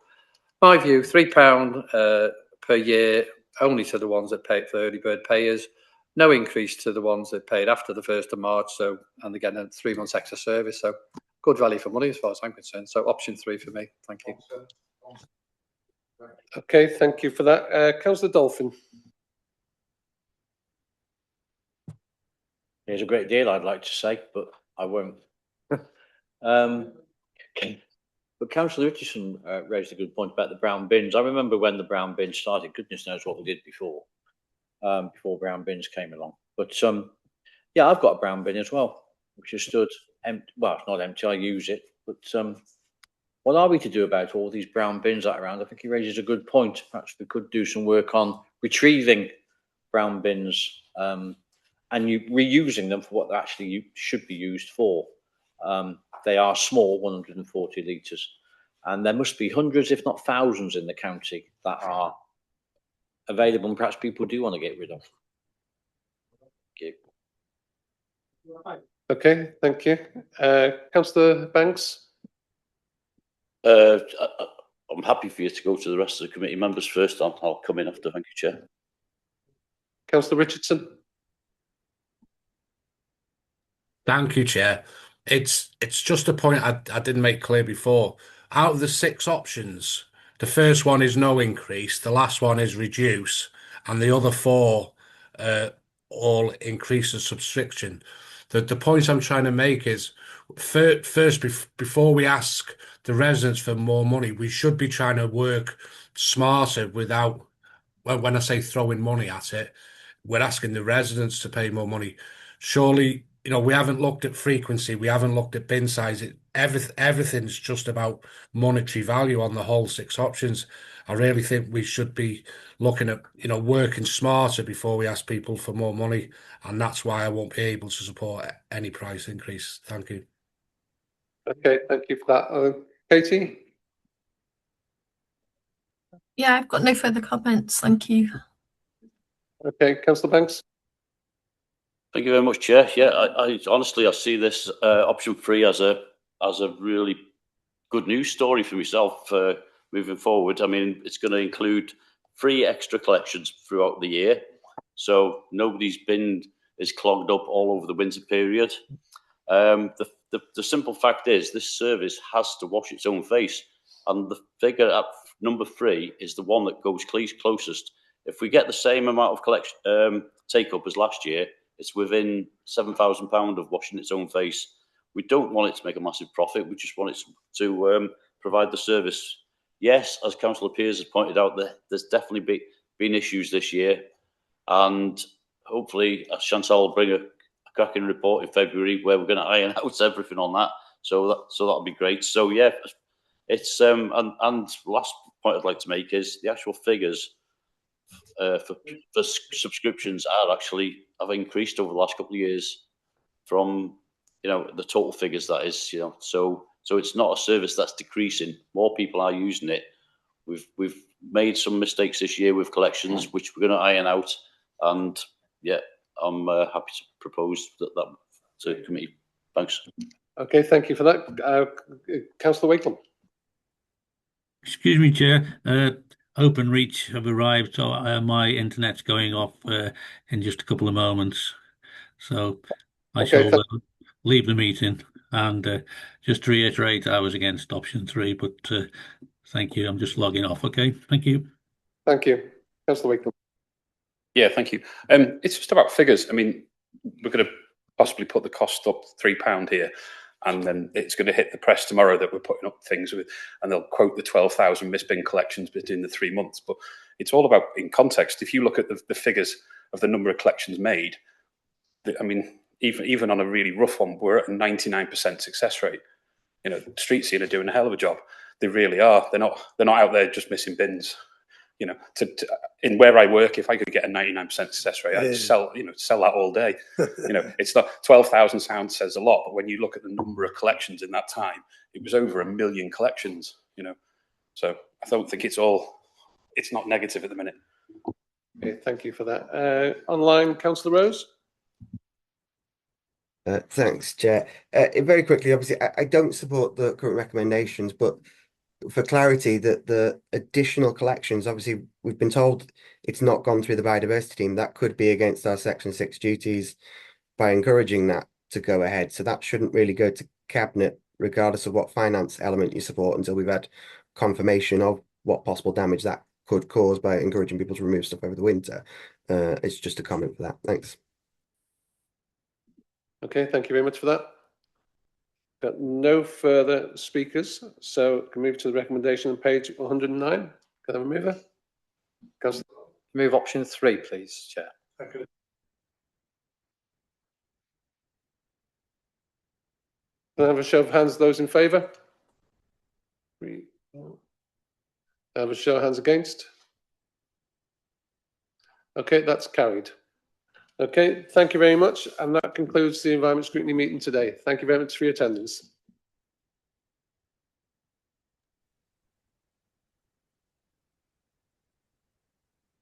my view, £3 per year only to the ones that pay for early bird payers. No increase to the ones that paid after the 1st of March. So, and again, a 3 months extra service. So good value for money as far as I'm concerned. So option 3 for me. Thank you. Okay, thank you for that. Councillor Dolphin. There's a great deal I'd like to say, but I won't. But Councillor Richardson raised a good point about the brown bins. I remember when the brown bins started. Goodness knows what we did before brown bins came along. But yeah, I've got a brown bin as well, which has stood empty. Well, it's not empty. I use it. But what are we to do about all these brown bins that are around? I think he raises a good point. Perhaps we could do some work on retrieving brown bins and reusing them for what they actually should be used for. They are small, 140 litres, and there must be hundreds, if not thousands, in the county that are available and perhaps people do want to get rid of. Thank you. Okay, thank you. Councillor Banks? I'm happy for you to go to the rest of the committee members first. I'll come in after. Thank you, Chair. Councillor Richardson? Thank you, Chair. It's just a point I didn't make clear before. Out of the 6 options, the first one is no increase, the last one is reduce, and the other 4 all increase the subscription. The point I'm trying to make is, first, before we ask the residents for more money, we should be trying to work smarter without, well, when I say throwing money at it, we're asking the residents to pay more money. Surely, we haven't looked at frequency, we haven't looked at bin size. Everything's just about monetary value on the whole 6 options. I really think we should be looking at, working smarter before we ask people for more money, and that's why I won't be able to support any price increase. Thank you. Okay, thank you for that. Katie? Yeah, I've got no further comments. Thank you. Okay, Councillor Banks? Thank you very much, Chair. Yeah, I honestly, I see this option 3 as a really good news story for myself moving forward. I mean, it's going to include free extra collections throughout the year, so nobody's bin is clogged up all over the winter period. The simple fact is, this service has to wash its own face, and the figure at number 3 is the one that goes closest. If we get the same amount of collection take up as last year, it's within £7,000 of washing its own face. We don't want it to make a massive profit. We just want it to provide the service. Yes, as Councillor Pearce has pointed out, there's definitely been issues this year, and hopefully Chantal will bring a cracking report in February where we're going to iron out everything on that. So that'll be great. So yeah, it's and last point I'd like to make is the actual figures for subscriptions have increased over the last couple of years from the total figures, that is, so it's not a service that's decreasing. More people are using it. We've made some mistakes this year with collections, which we're going to iron out, and yeah, I'm happy to propose that to the committee. Thanks. Okay, thank you for that. Councillor Wakelam? Excuse me, Chair. OpenReach have arrived, so my internet's going off in just a couple of moments. So I shall leave the meeting, and just to reiterate, I was against option 3, but thank you. I'm just logging off. Okay, thank you. Thank you. Councillor Wakelam? Yeah, thank you. It's just about figures. I mean, we're going to possibly put the cost up £3 here, and then it's going to hit the press tomorrow that we're putting up things with, and they'll quote the 12,000 missed bin collections between the 3 months. But it's all about in context. If you look at the figures of the number of collections made, I mean, even on a really rough one, we're at a 99% success rate. Street Scene are doing a hell of a job. They really are. They're not out there just missing bins. In where I work, if I could get a 99% success rate, I'd sell that all day. It's not 12,000 sounds says a lot, but when you look at the number of collections in that time, it was over 1 million collections. So I don't think it's not negative at the minute. Okay, thank you for that. Online, Councillor Rose? Thanks, Chair. Very quickly, obviously, I don't support the current recommendations, but for clarity, that the additional collections, obviously, we've been told it's not gone through the biodiversity team. That could be against our Section 6 duties by encouraging that to go ahead. So that shouldn't really go to Cabinet, regardless of what finance element you support, until we've had confirmation of what possible damage that could cause by encouraging people to remove stuff over the winter. It's just a comment for that. Thanks. Okay, thank you very much for that. Got no further speakers, so can move to the recommendation on page 109. Can I have a mover? Councillor. Move option 3, please, Chair. Can I have a show of hands, those in favour? Can I have a show of hands against? Okay, that's carried. Okay, thank you very much. And that concludes the Environment Scrutiny meeting today. Thank you very much for your attendance.